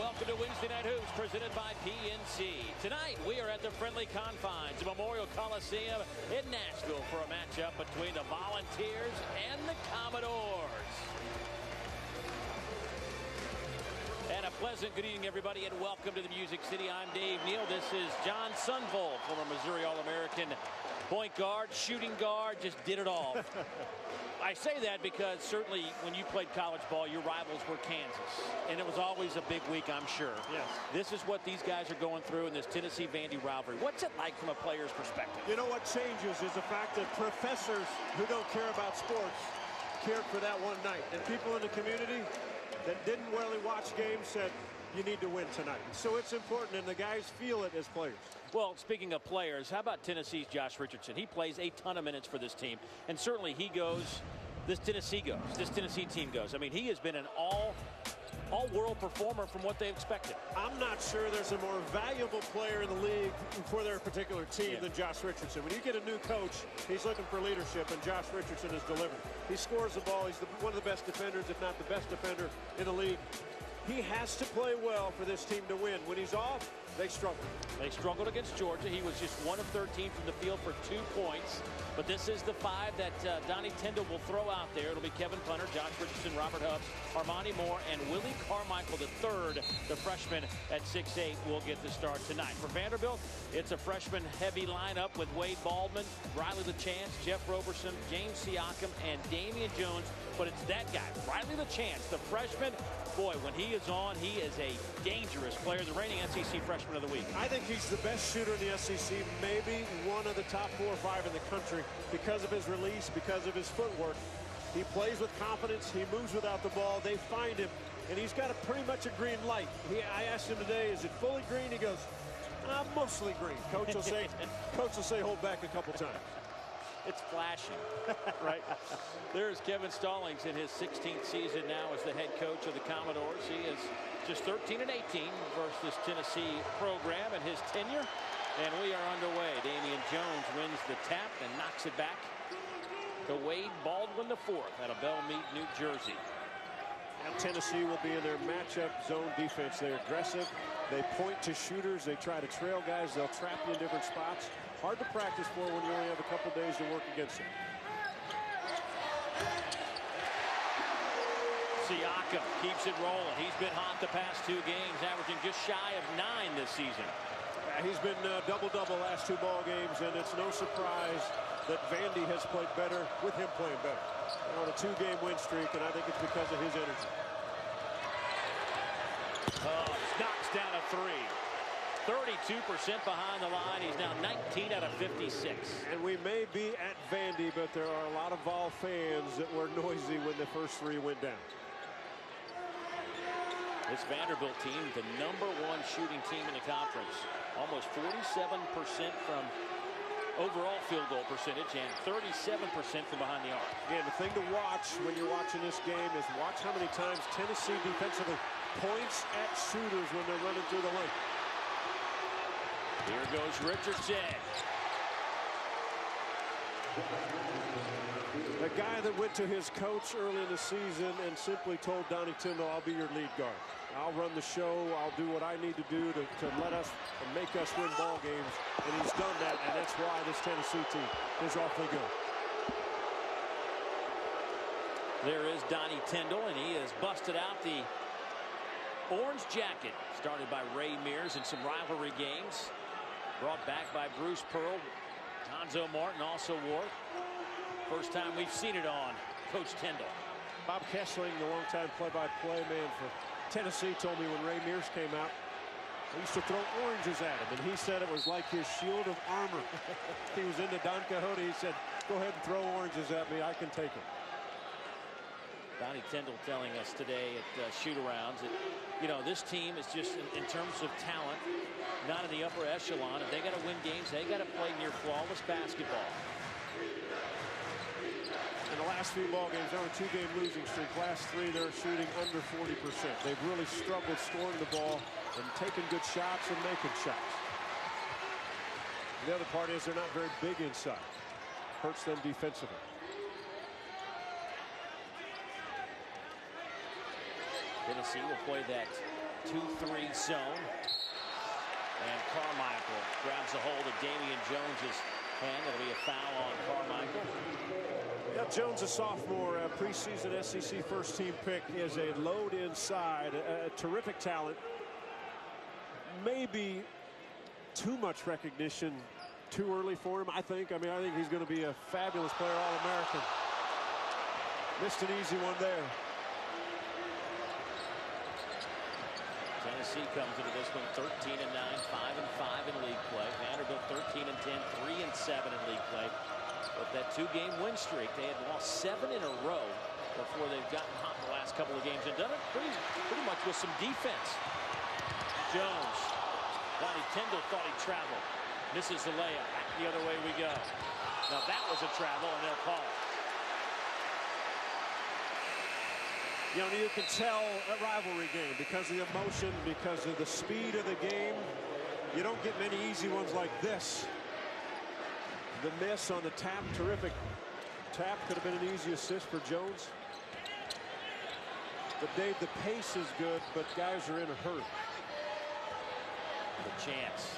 welcome to Wednesday Night Hoops, presented by PNC. Tonight, we are at the friendly confines of Memorial Coliseum in Nashville for a matchup between the Volunteers and the Commodores. And a pleasant good evening, everybody, and welcome to the Music City. I'm Dave Neal. This is John Sunvold, former Missouri All-American point guard, shooting guard, just did it all. I say that because certainly when you played college ball, your rivals were Kansas. And it was always a big week, I'm sure. Yes. This is what these guys are going through in this Tennessee-Vandy rivalry. What's it like from a player's perspective? You know what changes is the fact that professors who don't care about sports cared for that one night. And people in the community that didn't really watch games said, you need to win tonight. So it's important, and the guys feel it as players. Well, speaking of players, how about Tennessee's Josh Richardson? He plays a ton of minutes for this team, and certainly he goes, this Tennessee team goes. I mean, he has been an all-world performer from what they expected. I'm not sure there's a more valuable player in the league for their particular team than Josh Richardson. When you get a new coach, he's looking for leadership, and Josh Richardson is delivering. He scores the ball. He's one of the best defenders, if not the best defender in the league. He has to play well for this team to win. When he's off, they struggle. They struggled against Georgia. He was just 1 of 13 from the field for 2 points. But this is the 5 that Donnie Tyndall will throw out there. It'll be Kevin Punter, Josh Richardson, Robert Hubbs, Armani Moore, and Willie Carmichael III, the freshman at 6'8", will get the start tonight. For Vanderbilt, it's a freshman-heavy lineup with Wade Baldwin, Riley LaChance, Jeff Roberson, James Siakam, and Damian Jones. But it's that guy, Riley LaChance, the freshman. Boy, when he is on, he is a dangerous player, the reigning SEC Freshman of the Week. I think he's the best shooter in the SEC, maybe one of the top 4 or 5 in the country because of his release, because of his footwork. He plays with confidence. He moves without the ball. They find him, and he's got pretty much a green light. I asked him today, is it fully green? He goes, mostly green. Coach will say, hold back a couple times. It's flashing, right? There's Kevin Stallings in his 16th season now as the head coach of the Commodores. He is just 13-18 versus this Tennessee program in his tenure. And we are underway. Damian Jones wins the tap and knocks it back to Wade Baldwin IV out of Belmead, New Jersey. And Tennessee will be in their matchup zone defense. They're aggressive. They point to shooters. They try to trail guys. They'll trap you in different spots. Hard to practice for when you only have a couple days to work against them. Siakam keeps it rolling. He's been hot the past 2 games, averaging just shy of 9 this season. He's been double-double last 2 ball games, and it's no surprise that Vandy has played better with him playing better. They're on a 2-game win streak, and I think it's because of his energy. Knocks down a 3. 32% behind the line. He's now 19 out of 56. And we may be at Vandy, but there are a lot of Vol fans that were noisy when the first 3 went down. This Vanderbilt team, the #1 shooting team in the conference. Almost 47% from overall field goal percentage and 37% from behind the arc. Again, the thing to watch when you're watching this game is watch how many times Tennessee defensively points at shooters when they're running through the lane. Here goes Richardson. The guy that went to his coach early in the season and simply told Donnie Tyndall, I'll be your lead guard. I'll run the show. I'll do what I need to do to let us and make us win ball games. And he's done that, and that's why this Tennessee team is awfully good. There is Donnie Tyndall, and he has busted out the orange jacket, started by Ray Mears in some rivalry games. Brought back by Bruce Pearl. Gonzo Martin also wore it. First time we've seen it on Coach Tyndall. Bob Kessling, the longtime play-by-play man for Tennessee, told me when Ray Mears came out, he used to throw oranges at him, and he said it was like his shield of armor. He was into Don Quixote. He said, go ahead and throw oranges at me. I can take it. Donnie Tyndall telling us today at shoot-arounds that, you know, this team is just, in terms of talent, not in the upper echelon. If they got to win games, they got to play near flawless basketball. In the last few ball games, they're on a 2-game losing streak. Last 3, they're shooting under 40%. They've really struggled scoring the ball and taking good shots and making shots. The other part is they're not very big inside. Hurts them defensively. Tennessee will play that 2-3 zone. And Carmichael grabs a hold of Damian Jones's hand. It'll be a foul on Carmichael. Yeah, Jones, a sophomore, preseason SEC first-team pick, is a load inside, a terrific talent. Maybe too much recognition too early for him, I think. I think he's going to be a fabulous player, All-American. Missed an easy one there. Tennessee comes into this one 13-9, 5-5 in league play. Vanderbilt 13-10, 3-7 in league play. But that two-game win streak, they had lost 7 in a row before they've gotten hot in the last couple of games and done it pretty much with some defense. Jones, Donnie Tyndall thought he traveled, misses the layup. Back the other way we go. Now that was a travel, and they'll call it. You know, you can tell a rivalry game because of the emotion, because of the speed of the game. You don't get many easy ones like this. The miss on the tap, terrific tap, could have been an easy assist for Jones. But Dave, the pace is good, but guys are in a hurry. The chance.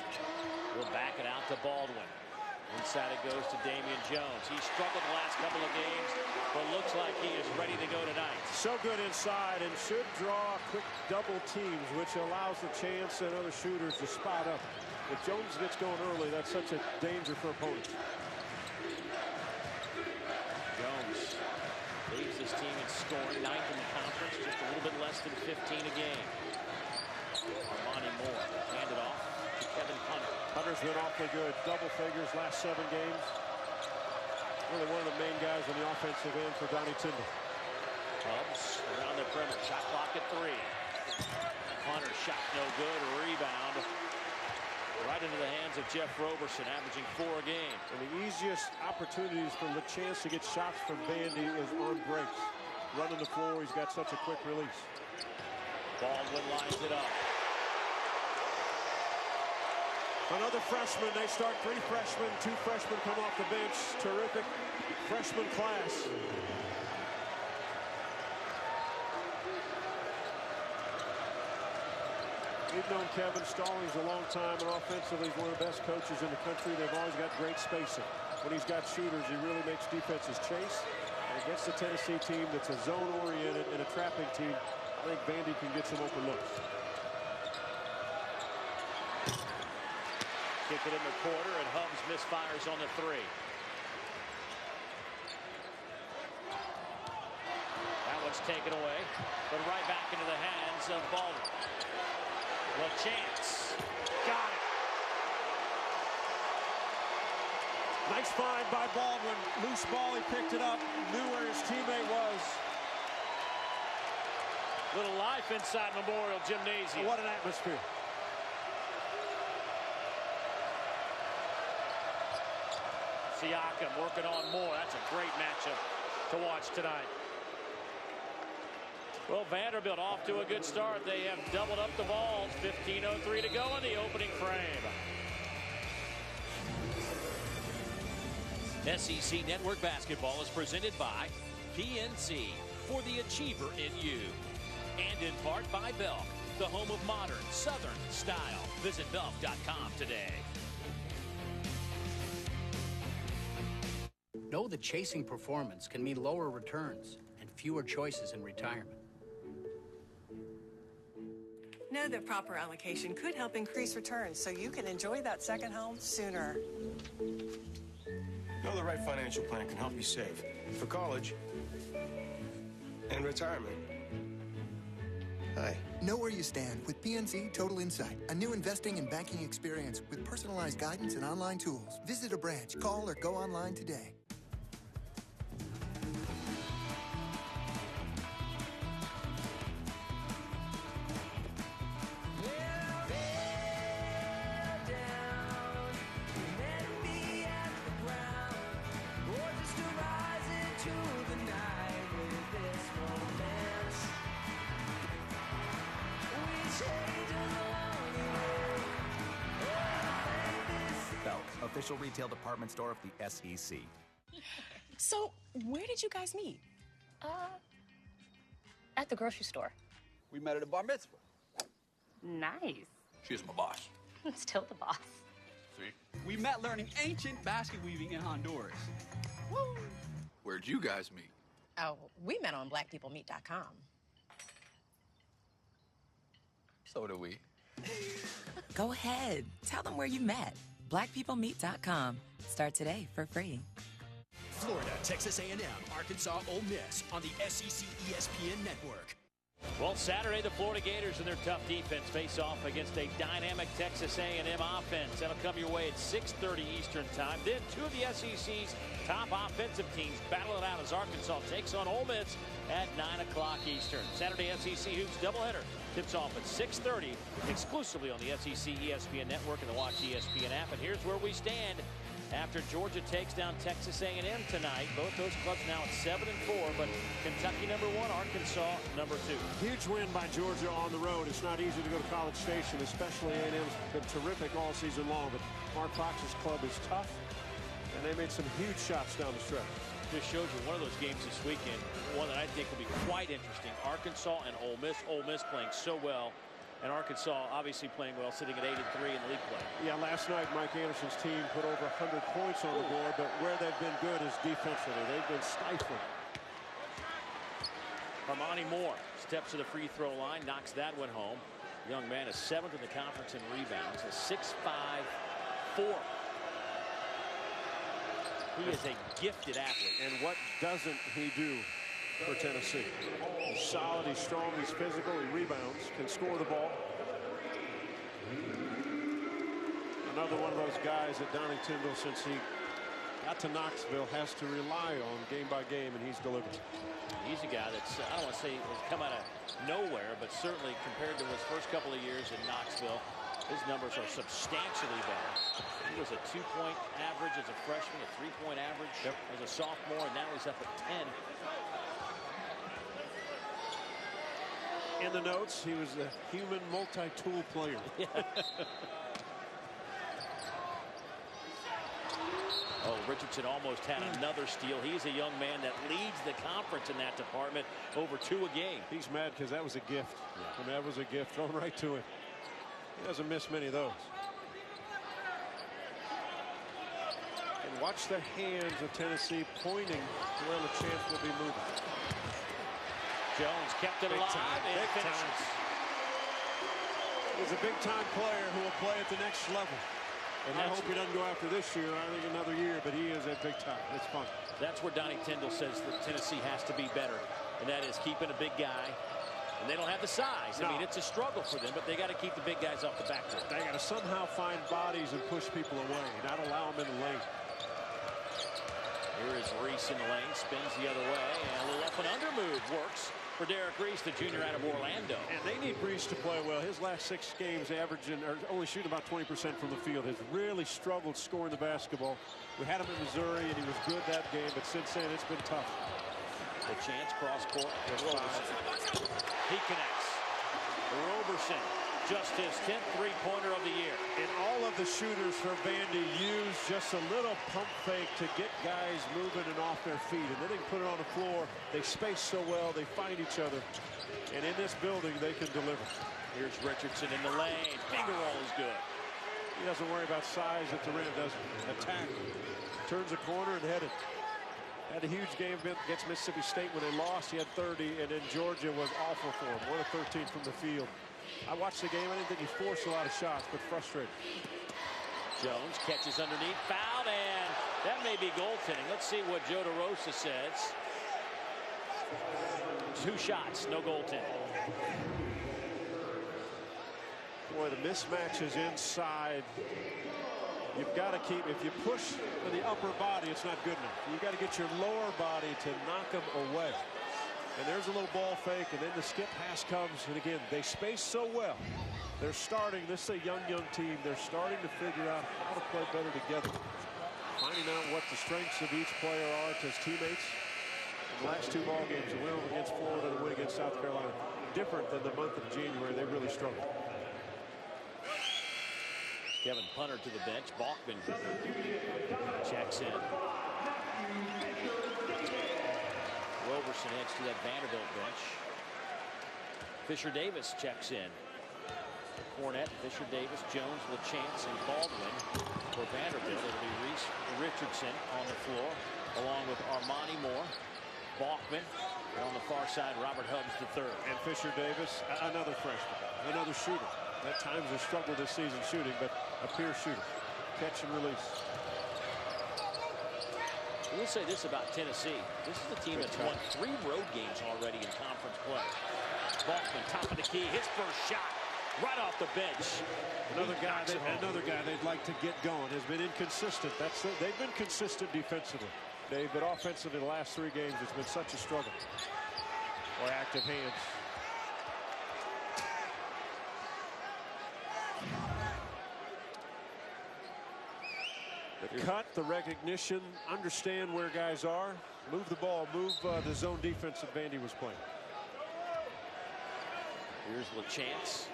We'll back it out to Baldwin. Inside it goes to Damian Jones. He struggled the last couple of games, but looks like he is ready to go tonight. So good inside and should draw quick double teams, which allows the chance and other shooters to spot up. If Jones gets going early, that's such a danger for opponents. Jones leads this team in scoring, 9th in the conference, just a little bit less than 15 a game. Armani Moore handed off to Kevin Hunter. Hunter's been awfully good. Double figures last 7 games. Really one of the main guys on the offensive end for Donnie Tyndall. Hubs around the perimeter. Shot clock at 3. Hunter shot no good. Rebound right into the hands of Jeff Roberson, averaging 4 a game. And the easiest opportunities for the chance to get shots from Vandy is on breaks. Running the floor, he's got such a quick release. Baldwin lines it up. Another freshman. They start 3 freshmen. 2 freshmen come off the bench. Terrific freshman class. We've known Kevin Stallings a long time, and offensively he's one of the best coaches in the country. They've always got great spacing. When he's got shooters, he really makes defenses chase. And against the Tennessee team that's a zone-oriented and a trapping team, I think Vandy can get some open looks. Kick it in the quarter, and Hubs misfires on the 3. That one's taken away, but right back into the hands of Baldwin. Well, chance. Got it. Nice find by Baldwin. Loose ball, he picked it up, knew where his teammate was. Little life inside Memorial Gymnasium. What an atmosphere. Siakam working on Moore. That's a great matchup to watch tonight. Well, Vanderbilt off to a good start. They have doubled up the balls. 15:03 to go in the opening frame. SEC Network Basketball is presented by PNC, for the achiever in you. And in part by Belk, the home of modern Southern style. Visit belk.com today. Know that chasing performance can mean lower returns and fewer choices in retirement. Know that proper allocation could help increase returns so you can enjoy that second home sooner. Know the right financial plan can help you save for college and retirement. Hi. Know where you stand with PNC Total Insight, a new investing and banking experience with personalized guidance and online tools. Visit a branch, call, or go online today. Official retail department store of the SEC. So, where did you guys meet? At the grocery store. We met at a bar mitzvah. Nice. She's my boss. Still the boss. See? We met learning ancient basket weaving in Honduras. Woo! Where'd you guys meet? Oh, we met on blackpeoplemeet.com. So do we. Go ahead. Tell them where you met. blackpeoplemeet.com. Start today for free. Florida, Texas A&M, Arkansas, Ole Miss on the SEC ESPN Network. Well, Saturday, the Florida Gators and their tough defense face off against a dynamic Texas A&M offense. That'll come your way at 6:30 Eastern time. Then two of the SEC's top offensive teams battle it out as Arkansas takes on Ole Miss at 9 o'clock Eastern. Saturday SEC Hoops doubleheader tips off at 6:30 exclusively on the SEC ESPN Network and the Watch ESPN app. And here's where we stand after Georgia takes down Texas A&M tonight. Both those clubs now at 7-4, but Kentucky #1, Arkansas #2. Huge win by Georgia on the road. It's not easy to go to College Station, especially A&M's been terrific all season long, but Mark Fox's club is tough, and they made some huge shots down the stretch. Just shows you one of those games this weekend, one that I think will be quite interesting. Arkansas and Ole Miss. Ole Miss playing so well, and Arkansas obviously playing well, sitting at 8-3 in the league play. Yeah, last night Mike Anderson's team put over 100 points on the board, but where they've been good is defensively. They've been stifling. Armani Moore steps to the free throw line, knocks that one home. Young man is 7th in the conference in rebounds, a 6'5" 4. He is a gifted athlete. And what doesn't he do for Tennessee? He's solid, he's strong, he's physical, he rebounds, can score the ball. Another one of those guys that Donnie Tyndall, since he got to Knoxville, has to rely on game by game, and he's delivered. He's a guy that's, I don't want to say has come out of nowhere, but certainly compared to his first couple of years in Knoxville, his numbers are substantially better. He was a 2-point average as a freshman, a 3-point average as a sophomore, and now he's up at 10. In the notes, he was a human multi-tool player. Yeah. Oh, Richardson almost had another steal. He's a young man that leads the conference in that department, over 2 a game. He's mad because that was a gift. Yeah. And that was a gift thrown right to him. He doesn't miss many of those. And watch the hands of Tennessee pointing to where the chance will be moving. Jones kept it alive and finishes. He's a big-time player who will play at the next level. And I hope he doesn't go after this year. I think another year, but he is at big time. It's fun. That's where Donnie Tyndall says that Tennessee has to be better, and that is keeping a big guy. And they don't have the size. I mean, it's a struggle for them, but they got to keep the big guys off the backcourt. They got to somehow find bodies and push people away, not allow them in the lane. Here is Reese in the lane, spins the other way, and a little up and under move works for Derek Reese, the junior out of Orlando. And they need Reese to play well. His last 6 games averaging, or only shooting about 20% from the field, has really struggled scoring the basketball. We had him in Missouri, and he was good that game, but since then, it's been tough. A chance cross court. He connects. Roberson, just his 10th three-pointer of the year. And all of the shooters for Vandy use just a little pump fake to get guys moving and off their feet. And then they can put it on the floor. They space so well. They find each other. And in this building, they can deliver. Here's Richardson in the lane. Finger roll is good. He doesn't worry about size at the rim, does he? Attack. Turns a corner and headed. Had a huge game against Mississippi State when they lost. He had 30, and then Georgia was awful for him. 1 of 13 from the field. I watched the game. I didn't think he forced a lot of shots, but frustrated. Jones catches underneath, fouled, and that may be goaltending. Let's see what Joe DeRosa says. 2 shots, no goaltending. Boy, the mismatch is inside. You've got to keep, if you push with the upper body, it's not good enough. You've got to get your lower body to knock them away. And there's a little ball fake, and then the skip pass comes. And again, they space so well. They're starting, this is a young team. They're starting to figure out how to play better together. Finding out what the strengths of each player are to his teammates. In the last 2 ball games, a win against Florida and a win against South Carolina. Different than the month of January. They really struggled. Kevin Punter to the bench. Balkman checks in. Roberson heads to that Vanderbilt bench. Fisher Davis checks in. Fournette, Fisher Davis, Jones, LaChance, and Baldwin for Vanderbilt. It'll be Reese Richardson on the floor, along with Armani Moore, Balkman, and on the far side, Robert Hubbs III. And Fisher Davis, another freshman, another shooter. At times has struggled this season shooting, but a pure shooter. Catch and release. We'll say this about Tennessee. This is a team that's won 3 road games already in conference play. Balkman, top of the key, his first shot. Right off the bench. Another guy they'd like to get going has been inconsistent. They've been consistent defensively, Dave, but offensively the last 3 games it's been such a struggle. Boy, active hands. The cut, the recognition, understand where guys are, move the ball, move the zone defense that Vandy was playing. Here's LaChance.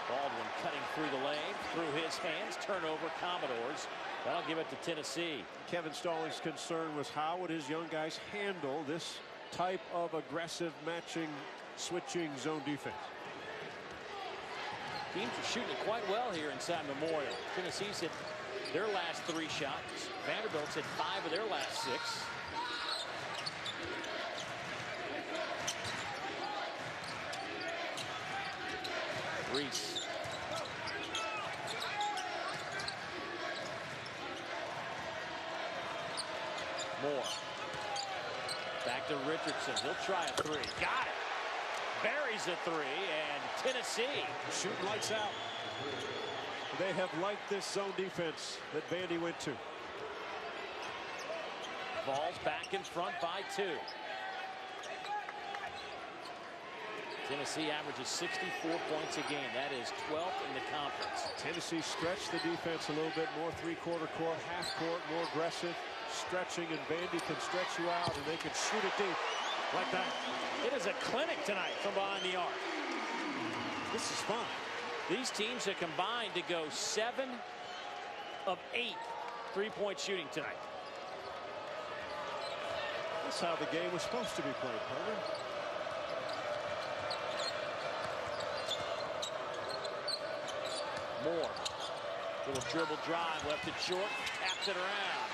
Baldwin cutting through the lane, through his hands, turnover, Commodores. That'll give it to Tennessee. Kevin Stallings' concern was how would his young guys handle this type of aggressive matching, switching zone defense. Teams are shooting it quite well here inside Memorial. Tennessee's hit their last 3 shots. Vanderbilt's hit 5 of their last 6. Reese. Moore. Back to Richardson. He'll try a 3. Got it. Buries a 3, and Tennessee shooting lights out. They have liked this zone defense that Vandy went to. Vols back in front by 2. Tennessee averages 64 points a game. That is 12th in the conference. Tennessee stretched the defense a little bit more, 3-quarter court, half court, more aggressive, stretching, and Vandy can stretch you out, and they can shoot it deep like that. It is a clinic tonight from behind the arc. This is fun. These teams have combined to go 7 of 8 3-point shooting tonight. That's how the game was supposed to be played, partner. Moore. Little dribble drive, left it short, tapped it around.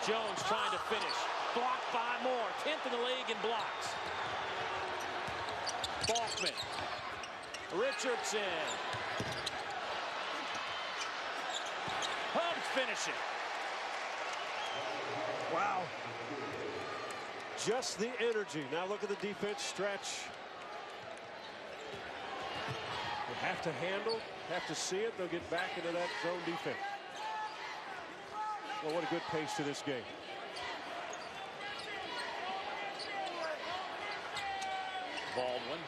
Jones trying to finish. Blocked by Moore. 10th in the league in blocks. Balkman. Richardson. Hubbs finishing. Wow. Just the energy. Now look at the defense stretch. They have to handle, have to see it. They'll get back into that zone defense. Well, what a good pace to this game. Baldwin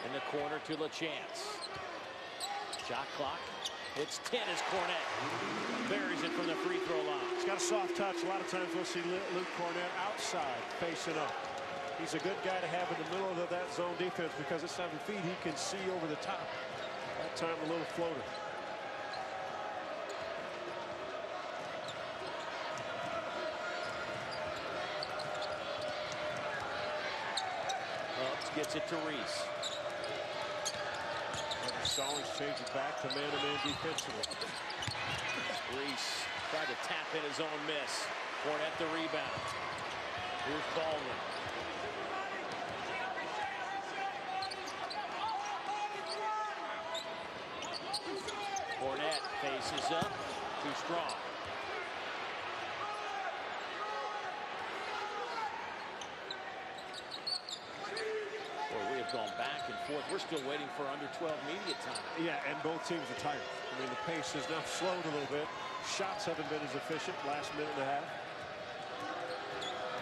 in the corner to LaChance. Shot clock. It's 10 as Cornette buries it from the free throw line. He's got a soft touch. A lot of times we'll see Luke Cornette outside facing up. He's a good guy to have in the middle of that zone defense because at 7 feet he can see over the top. That time a little floater. Hubbs gets it to Reese. Stallings change it back to man-to-man defensively. Reese tried to tap in his own miss. Cornette the rebound. Here's Baldwin. Cornette faces up. Too strong. Boy, we have gone back and forth. We're still waiting for under 12 media time. Yeah, and both teams are tired. I mean, the pace has now slowed a little bit. Shots haven't been as efficient last minute and a half.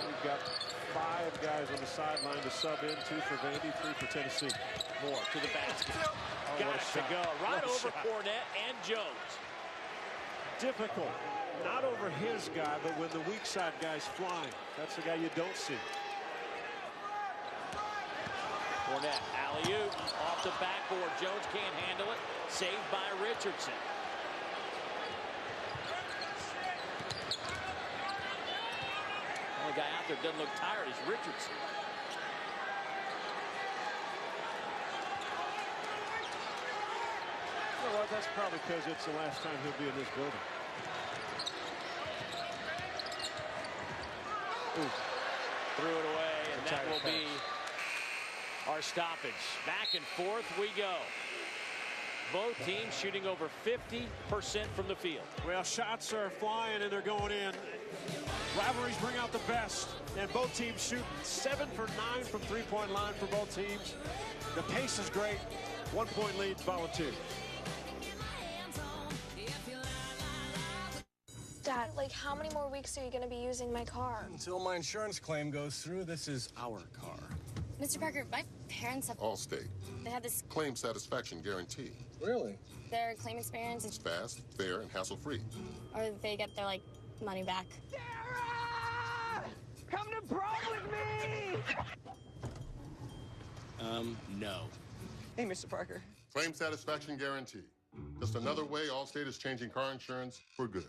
We've got 5 guys on the sideline to sub in, 2 for Vandy, 3 for Tennessee. Moore to the basket. Got it to go. Right over Cornette and Jones. Difficult. Not over his guy, but when the weak side guy's flying. That's the guy you don't see. Cornette, alley-oop, off the backboard. Jones can't handle it. Saved by Richardson. only guy out there that doesn't look tired is Richardson. You know what? That's probably because it's the last time he'll be in this building. Ooh. Threw it away, and that will be our stoppage. Back and forth we go. Both teams shooting over 50% from the field. Well, shots are flying and they're going in. Rivalries bring out the best, and both teams shooting 7 for 9 from three-point line for both teams. The pace is great. 1-point lead, Volunteer. Dad, like, how many more weeks are you going to be using my car? Until my insurance claim goes through, this is our car. Mr. Parker, my parents have... Allstate. They have this... Claim satisfaction guarantee. Really? Their claim experience is... Fast, fair, and hassle-free. Or they get their, like, money back. Sarah! Come to prom with me! No. Hey, Mr. Parker. Claim satisfaction guarantee. Just another way Allstate is changing car insurance for good.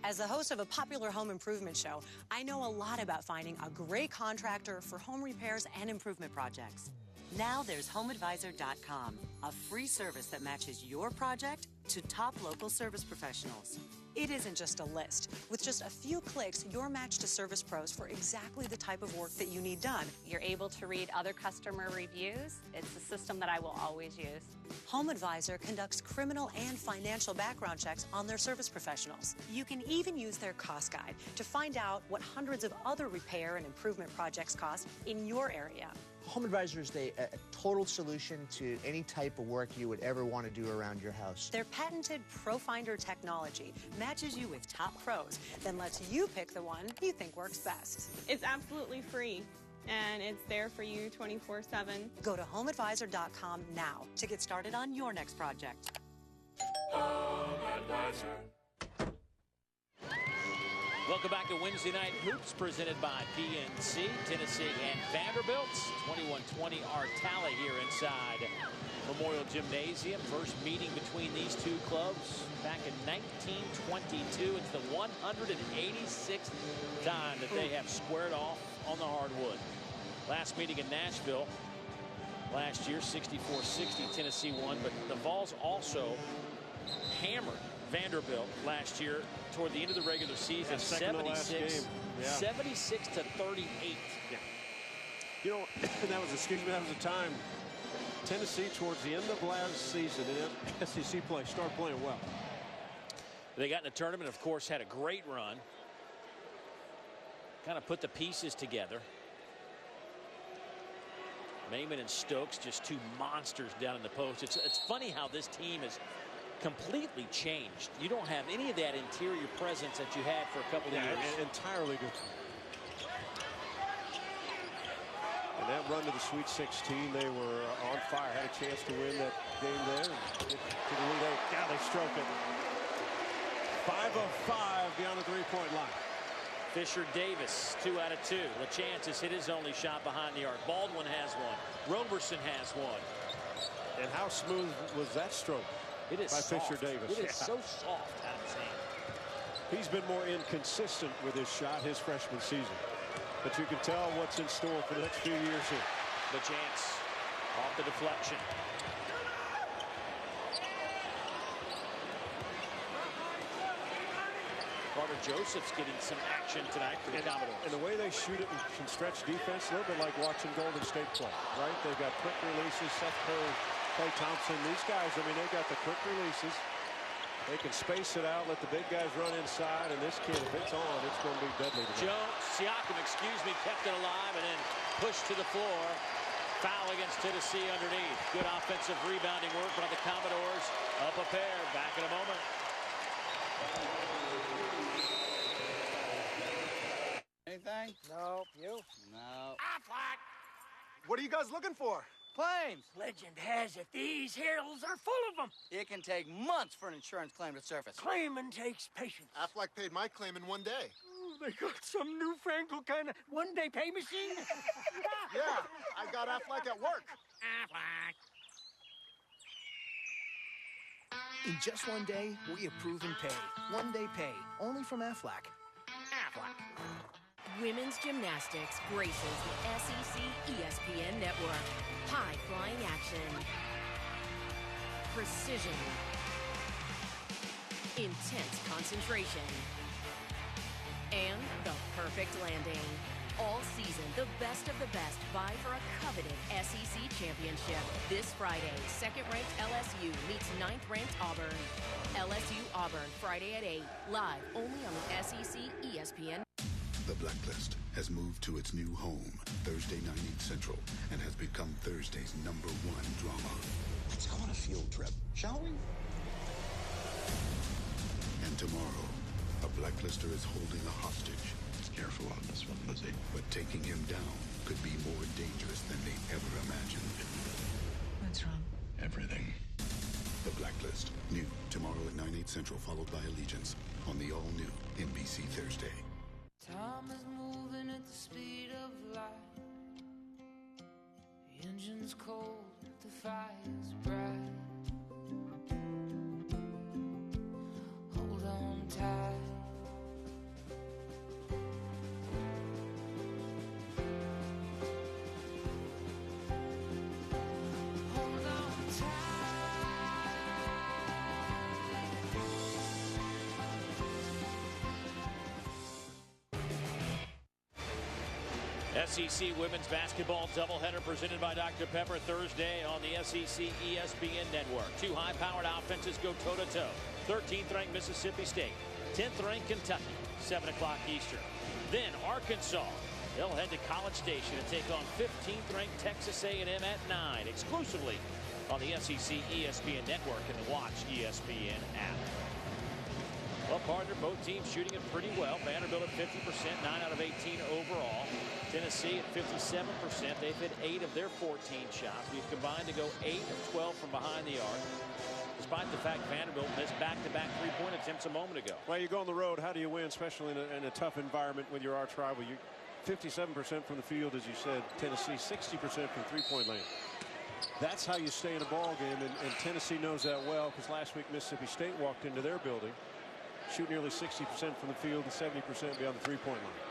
As the host of a popular home improvement show, I know a lot about finding a great contractor for home repairs and improvement projects. Now there's HomeAdvisor.com, a free service that matches your project to top local service professionals. It isn't just a list. With just a few clicks, you're matched to service pros for exactly the type of work that you need done. You're able to read other customer reviews. It's a system that I will always use. Home Advisor conducts criminal and financial background checks on their service professionals. You can even use their cost guide to find out what hundreds of other repair and improvement projects cost in your area. Home Advisor is a total solution to any type of work you would ever want to do around your house. Their patented ProFinder technology matches you with top pros, then lets you pick the one you think works best. It's absolutely free, and it's there for you 24/7. Go to HomeAdvisor.com now to get started on your next project. Home Advisor. Welcome back to Wednesday Night Hoops, presented by PNC, Tennessee, and Vanderbilt. 21-20 our tally here inside Memorial Gymnasium. First meeting between these two clubs back in 1922. It's the 186th time that they have squared off on the hardwood. Last meeting in Nashville last year, 64-60, Tennessee won, but the Vols also hammered Vanderbilt last year toward the end of the regular season. 76 to 38. Yeah. You know, that was a time Tennessee towards the end of last season in SEC play started playing well. They got in the tournament, of course, had a great run. Kind of put the pieces together. Maiman and Stokes, just two monsters down in the post. It's funny how this team is completely changed. You don't have any of that interior presence that you had for a couple of years. Entirely different. And that run to the Sweet 16, they were on fire. Had a chance to win that game there. They stroke it. 5 of 5 beyond the three-point line. Fisher Davis, 2 out of 2. LaChance has hit his only shot behind the arc. Baldwin has one. Roberson has one. And how smooth was that stroke? It is by soft. Fisher Davis. It is so soft out of his hand. He's been more inconsistent with his shot his freshman season. But you can tell what's in store for the next few years here. The chance off the deflection. Carter Joseph's getting some action tonight for the Commodores. And the way they shoot it and stretch defense, a little bit like watching Golden State play, right? They've got quick releases, Seth Curry, Klay Thompson. These guys, I mean, they got the quick releases. They can space it out, let the big guys run inside, and this kid, if it's on, it's going to be deadly. Siakam, kept it alive and then pushed to the floor. Foul against Tennessee underneath. Good offensive rebounding work by the Commodores. Up a pair. Back in a moment. Anything? No. You? No. Aflac! What are you guys looking for? Claims. Legend has it these hills are full of them. It can take months for an insurance claim to surface. Claiming takes patience. Aflac paid my claim in 1 day. Ooh, they got some newfangled kind of one-day pay machine. Yeah, I got Aflac at work. Aflac. In just 1 day, we approve and pay. 1 day pay, only from Aflac. Aflac. women's gymnastics graces the SEC ESPN network. High-flying action. Precision. Intense concentration. And the perfect landing. All season, the best of the best vie for a coveted SEC championship. This Friday, second-ranked LSU meets ninth-ranked Auburn. LSU Auburn, Friday at 8, live only on the SEC ESPN. The Blacklist has moved to its new home, Thursday 9, 8 Central, and has become Thursday's #1 drama. Let's go on a field trip, shall we? And tomorrow, a Blacklister is holding a hostage. Careful on this one, Lizzie. But taking him down could be more dangerous than they ever imagined. What's wrong? Everything. The Blacklist. New tomorrow at 9, 8 Central, followed by Allegiance on the all-new NBC Thursday. Time is moving at the speed of light. The engine's cold, the fire's bright. Hold on tight. SEC women's basketball doubleheader presented by Dr. Pepper Thursday on the SEC ESPN network. Two high-powered offenses go toe-to-toe. 13th ranked Mississippi State, 10th ranked Kentucky, 7 o'clock Eastern. Then Arkansas. They'll head to College Station and take on 15th ranked Texas A&M at 9, exclusively on the SEC ESPN network and the Watch ESPN app. Well, partner, both teams shooting it pretty well. Vanderbilt at 50%, 9 out of 18 overall. Tennessee at 57%. They've hit 8 of their 14 shots. We've combined to go 8 of 12 from behind the arc, despite the fact Vanderbilt missed back-to-back three-point attempts a moment ago. Well, you go on the road. How do you win, especially in a tough environment with your arch rival? You 57% from the field, as you said. Tennessee 60% from three-point land. That's how you stay in a ball game, and Tennessee knows that well, because last week Mississippi State walked into their building, shoot nearly 60% from the field and 70% beyond the three-point line.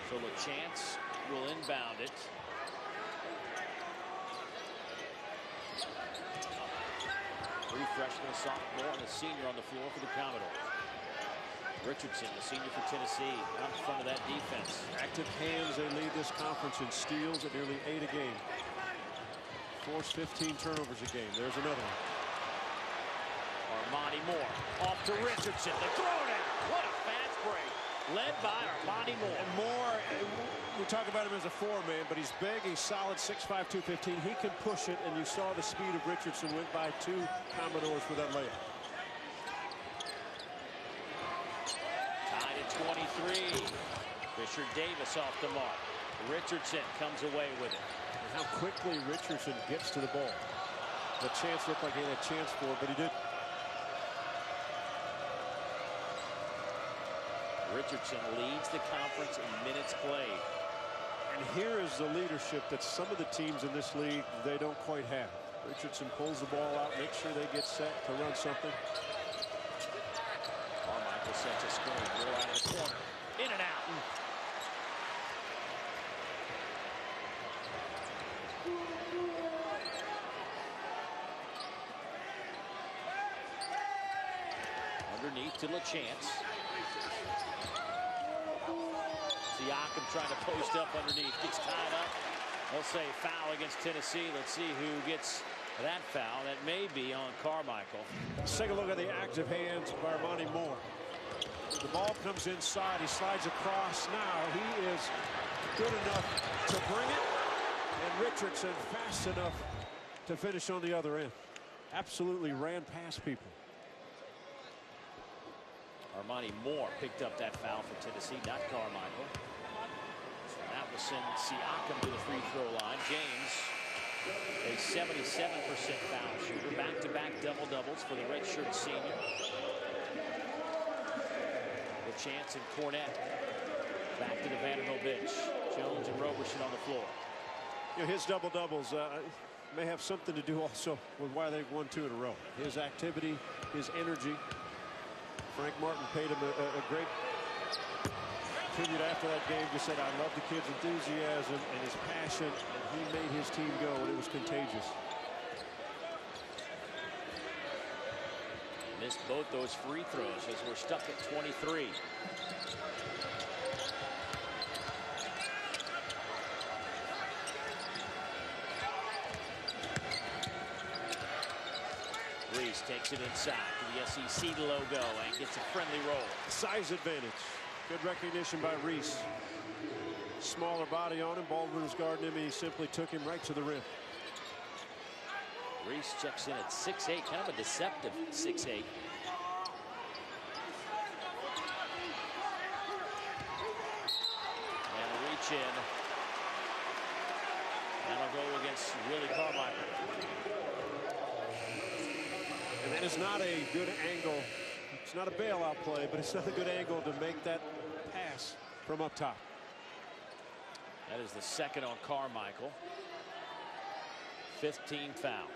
So LaChance will inbound it. Three freshmen, a sophomore, and a senior on the floor for the Commodores. Richardson, the senior for Tennessee, out in front of that defense. Active hands, they lead this conference in steals at nearly 8 a game. Force 15 turnovers a game. There's another one. Armani Moore off to Richardson. The throwdown. What a fast break. Led by Armani Moore. And Moore, we talk about him as a four-man, but he's big, he's solid, 6'5", 215. He can push it, and you saw the speed of Richardson went by 2 Commodores for that layup. Tied at 23. Fisher Davis off the mark. Richardson comes away with it. And how quickly Richardson gets to the ball. The chance looked like he had a chance for it, but he didn't. Richardson leads the conference in minutes played. And here is the leadership that some of the teams in this league, they don't quite have. Richardson pulls the ball out, makes sure they get set to run something. Carmichael sets a screen. Roll out of the corner. In and out. Underneath to LaChance. Siakam trying to post up underneath. Gets tied up. They'll say foul against Tennessee. Let's see who gets that foul. That may be on Carmichael. Let's take a look at the active hands of Armani Moore. The ball comes inside. He slides across. Now he is good enough to bring it. And Richardson fast enough to finish on the other end. Absolutely ran past people. Armani Moore picked up that foul for Tennessee, not Carmichael. So that will send Siakam to the free throw line. James, a 77% foul shooter. Back-to-back double-doubles for the redshirt senior. LaChance and Cornette back to the Vanderbilt bench. Jones and Roberson on the floor. You know, his double-doubles may have something to do also with why they've won 2 in a row. His activity, his energy. Frank Martin paid him a great tribute after that game. Just said, I love the kid's enthusiasm and his passion, and he made his team go, and it was contagious. Missed both those free throws as we're stuck at 23. Reese takes it inside to the SEC logo and gets a friendly roll. Size advantage. Good recognition by Reese. Smaller body on him. Baldwin was guarding him, and he simply took him right to the rim. Reese checks in at 6'8", kind of a deceptive 6'8". And a reach in. That'll go against Willie Carmichael. And that is not a good angle. It's not a bailout play, but it's not a good angle to make that pass from up top. That is the second on Carmichael. 5th team foul.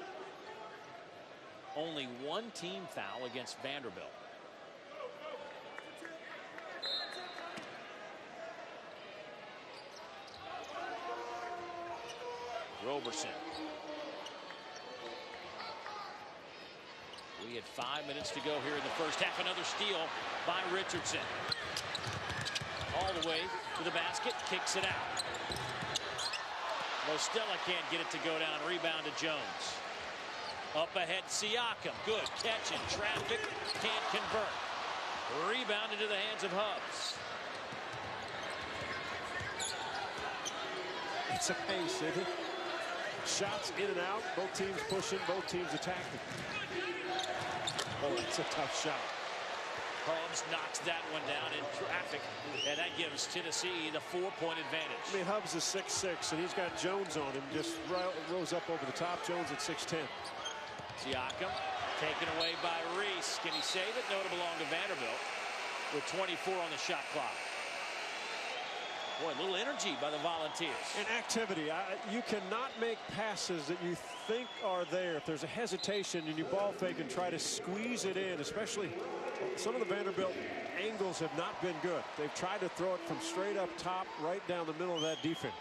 Only one team foul against Vanderbilt. Roberson. We had 5 minutes to go here in the first half. Another steal by Richardson. All the way to the basket, kicks it out. Mostella can't get it to go down. Rebound to Jones. Up ahead, Siakam. Good catch in traffic. Can't convert. Rebound into the hands of Hubbs. It's a pace, isn't it? Shots in and out. Both teams pushing. Both teams attacking. Oh, that's a tough shot. Hubbs knocks that one down in traffic, and that gives Tennessee the 4-point advantage. I mean, Hubbs is 6'6", and he's got Jones on him. Just rose up over the top. Jones at 6'10". Siakam taken away by Reese. Can he save it? No, it'll belong to Vanderbilt with 24 on the shot clock. Boy, a little energy by the Volunteers. And activity. You cannot make passes that you think are there. If there's a hesitation and you ball fake and try to squeeze it in, especially some of the Vanderbilt angles have not been good. They've tried to throw it from straight up top right down the middle of that defense.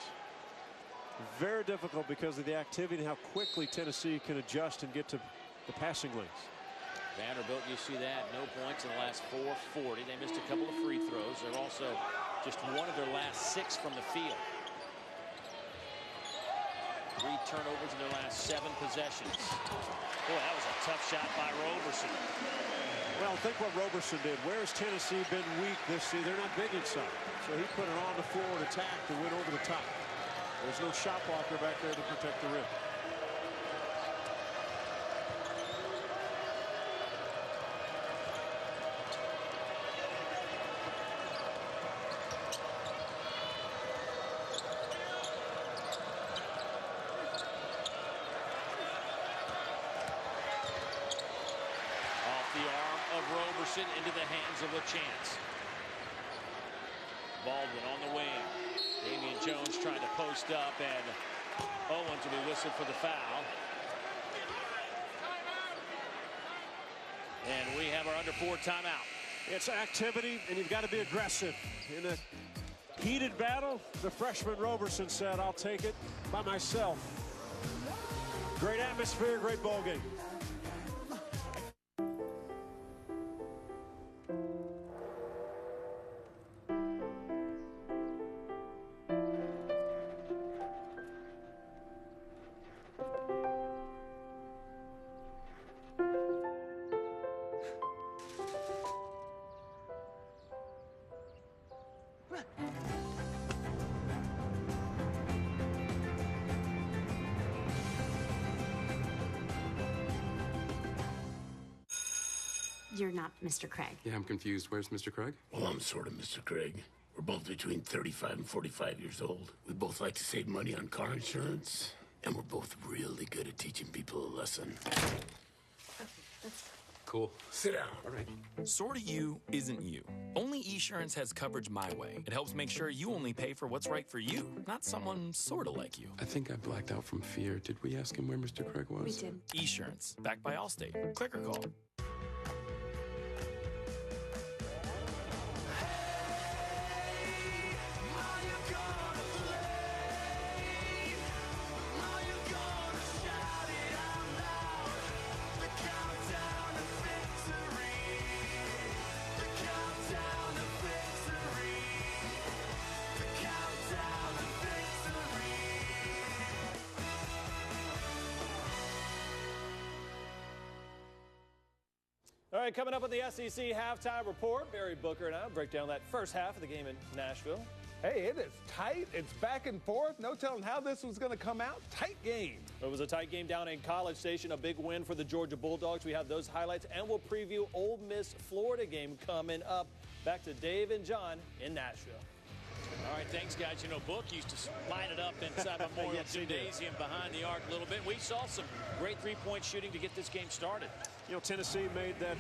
Very difficult because of the activity and how quickly Tennessee can adjust and get to the passing lanes. Vanderbilt, you see that, no points in the last 4:40. They missed a couple of free throws. They're also just one of their last 6 from the field. 3 turnovers in their last 7 possessions. Boy, that was a tough shot by Roberson. Well, think what Roberson did. Where has Tennessee been weak this season? They're not big inside. So he put it on the floor and attack to win over the top. There's no shot blocker back there to protect the rim. Into the hands of LaChance. Baldwin on the wing. Damian Jones trying to post up, and Owens will be whistled for the foul. And we have our under 4 timeout. It's activity, and you've got to be aggressive. In a heated battle, the freshman Roberson said, I'll take it by myself. Great atmosphere, great ball game. You're not Mr. Craig. Yeah, I'm confused. Where's Mr. Craig? Well, I'm sort of Mr. Craig. We're both between 35 and 45 years old. We both like to save money on car insurance, and we're both really good at teaching people a lesson. Cool. Sit down. All right. Sorta You isn't you. Only Esurance has coverage my way. It helps make sure you only pay for what's right for you, not someone sorta like you. I think I blacked out from fear. Did we ask him where Mr. Craig was? We did. Esurance, backed by Allstate. Click or call. All right, coming up on the SEC Halftime Report, Barry Booker and I will break down that first half of the game in Nashville. Hey, it is tight. It's back and forth. No telling how this was going to come out. Tight game. It was a tight game down in College Station. A big win for the Georgia Bulldogs. We have those highlights, and we'll preview Ole Miss Florida game coming up. Back to Dave and John in Nashville. All right, thanks, guys. You know, Book used to line it up inside Memorial Yes, Gymnasium behind the arc a little bit. We saw some great three-point shooting to get this game started. You know, Tennessee made that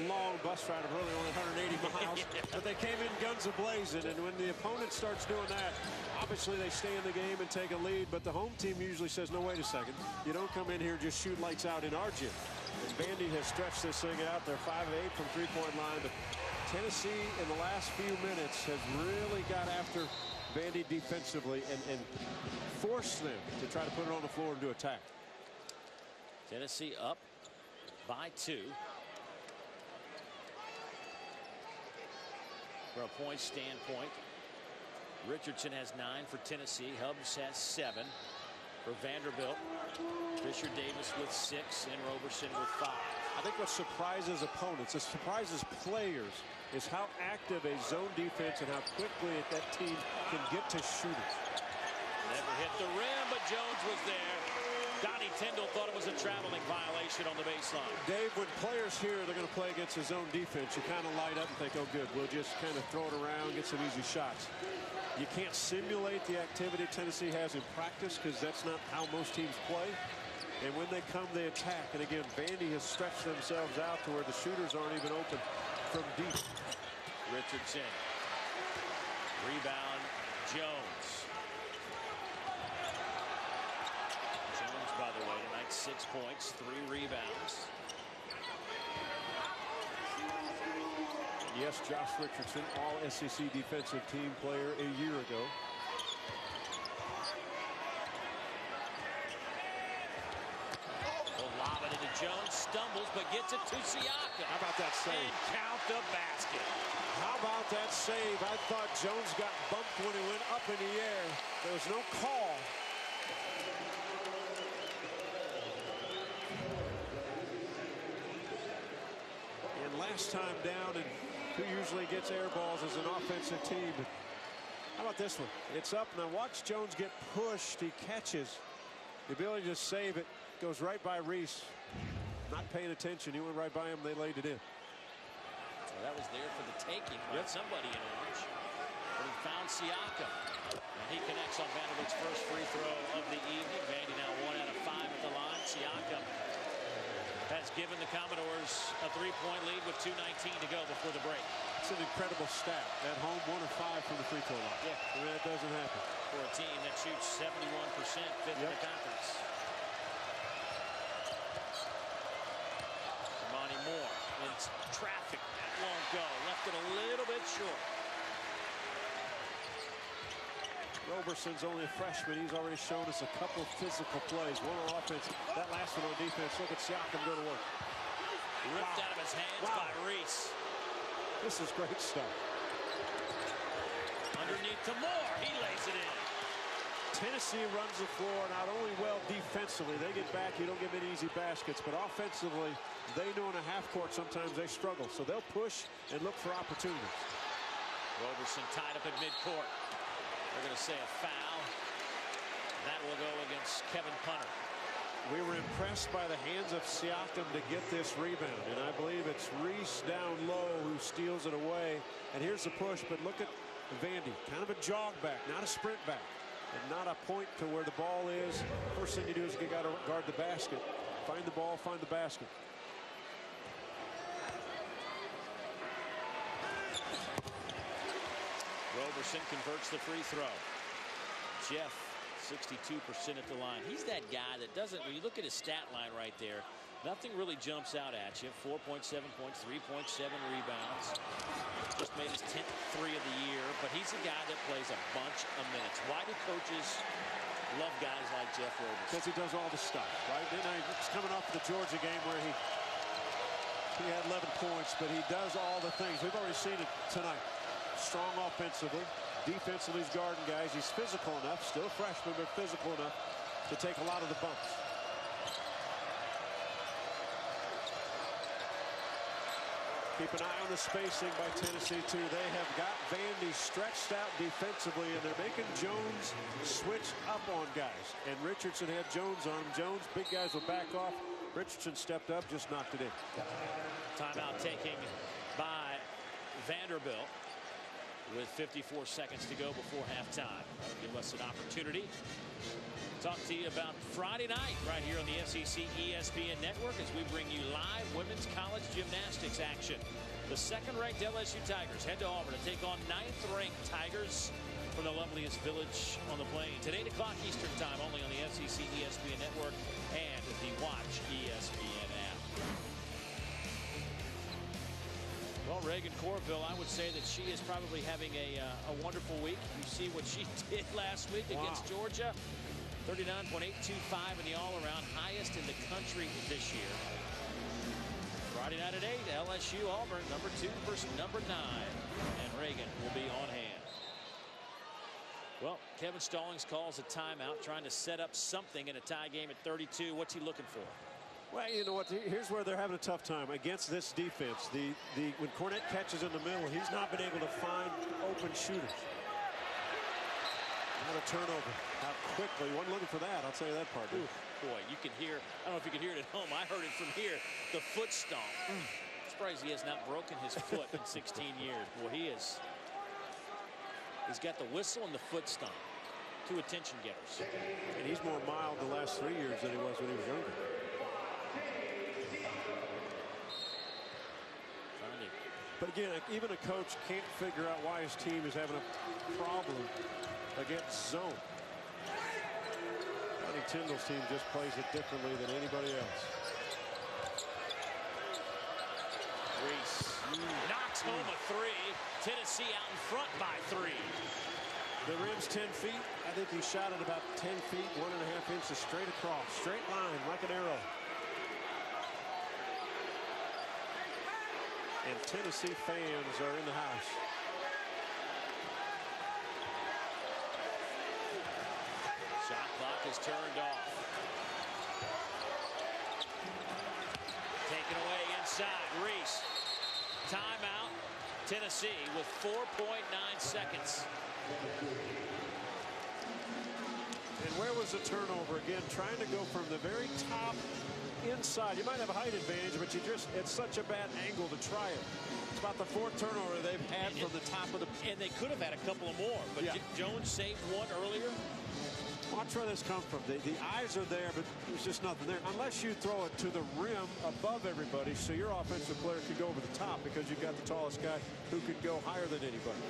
long bus ride of really only 180 miles, but they came in guns a-blazing, and when the opponent starts doing that, obviously they stay in the game and take a lead, but the home team usually says, no, wait a second. You don't come in here and just shoot lights out in our gym. And Vandy has stretched this thing out. They're 5 of 8 from three-point line, but Tennessee in the last few minutes has really got after Vandy defensively and forced them to try to put it on the floor and do attack. Tennessee up by 2. From a point standpoint, Richardson has 9 for Tennessee. Hubbs has 7 for Vanderbilt. Fisher Davis with 6 and Roberson with 5. I think what surprises opponents, it surprises players, is how active a zone defense and how quickly that team can get to shooters. Never hit the rim, but Jones was there. Donnie Tyndall thought it was a traveling violation on the baseline. Dave, when players here they're going to play against a zone defense, you kind of light up and think, oh, good, we'll just kind of throw it around, get some easy shots. You can't simulate the activity Tennessee has in practice because that's not how most teams play. And when they come, they attack. And again, Vandy has stretched themselves out to where the shooters aren't even open from deep. Richardson. Rebound, Jones. Jones, by the way, tonight 6 points, 3 rebounds. Yes, Josh Richardson, all SEC defensive team player a year ago. Jones stumbles but gets it to Siakam. How about that save? And count the basket. How about that save? I thought Jones got bumped when he went up in the air. There was no call. And last time down, and who usually gets air balls as an offensive team. How about this one? It's up. Now watch Jones get pushed. He catches. The ability to save it goes right by Reese. Not paying attention. He went right by him. They laid it in. Well, that was there for the taking by somebody in orange. But he found Siakam. And he connects on Vanderbilt's first free throw of the evening. Vandy now 1 out of 5 at the line. Siakam has given the Commodores a 3-point lead with 2:19 to go before the break. It's an incredible stat. At home, 1 of 5 from the free throw line. Yeah. I mean, that doesn't happen. For a team that shoots 71%, fifth in the conference. Moore in traffic. That won't go. Left it a little bit short. Roberson's only a freshman. He's already shown us a couple physical plays. One on offense. That last one on defense. Look at Siakam go to work. Ripped out of his hands by Reese. This is great stuff. Underneath to Moore. He lays it in. Tennessee runs the floor not only well defensively, they get back, you don't get many easy baskets, but offensively, they know in a half court sometimes they struggle. So they'll push and look for opportunities. Roberson tied up at midcourt. They're going to say a foul. That will go against Kevin Punter. We were impressed by the hands of Siakam to get this rebound, and I believe it's Reese down low who steals it away. And here's the push, but look at Vandy, kind of a jog back, not a sprint back. And not a point to where the ball is. First thing you do is you got to guard the basket. Find the ball, find the basket. Roberson converts the free throw. Jeff, 62% at the line. He's that guy that doesn't, when you look at his stat line right there, nothing really jumps out at you. 4.7 points, 3.7 rebounds. Just made his 10th 3 of the year, but he's a guy that plays a bunch of minutes. Why do coaches love guys like Jeff Roberson? Because he does all the stuff, right? Then he's coming off the Georgia game where he had 11 points, but he does all the things. We've already seen it tonight. Strong offensively. Defensively, he's guarding guys. He's physical enough, still a freshman, but physical enough to take a lot of the bumps. Keep an eye on the spacing by Tennessee, too. They have got Vandy stretched out defensively, and they're making Jones switch up on guys. And Richardson had Jones on him. Jones, big guys will back off. Richardson stepped up, just knocked it in. Timeout taking by Vanderbilt with 54 seconds to go before halftime. That'll give us an opportunity to talk to you about Friday night right here on the SEC ESPN Network as we bring you live women's college gymnastics action. The second-ranked LSU Tigers head to Auburn to take on ninth-ranked Tigers from the loveliest village on the plains at 8 o'clock Eastern time, only on the SEC ESPN Network and the Watch ESPN app. Well, Reagan Corville, I would say that she is probably having a wonderful week. You see what she did last week against Georgia. 39.825 in the all-around, highest in the country this year. Friday night at 8, LSU Auburn, number 2 versus number 9. And Reagan will be on hand. Well, Kevin Stallings calls a timeout, trying to set up something in a tie game at 32. What's he looking for? Well, you know what? Here's where they're having a tough time against this defense. When Cornette catches in the middle, he's not been able to find open shooters. Not a turnover. How quickly? Wasn't looking for that. I'll tell you that part. Ooh, boy, you can hear. I don't know if you can hear it at home. I heard it from here. The foot stomp. Surprised he has not broken his foot in 16 years. Boy, he is. He's got the whistle and the foot stomp. 2 attention getters. And he's more mild the last 3 years than he was when he was younger. But again, even a coach can't figure out why his team is having a problem against zone. Donnie Tyndall's team just plays it differently than anybody else. Reese knocks home a 3. Tennessee out in front by 3. The rim's 10 feet. I think he shot it about 10 feet, 1.5 inches straight across. Straight line, like an arrow. And Tennessee fans are in the house. Shot clock is turned off. Taken away inside. Reese. Timeout. Tennessee with 4.9 seconds. And where was the turnover? Again, trying to go from the very top inside. You might have a height advantage, but it's such a bad angle to try it. It's about the 4th turnover they've had from the top of the... And they could have had a couple of more, but Jones saved one earlier. Watch where this comes from. The eyes are there, but there's just nothing there. Unless you throw it to the rim above everybody, so your offensive player could go over the top because you've got the tallest guy who could go higher than anybody.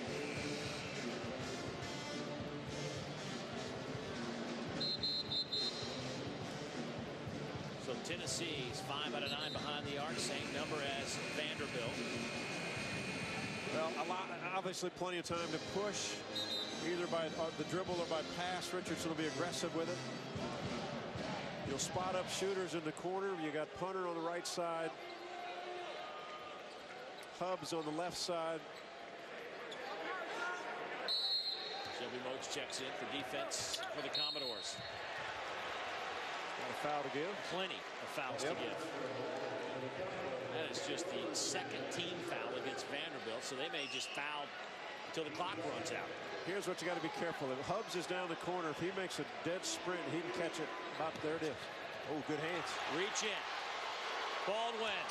So Tennessee's 5 out of 9 behind the arc, same number as Vanderbilt. Well, obviously plenty of time to push, either by the dribble or by pass. Richardson will be aggressive with it. You'll spot up shooters in the corner. You got Punter on the right side. Hubbs on the left side. Shelby Moats checks in for defense for the Commodores. Got a foul to give. Plenty of fouls to give. That is just the 2nd team foul against Vanderbilt, so they may just foul until the clock runs out. Here's what you got to be careful of. Hubbs is down the corner. If he makes a dead sprint, he can catch it. About there it is. Oh, good hands. Reach in. Baldwin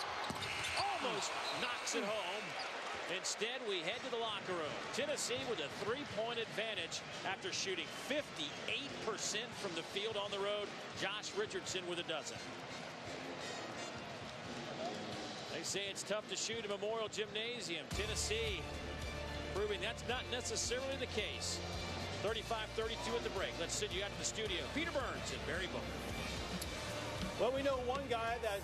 almost knocks it home. Instead, we head to the locker room. Tennessee with a 3-point advantage after shooting 58% from the field on the road. Josh Richardson with a dozen. They say it's tough to shoot at Memorial Gymnasium. Tennessee proving that's not necessarily the case. 35-32 at the break. Let's send you out to the studio. Peter Burns and Barry Booker. Well, we know one guy that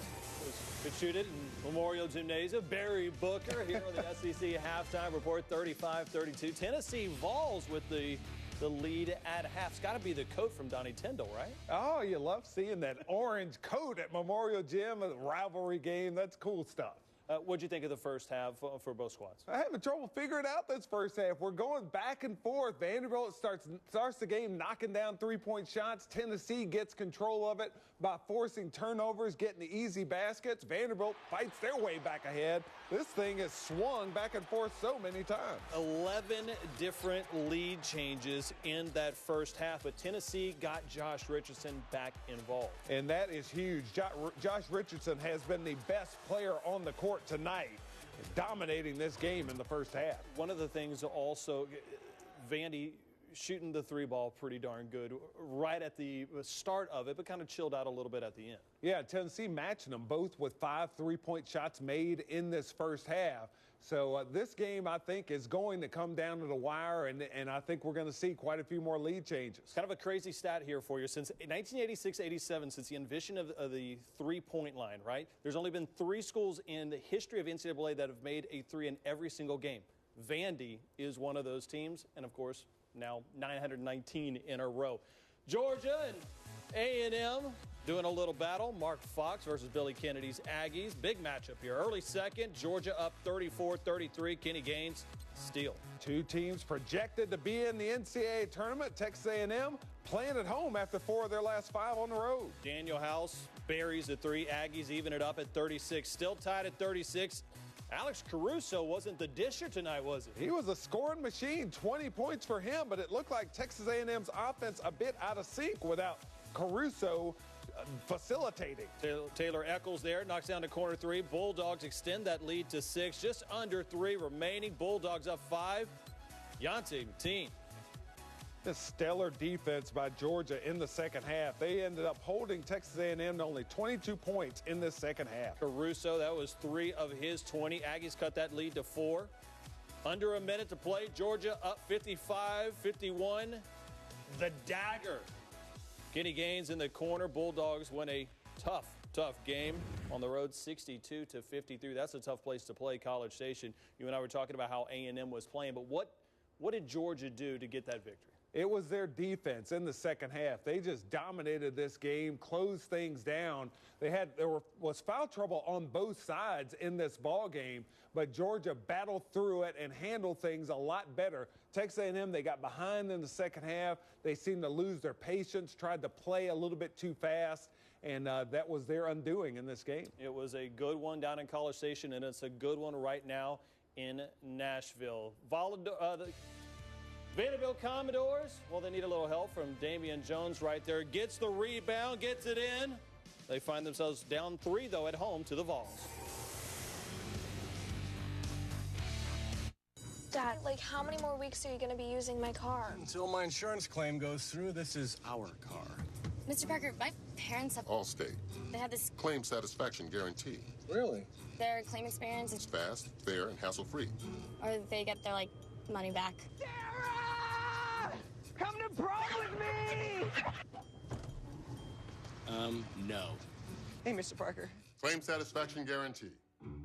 could shoot it in Memorial Gymnasium, Barry Booker, here on the SEC Halftime Report, 35-32. Tennessee Vols with the lead at half. It's got to be the coat from Donnie Tyndall, right? Oh, you love seeing that orange coat at Memorial Gym, a rivalry game. That's cool stuff. What'd you think of the first half for both squads? I'm having trouble figuring out this first half. We're going back and forth. Vanderbilt starts the game knocking down three-point shots. Tennessee gets control of it by forcing turnovers, getting the easy baskets. Vanderbilt fights their way back ahead. This thing has swung back and forth so many times. 11 different lead changes in that first half, but Tennessee got Josh Richardson back involved. And that is huge. Josh Richardson has been the best player on the court tonight, dominating this game in the first half. One of the things also, Vandy shooting the three ball pretty darn good right at the start of it, but kind of chilled out a little bit at the end. Yeah, Tennessee matching them both with 5 3-point shots made in this first half. So this game, I think, is going to come down to the wire, and I think we're going to see quite a few more lead changes. Kind of a crazy stat here for you. Since 1986-87, since the invention of the three-point line, right, there's only been 3 schools in the history of NCAA that have made a 3 in every single game. Vandy is one of those teams, and, of course, now 919 in a row. Georgia and A&M doing a little battle. Mark Fox versus Billy Kennedy's Aggies. Big matchup here. Early second, Georgia up 34-33. Kenny Gaines, steal. 2 teams projected to be in the NCAA tournament. Texas A&M playing at home after 4 of their last 5 on the road. Daniel House buries the 3. Aggies even it up at 36. Still tied at 36. Alex Caruso wasn't the disher tonight, was it? He was a scoring machine. 20 points for him, but it looked like Texas A&M's offense a bit out of sync without Caruso facilitating. Taylor Eccles there knocks down the corner 3. Bulldogs extend that lead to 6. Just under 3 remaining. Bulldogs up 5. Yante Mateen. The stellar defense by Georgia in the second half. They ended up holding Texas A&M to only 22 points in this second half. Caruso, that was 3 of his 20. Aggies cut that lead to 4. Under a minute to play. Georgia up 55-51. The dagger. Kenny Gaines in the corner. Bulldogs win a tough game on the road, 62-53. That's a tough place to play, College Station. You and I were talking about how A&M was playing, but what did Georgia do to get that victory? It was their defense in the second half. They just dominated this game, closed things down. There was foul trouble on both sides in this ball game, but Georgia battled through it and handled things a lot better. Texas A&M, they got behind in the second half. They seemed to lose their patience, tried to play a little bit too fast, and that was their undoing in this game. It was a good one down in College Station, and it's a good one right now in Nashville. Vanderbilt Commodores, well, they need a little help from Damian Jones right there. Gets the rebound, gets it in. They find themselves down 3, though, at home to the Vols. Dad, how many more weeks are you going to be using my car? Until my insurance claim goes through, this is our car. Mr. Parker, my parents have... Allstate. They have this... Claim satisfaction guarantee. Really? Their claim experience is... fast, fair, and hassle-free. Or they get their, money back. Sarah! Come to prom with me! No. Hey, Mr. Parker. Claim satisfaction guarantee.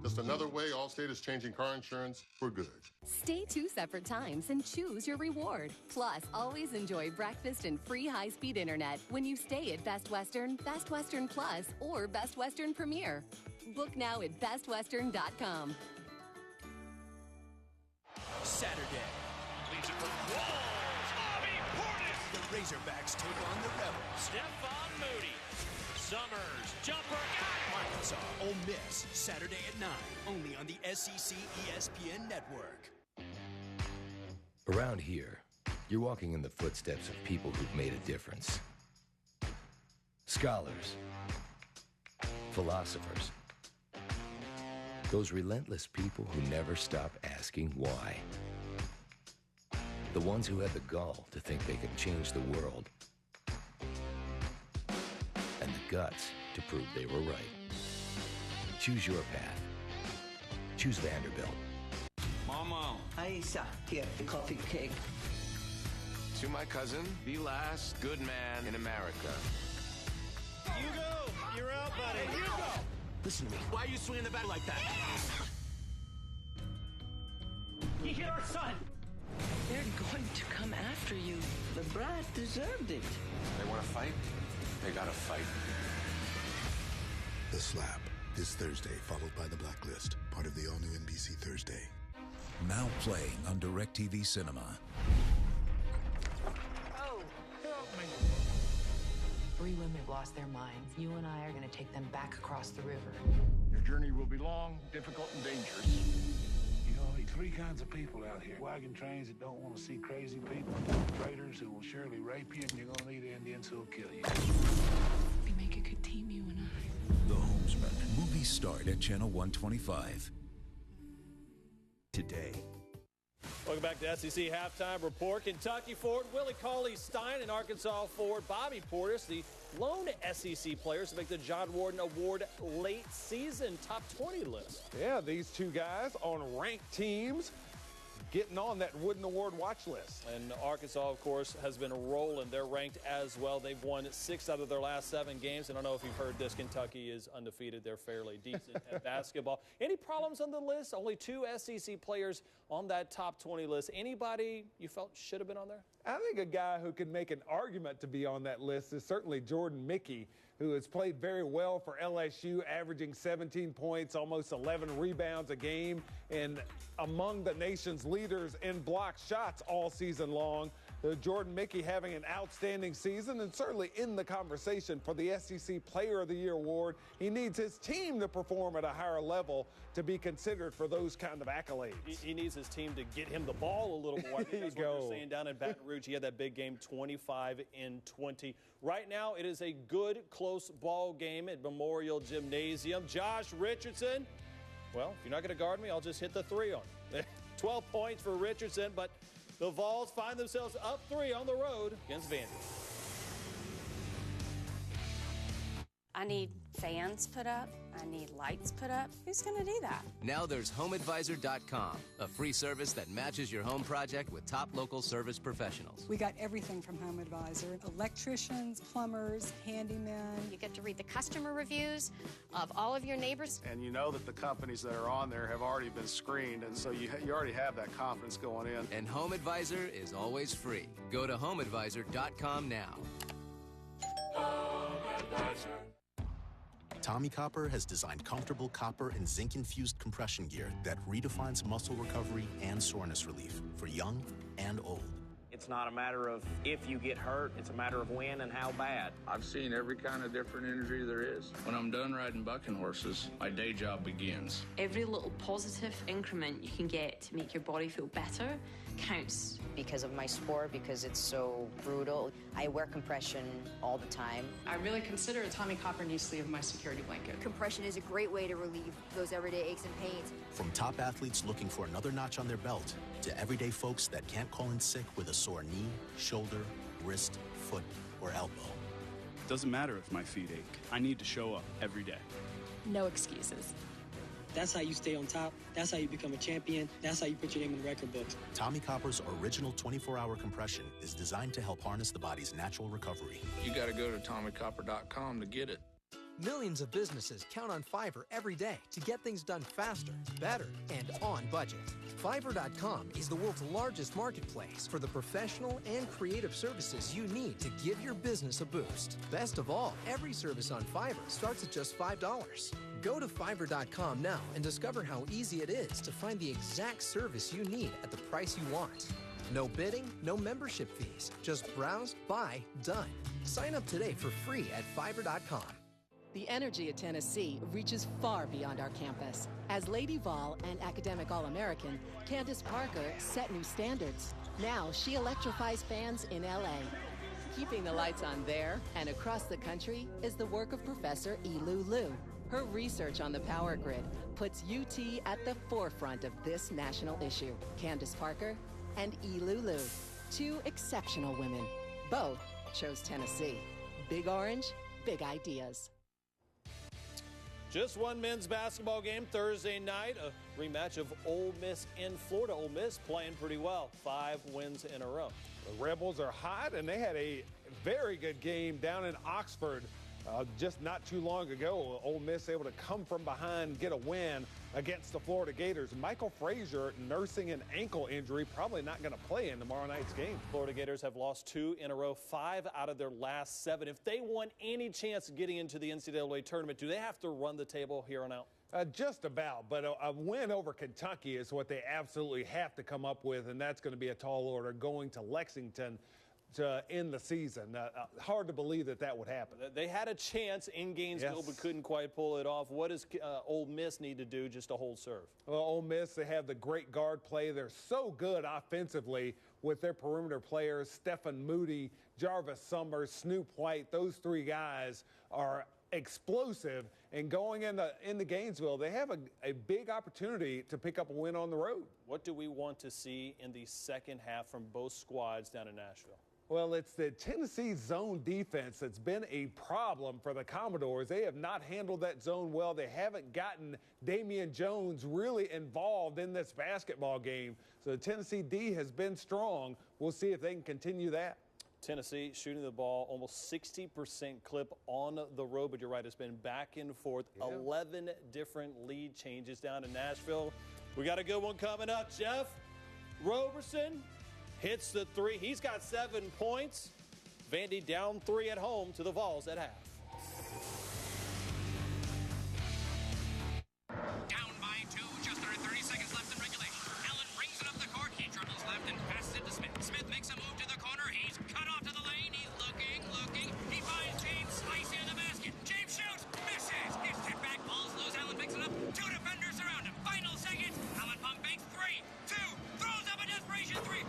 Just another way Allstate is changing car insurance for good. Stay 2 separate times and choose your reward. Plus, always enjoy breakfast and free high-speed internet when you stay at Best Western, Best Western Plus, or Best Western Premier. Book now at bestwestern.com. Saturday. Leads it from Walls. Bobby Portis. The Razorbacks take on the Rebels. Stephon Moody. Summers. Jumper. Arkansas, Ole Miss. Saturday at 9. Only on the SEC ESPN Network. Around here, you're walking in the footsteps of people who've made a difference. Scholars. Philosophers. Those relentless people who never stop asking why. The ones who had the gall to think they could change the world. And the guts to prove they were right. Choose your path. Choose Vanderbilt. Mama. Aisha, here, the coffee cake. To my cousin, the last good man in America. Hugo, you're out, buddy. Hey, Hugo! Listen to me. Why are you swinging the bat like that? He hit our son! They're going to come after you. The brat deserved it. They want to fight? They gotta fight. The Slap. This Thursday, followed by The Blacklist, part of the all-new NBC Thursday. Now playing on DirecTV Cinema. Oh, help me. 3 women have lost their minds. You and I are going to take them back across the river. Your journey will be long, difficult, and dangerous. You know, only 3 kinds of people out here. Wagon trains that don't want to see crazy people. Traitors who will surely rape you, and you're going to meet Indians who will kill you. We make a good team, you and I. The Homesman. Movies start at Channel 125. Today. Welcome back to SEC Halftime Report. Kentucky forward Willie Cauley-Stein and Arkansas forward Bobby Portis, the lone SEC players to make the John Wooden Award late season top 20 list. Yeah, these 2 guys on ranked teams getting on that Wooden Award watch list. And Arkansas, of course, has been rolling. They're ranked as well. They've won 6 out of their last 7 games. And I don't know if you've heard this, Kentucky is undefeated. They're fairly decent at basketball. Any problems on the list? Only 2 SEC players on that top 20 list. Anybody you felt should have been on there? I think a guy who could make an argument to be on that list is certainly Jordan Mickey, who has played very well for LSU, averaging 17 points, almost 11 rebounds a game, and among the nation's leaders in block shots all season long. Jordan Mickey having an outstanding season and certainly in the conversation for the SEC Player of the Year award. He needs his team to perform at a higher level to be considered for those kind of accolades. He needs his team to get him the ball a little more. I think that's what they're saying down in Baton Rouge. He had that big game, 25-20. Right now, it is a good, close ball game at Memorial Gymnasium. Josh Richardson, well, if you're not going to guard me, I'll just hit the 3 on. 12 points for Richardson, but the Vols find themselves up 3 on the road against Vanderbilt. I need fans put up. I need lights put up. Who's going to do that? Now there's HomeAdvisor.com, a free service that matches your home project with top local service professionals. We got everything from Home Advisor. Electricians, plumbers, handymen. You get to read the customer reviews of all of your neighbors. And you know that the companies that are on there have already been screened, and so you already have that confidence going in. And Home Advisor is always free. Go to HomeAdvisor.com now. Home Advisor. Tommy Copper has designed comfortable copper and zinc-infused compression gear that redefines muscle recovery and soreness relief for young and old. It's not a matter of if you get hurt, it's a matter of when and how bad. I've seen every kind of different injury there is. When I'm done riding bucking horses, my day job begins. Every little positive increment you can get to make your body feel better counts. Because of my sport, because it's so brutal, I wear compression all the time. I really consider a Tommy Copper knee sleeve my security blanket. Compression is a great way to relieve those everyday aches and pains. From top athletes looking for another notch on their belt to everyday folks that can't call in sick with a sore knee, shoulder, wrist, foot, or elbow. It doesn't matter if my feet ache. I need to show up every day. No excuses. That's how you stay on top. That's how you become a champion. That's how you put your name in the record books. Tommy Copper's original 24-hour compression is designed to help harness the body's natural recovery. You got to go to TommyCopper.com to get it. Millions of businesses count on Fiverr every day to get things done faster, better, and on budget. Fiverr.com is the world's largest marketplace for the professional and creative services you need to give your business a boost. Best of all, every service on Fiverr starts at just $5. Go to Fiverr.com now and discover how easy it is to find the exact service you need at the price you want. No bidding, no membership fees. Just browse, buy, done. Sign up today for free at Fiverr.com. The energy at Tennessee reaches far beyond our campus. As Lady Vol and academic All-American, Candace Parker set new standards. Now she electrifies fans in LA. Keeping the lights on there and across the country is the work of Professor Elu Liu. Her research on the power grid puts UT at the forefront of this national issue. Candace Parker and Elu Liu, 2 exceptional women. Both chose Tennessee. Big Orange, big ideas. Just one men's basketball game Thursday night, a rematch of Ole Miss in Florida. Ole Miss playing pretty well, 5 wins in a row. The Rebels are hot, and they had a very good game down in Oxford just not too long ago. Ole Miss able to come from behind, get a win against the Florida Gators. Michael Frazier nursing an ankle injury, probably not going to play in tomorrow night's game. Florida Gators have lost 2 in a row, 5 out of their last 7. If they want any chance of getting into the NCAA tournament, do they have to run the table here on out? Just about, but a win over Kentucky is what they absolutely have to come up with, and that's going to be a tall order going to Lexington to end the season. Hard to believe that would happen. They had a chance in Gainesville, Yes. but couldn't quite pull it off. What does Ole Miss need to do just to hold serve? Well, Ole Miss, they have the great guard play. They're so good offensively with their perimeter players, Stephen Moody, Jarvis Summers, Snoop White. Those 3 guys are explosive, and going into Gainesville, they have a big opportunity to pick up a win on the road. What do we want to see in the second half from both squads down in Nashville? Well, it's the Tennessee zone defense that's been a problem for the Commodores. They have not handled that zone well. They haven't gotten Damian Jones really involved in this basketball game. So the Tennessee D has been strong. We'll see if they can continue that. Tennessee shooting the ball almost 60% clip on the road, but you're right, it's been back and forth. Yeah. 11 different lead changes down in Nashville. We got a good one coming up. Jeff Roberson hits the 3. He's got 7 points. Vandy down 3 at home to the Vols at half. Down by 2, just under 30 seconds left in regulation. Allen brings it up the court. He dribbles left and passes it to Smith. Smith makes a move to the corner. He's cut off to the lane. He's looking. He finds James slicing in the basket. James shoots, misses. His tip back, balls loose. Allen picks it up. 2 defenders around him. Final seconds. Allen pump fakes 3, 2, throws up a desperation 3.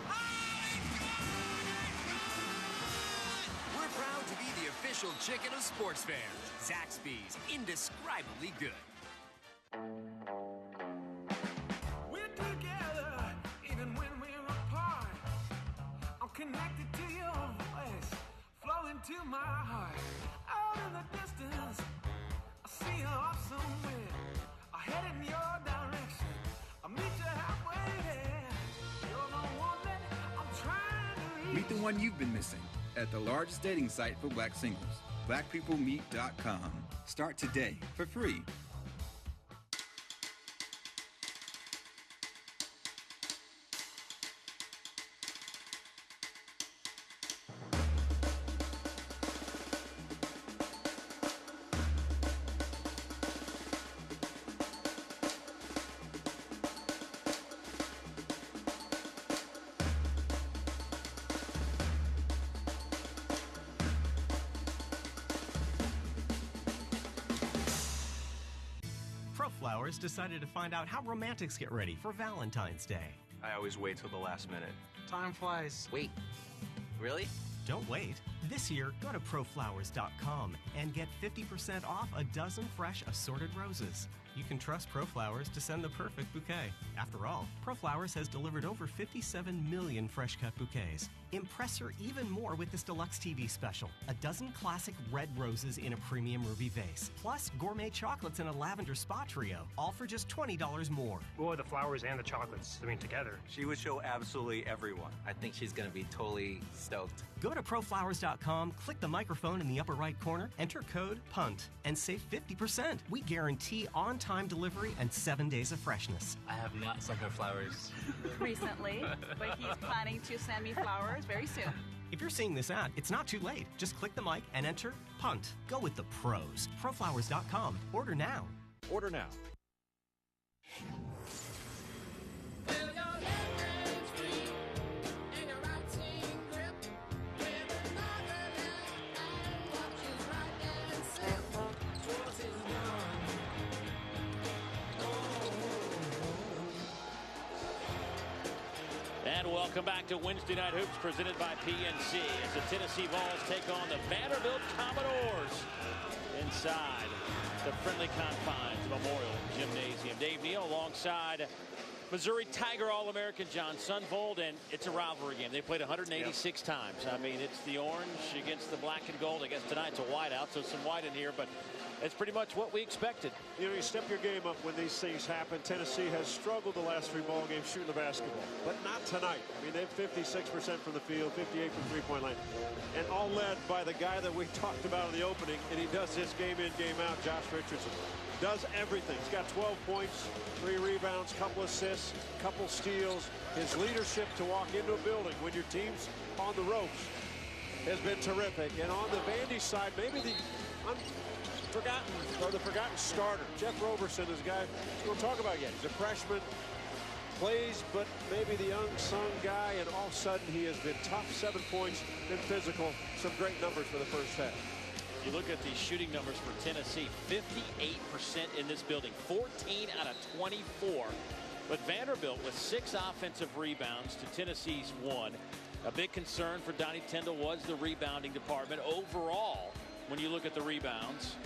We're proud to be the official chicken of sports fans. Zaxby's, indescribably good. We're together, even when we're apart. I'm connected to your voice, flowing to my heart. Out in the distance, I see you off somewhere. I head in your direction. I'll meet you halfway there. You're the one that I'm trying to reach. Meet the one you've been missing at the largest dating site for black singles, blackpeoplemeet.com. Start today for free. ProFlowers decided to find out how romantics get ready for Valentine's Day. I always wait till the last minute. Time flies. Wait, really? Don't wait. This year, go to proflowers.com and get 50% off a dozen fresh assorted roses. You can trust ProFlowers to send the perfect bouquet. After all, ProFlowers has delivered over 57 million fresh-cut bouquets. Impress her even more with this deluxe TV special. A dozen classic red roses in a premium ruby vase, plus gourmet chocolates in a lavender spa trio, all for just $20 more. Boy, the flowers and the chocolates, together. She would show absolutely everyone. I think she's going to be totally stoked. Go to proflowers.com, click the microphone in the upper right corner, enter code PUNT, and save 50%. We guarantee on-time delivery and 7 days of freshness. I have not sent her flowers recently, but he's planning to send me flowers very soon. If you're seeing this ad, it's not too late. Just click the mic and enter PUNT. Go with the pros. Proflowers.com. Order now. Order now. And welcome back to Wednesday Night Hoops presented by PNC as the Tennessee Vols take on the Vanderbilt Commodores inside the friendly confines of Memorial Gymnasium. Dave Neal alongside Missouri Tiger All-American John Sunvold, and it's a rivalry game. They played 186 times. I mean, it's the orange against the black and gold. I guess tonight's a whiteout, so some white in here, but it's pretty much what we expected. You know, you step your game up when these things happen. Tennessee has struggled the last 3 ball games shooting the basketball, but not tonight. I mean, they have 56% from the field, 58 from three-point line, and all led by the guy that we talked about in the opening, and he does this game in, game out, Josh Richardson. does everything. He's got 12 points, 3 rebounds, couple assists, couple steals. His leadership to walk into a building when your team's on the ropes has been terrific. And on the Vandy side, maybe the forgotten starter. Jeff Roberson is a guy we don't talk about yet. He's a freshman, plays, but maybe the unsung guy, and all of a sudden he has been tough. 7 points, been physical. Some great numbers for the first half. You look at the shooting numbers for Tennessee, 58% in this building, 14 out of 24. But Vanderbilt with 6 offensive rebounds to Tennessee's 1. A big concern for Donnie Tyndall was the rebounding department. Overall, when you look at the rebounds,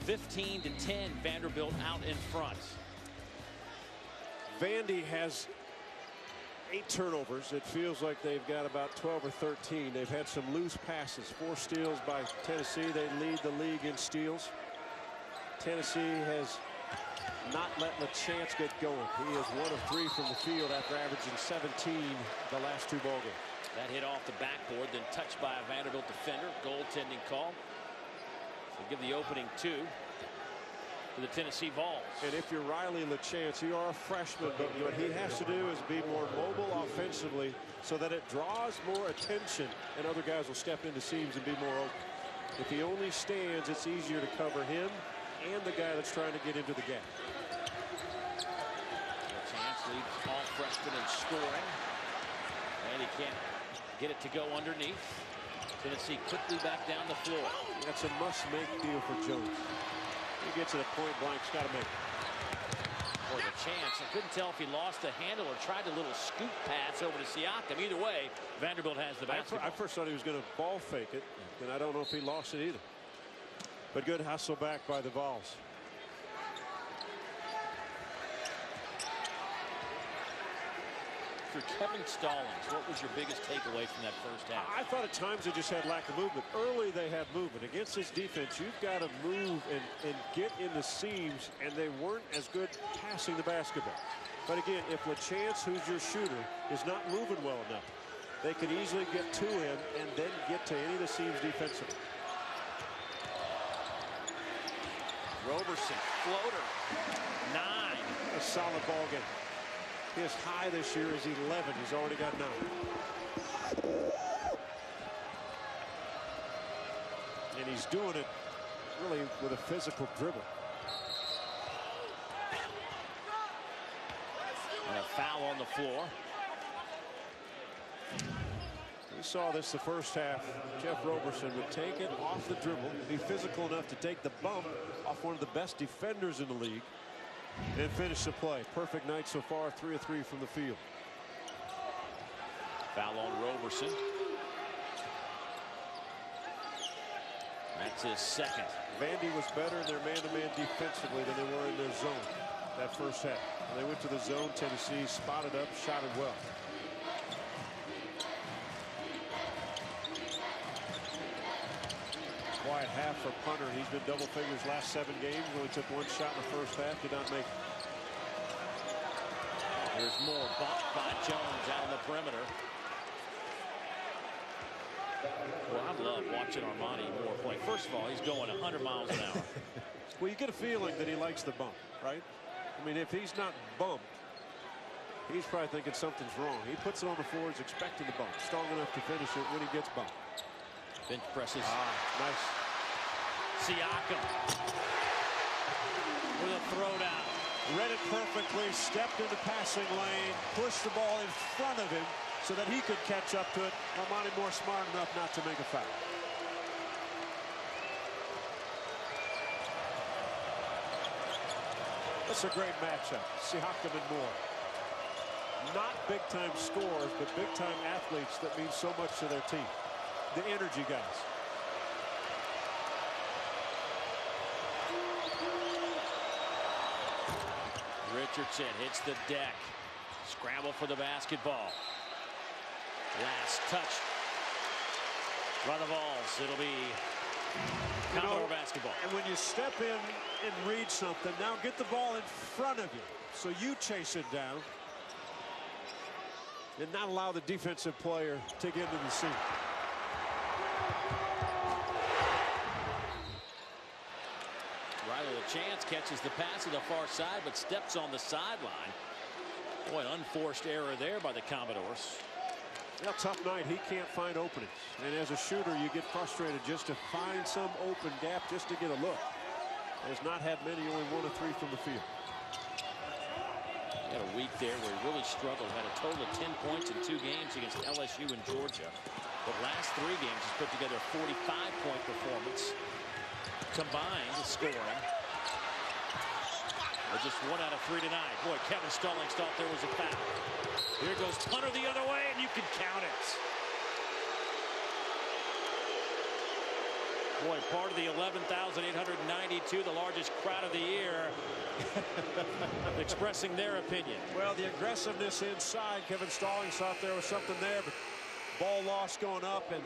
15 to 10, Vanderbilt out in front. Vandy has 8 turnovers. It feels like they've got about 12 or 13. They've had some loose passes. 4 steals by Tennessee. They lead the league in steals. Tennessee has not let LaChance get going. He is 1 of 3 from the field after averaging 17 the last 2 ball games. That hit off the backboard, then touched by a Vanderbilt defender. Goaltending call. So give the opening 2 to the Tennessee Vols. And if you're Riley LaChance, you are a freshman, but what he has to do is be more mobile offensively so that it draws more attention, and other guys will step into seams and be more open. If he only stands, it's easier to cover him and the guy that's trying to get into the gap. LaChance leads all freshmen in scoring, and he can't get it to go underneath. Tennessee quickly back down the floor. That's a must-make deal for Jones. He gets it at point blank. He's got to make it. Or the chance. I couldn't tell if he lost the handle or tried a little scoop pass over to Siakam. Either way, Vanderbilt has the basketball. I first thought he was going to ball fake it, and I don't know if he lost it either. But good hustle back by the Vols. For Kevin Stallings, what was your biggest takeaway from that first half? I thought at times they just had lack of movement. Early they had movement. Against this defense, you've got to move and get in the seams, and they weren't as good passing the basketball. But again, if LaChance, who's your shooter, is not moving well enough, they could easily get to him and then get to any of the seams defensively. Roberson, floater, 9. A solid ball game. His high this year is 11. He's already got 9. And he's doing it really with a physical dribble. And a foul on the floor. We saw this the first half. Jeff Roberson would take it off the dribble, be physical enough to take the bump off one of the best defenders in the league, and finish the play. Perfect night so far, 3 of 3 from the field. Foul on Roberson. That's his second. Vandy was better in their man-to-man defensively than they were in their zone that first half. When they went to the zone, Tennessee spotted up, shot it well. Quiet half for punter. He's been double figures last 7 games. Only took 1 shot in the first half. Did not make it. There's more bump by Jones out on the perimeter. Well, I love watching Armani Moore play. First of all, he's going 100 miles an hour. Well, you get a feeling that he likes the bump, right? I mean, if he's not bumped, he's probably thinking something's wrong. He puts it on the floor. He's expecting the bump. Strong enough to finish it when he gets bumped. Bench presses. Nice. Siakam with a throwdown. Read it perfectly, stepped into passing lane, pushed the ball in front of him so that he could catch up to it. Armani Moore smart enough not to make a foul. That's a great matchup. Siakam and Moore. Not big-time scorers, but big-time athletes that mean so much to their team. The energy guys. Richardson hits the deck. Scramble for the basketball. Last touch by the Vols. It'll be Commodore basketball. And when you step in and read something, now get the ball in front of you so you chase it down and not allow the defensive player to get into the seam. Riley chance, catches the pass to the far side, but steps on the sideline. Boy, an unforced error there by the Commodores. Yeah, tough night. He can't find openings. And as a shooter, you get frustrated just to find some open gap just to get a look. Has not had many, only 1 of 3 from the field. He had a week there where he really struggled. Had a total of 10 points in 2 games against LSU and Georgia. But last 3 games, he's put together a 45-point performance. Combined scoring. They're just 1 out of 3 tonight. Boy, Kevin Stallings thought there was a foul. Here goes Punter the other way, and you can count it. Boy, part of the 11,892, the largest crowd of the year, expressing their opinion. Well, the aggressiveness inside, Kevin Stallings thought there was something there, but ball lost going up, and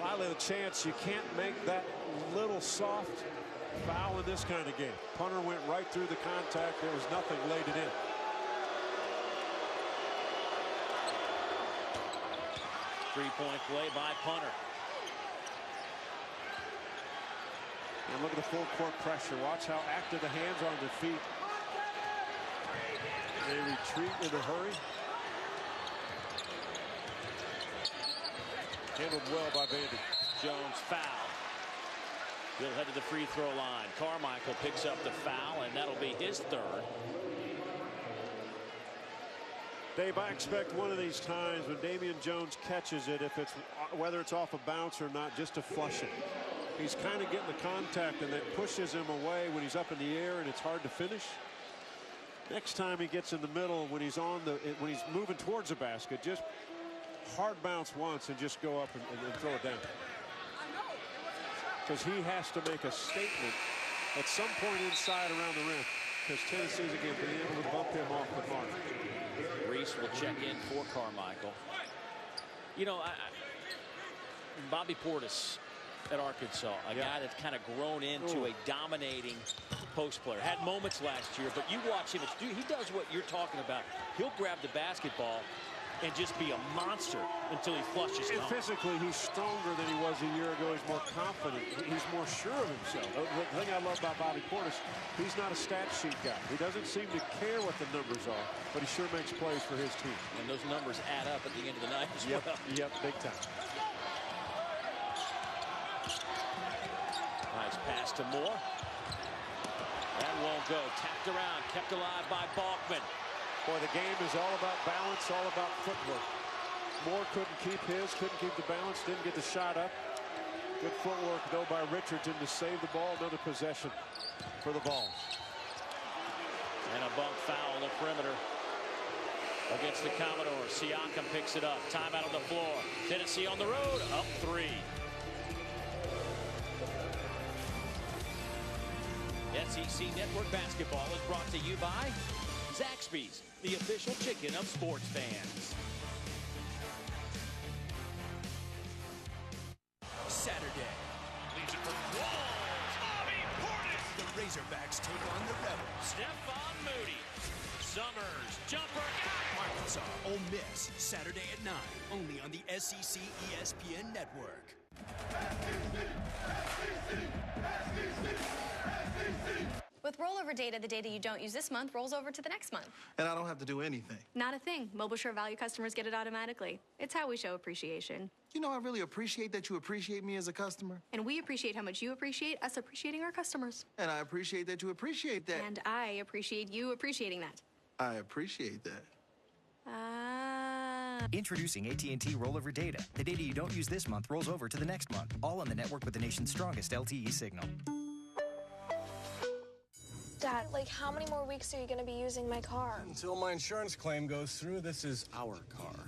Riley, the chance you can't make that little soft foul in this kind of game. Punter went right through the contact. There was nothing, laid it in. Three-point play by Punter. And look at the full court pressure. Watch how active the hands are on their feet. They retreat in a hurry. Handled well by Vandy. Jones foul. He'll head to the free throw line. Carmichael picks up the foul, and that'll be his 3rd. Dave, I expect one of these times when Damian Jones catches it, whether it's off a bounce or not, just to flush it. He's kind of getting the contact, and that pushes him away when he's up in the air, and it's hard to finish. Next time he gets in the middle, when he's moving towards the basket, just hard bounce once and just go up and throw it down. Because he has to make a statement at some point inside around the rim. Because Tennessee's again being able to bump him off the mark. Reese will check in for Carmichael. You know, Bobby Portis at Arkansas, a guy that's kind of grown into a dominating post player. Had moments last year, but you watch him. He does what you're talking about. He'll grab the basketball and just be a monster until he flushes it home. Physically, he's stronger than he was a year ago. He's more confident. He's more sure of himself. The thing I love about Bobby Portis, he's not a stat sheet guy. He doesn't seem to care what the numbers are, but he sure makes plays for his team. And those numbers add up at the end of the night as well. Yep, big time. Nice pass to Moore. That won't go. Tapped around, kept alive by Balkman. Boy, the game is all about balance, all about footwork. Moore couldn't keep the balance, didn't get the shot up. Good footwork, though, by Richardson to save the ball. Another possession for the Vols. And a bump foul on the perimeter against the Commodores. Siakam picks it up. Timeout on the floor. Tennessee on the road, up 3. SEC Network Basketball is brought to you by Zaxby's, the official chicken of sports fans. Saturday. Leaves it for Walls. Bobby Portis. The Razorbacks take on the Rebels. Stephon Moody. Summers. Jumper. Arkansas, Ole Miss. Saturday at 9. Only on the SEC ESPN Network. With rollover data, the data you don't use this month rolls over to the next month. And I don't have to do anything. Not a thing. Mobile Share Value customers get it automatically. It's how we show appreciation. You know, I really appreciate that you appreciate me as a customer. And we appreciate how much you appreciate us appreciating our customers. And I appreciate that you appreciate that. And I appreciate you appreciating that. I appreciate that. Introducing AT&T Rollover Data. The data you don't use this month rolls over to the next month. All on the network with the nation's strongest LTE signal. Dad, like, how many more weeks are you going to be using my car? Until my insurance claim goes through, this is our car.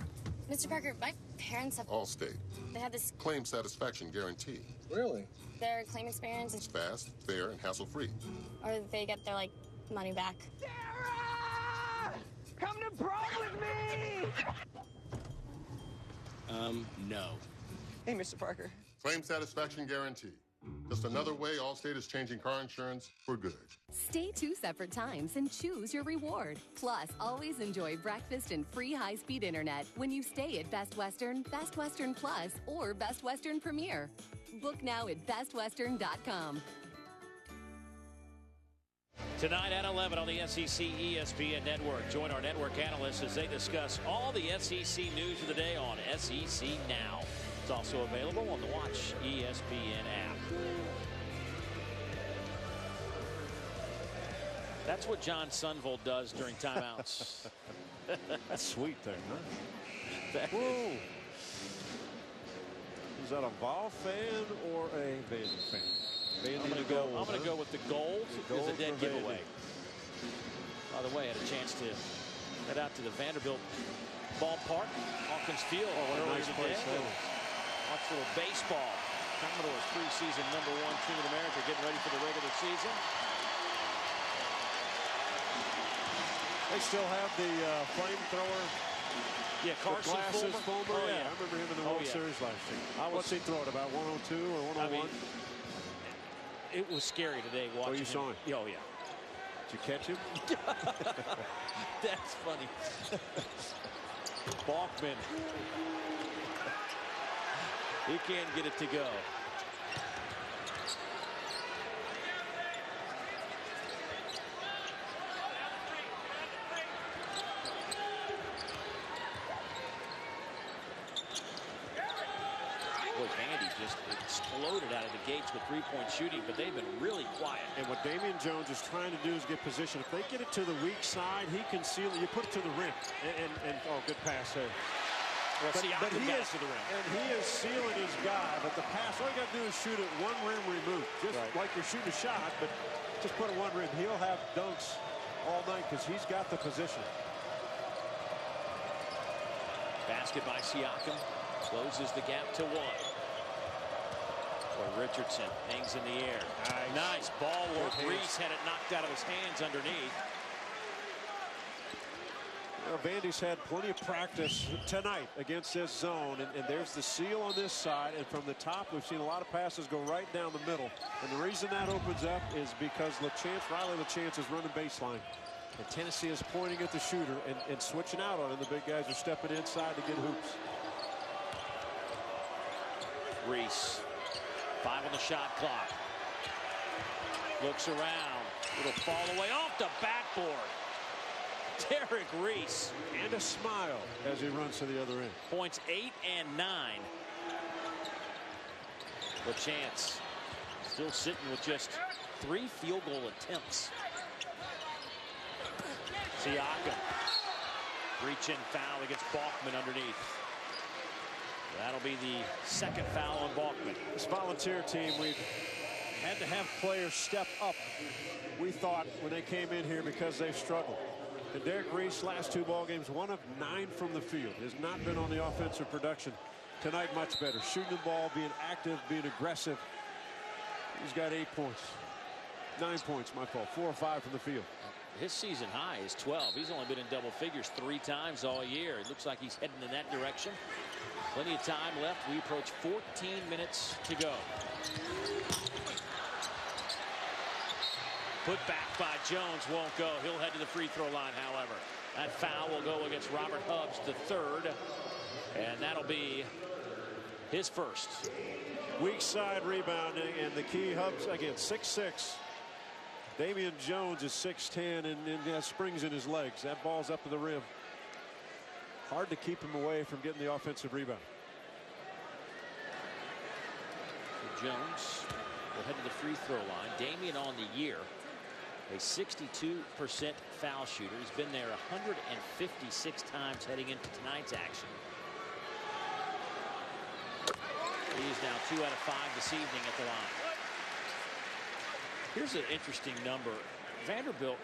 Mr. Parker, my parents have... Allstate. They have this... Claim satisfaction guarantee. Really? Their claim experience is... fast, fair, and hassle-free. Or they get their, like, money back. Sarah! Come to prom with me! No. Hey, Mr. Parker. Claim satisfaction guarantee. Just another way Allstate is changing car insurance for good. Stay 2 separate times and choose your reward. Plus, always enjoy breakfast and free high-speed internet when you stay at Best Western, Best Western Plus, or Best Western Premier. Book now at bestwestern.com. Tonight at 11 on the SEC ESPN Network. Join our network analysts as they discuss all the SEC news of the day on SEC Now. It's also available on the Watch ESPN app. That's what John Sunvold does during timeouts. That's sweet there, huh? Whoa. Is that a Vol fan or a Vandy fan? I'm going to go with the gold. It's a dead giveaway. By the way, I had a chance to head out to the Vanderbilt ballpark, Hawkins Field, earlier today. Watch a little baseball. Commodores preseason #1 team in America getting ready for the regular season. They still have the flamethrower. Yeah, Carson Fulmer. Oh, yeah, I remember him in the World Series last year. What's he throwing, about 102 or 101? I mean, it was scary today watching you saw him? Oh, yeah. Did you catch him? That's funny. Balkman. He can't get it to go. Boy, Vandy just exploded out of the gates with three-point shooting, but they've been really quiet. And what Damian Jones is trying to do is get position. If they get it to the weak side, he can seal it. You put it to the rim. And oh, good pass there. Well, but he is to the rim. And he is sealing his guy, but the pass, all you got to do is shoot it one rim removed. Just like you're shooting a shot, but just put it one rim. He'll have dunks all night because he's got the position. Basket by Siakam. Closes the gap to 1. Boy, Richardson hangs in the air. Nice ball work. Reese had it knocked out of his hands underneath. Well, Vandy's had plenty of practice tonight against this zone, and there's the seal on this side, and from the top we've seen a lot of passes go right down the middle, and the reason that opens up is because Riley LaChance is running baseline, and Tennessee is pointing at the shooter and switching out on him. The big guys are stepping inside to get hoops. Reese, 5 on the shot clock. Looks around. Little fall away off the backboard. Derek Reese. And a smile as he runs to the other end. Points 8 and 9. LaChance still sitting with just 3 field goal attempts. Siakam. Reach-in foul against Balkman underneath. That'll be the second foul on Balkman. This Volunteer team, we've had to have players step up, we thought, when they came in here because they've struggled. And Derek Reese, last 2 ball games, 1 of 9 from the field. Has not been on the offensive production. Tonight, much better. Shooting the ball, being active, being aggressive. He's got 8 points. 9 points, my fault. 4 or 5 from the field. His season high is 12. He's only been in double figures 3 times all year. It looks like he's heading in that direction. Plenty of time left. We approach 14 minutes to go. Put back by Jones, won't go. He'll head to the free throw line, however. That foul will go against Robert Hubbs, the 3rd. And that'll be his first. Weak side rebounding, and the key, Hubbs, again, 6'6". Damian Jones is 6'10", and has springs in his legs. That ball's up to the rim. Hard to keep him away from getting the offensive rebound. So Jones will head to the free throw line. Damian on the year, a 62% foul shooter. He's been there 156 times heading into tonight's action. He's now 2 out of 5 this evening at the line. Here's an interesting number. Vanderbilt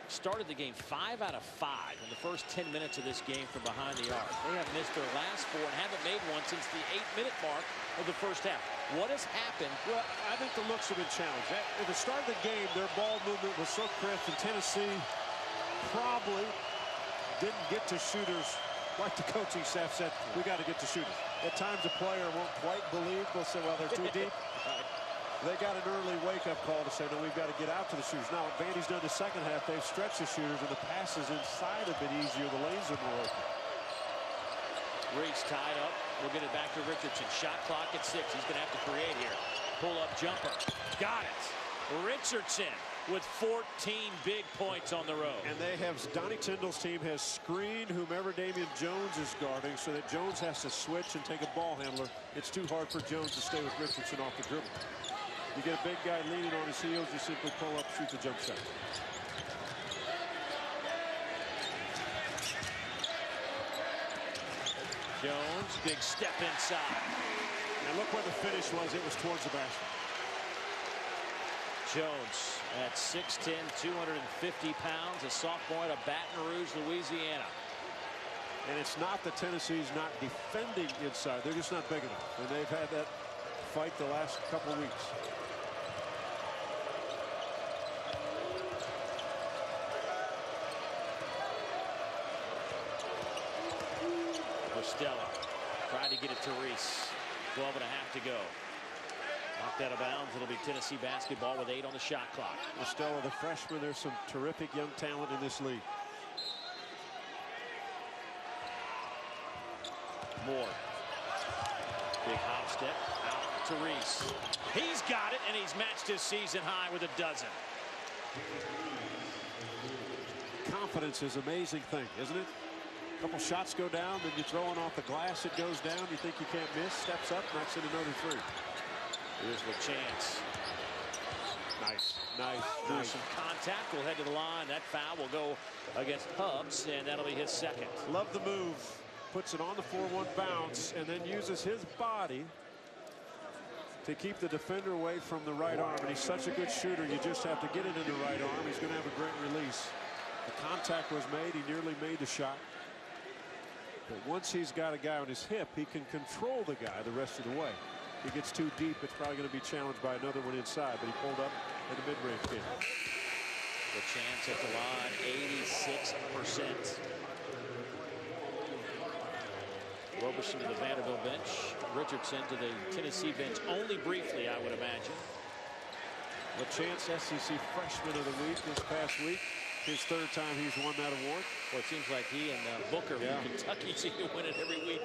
started the game 5 out of 5 in the first 10 minutes of this game from behind the arc. They have missed their last 4 and haven't made one since the 8-minute mark of the first half. What has happened? Well, I think the looks have been challenged. At the start of the game, their ball movement was so crisp, and Tennessee probably didn't get to shooters like the coaching staff said. We got to get to shooters. At times, a player won't quite believe. They'll say, well, they're too deep. They got an early wake-up call to say, no, we've got to get out to the shooters. Now, what Vandy's done the second half, they've stretched the shooters, and the passes inside have been easier. The lanes are more open. Reese tied up. We'll get it back to Richardson. Shot clock at 6. He's going to have to create here. Pull-up jumper. Got it. Richardson with 14 big points on the road. And they have, Donnie Tyndall's team has screened whomever Damian Jones is guarding so that Jones has to switch and take a ball handler. It's too hard for Jones to stay with Richardson off the dribble. You get a big guy leaning on his heels, you simply pull up, shoot the jump shot. Jones, big step inside. And look where the finish was. It was towards the basket. Jones at 6'10", 250 pounds, a sophomore out of Baton Rouge, Louisiana. And it's not that Tennessee's not defending inside. They're just not big enough. And they've had that fight the last couple of weeks. Stella tried to get it to Reese. 12 and a half to go. Knocked out of bounds. It'll be Tennessee basketball with 8 on the shot clock. Stella, the freshman, there's some terrific young talent in this league. Moore. Big hop step out to Reese. He's got it, and he's matched his season high with a dozen. Confidence is an amazing thing, isn't it? Couple shots go down, then you throw it off the glass, it goes down, you think you can't miss, steps up, knocks in another three. Here's the chance. Nice. Some contact. We'll head to the line. That foul will go against Hubbs, and that'll be his second. Love the move. Puts it on the 4-1 bounce, and then uses his body to keep the defender away from the right arm. And he's such a good shooter, you just have to get it in the right arm. He's going to have a great release. The contact was made. He nearly made the shot. But once he's got a guy on his hip, he can control the guy the rest of the way. If he gets too deep, it's probably going to be challenged by another one inside, but he pulled up in the mid-range game. The chance at the line, 86%. Roberson to the Vanderbilt bench. Richardson to the Tennessee bench, only briefly, I would imagine. The chance SEC Freshman of the Week this past week. His third time he's won that award. Well, it seems like he and Booker from Kentucky seem to win it every week.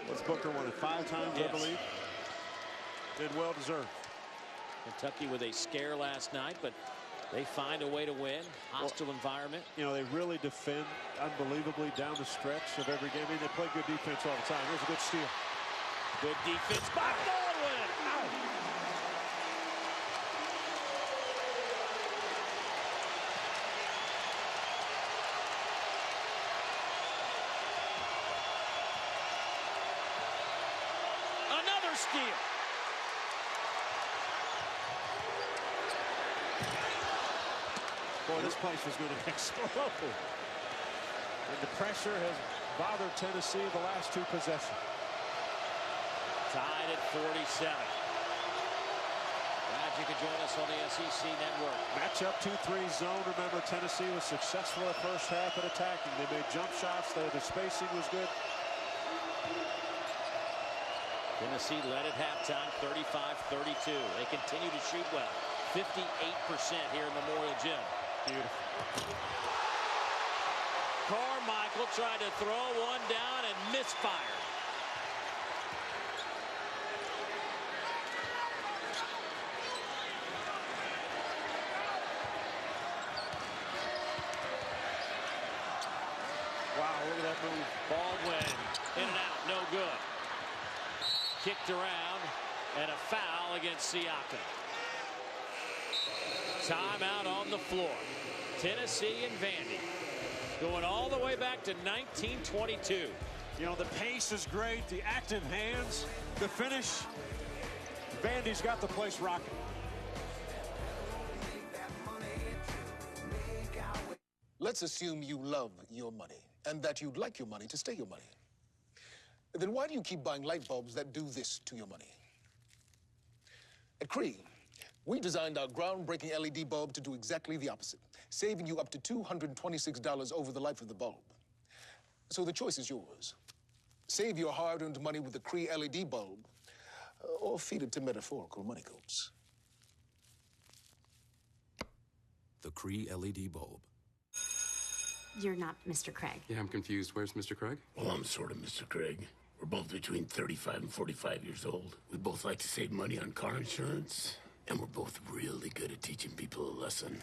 What's Booker won it 5 times, I believe? Did well deserved. Kentucky with a scare last night, but they find a way to win. Hostile environment. You know, they really defend unbelievably down the stretch of every game. I mean, they play good defense all the time. There's a good steal. Good defense by Baldwin. Ow. Another steal. Boy, this place was going to explode. And the pressure has bothered Tennessee the last 2 possessions. Tied at 47. Glad you could join us on the SEC Network. Matchup 2-3 zone. Remember, Tennessee was successful at first half at attacking. They made jump shots. The spacing was good. Tennessee led at halftime, 35-32. They continue to shoot well, 58% here in Memorial Gym. Beautiful. Carmichael tried to throw one down and misfired. Wow, look at that move. Baldwin in and out, no good. Kicked around, and a foul against Siakam. Timeout on the floor. Tennessee and Vandy going all the way back to 1922. You know, the pace is great, the active hands, the finish. Vandy's got the place rocking. Let's assume you love your money and that you'd like your money to stay your money. Then why do you keep buying light bulbs that do this to your money? At Cree, we designed our groundbreaking LED bulb to do exactly the opposite, saving you up to $226 over the life of the bulb. So the choice is yours. Save your hard-earned money with the Cree LED bulb, or feed it to metaphorical money goats. The Cree LED bulb. You're not Mr. Craig. Yeah, I'm confused. Where's Mr. Craig? Well, I'm sort of Mr. Craig. We're both between 35 and 45 years old. We both like to save money on car insurance. And we're both really good at teaching people a lesson.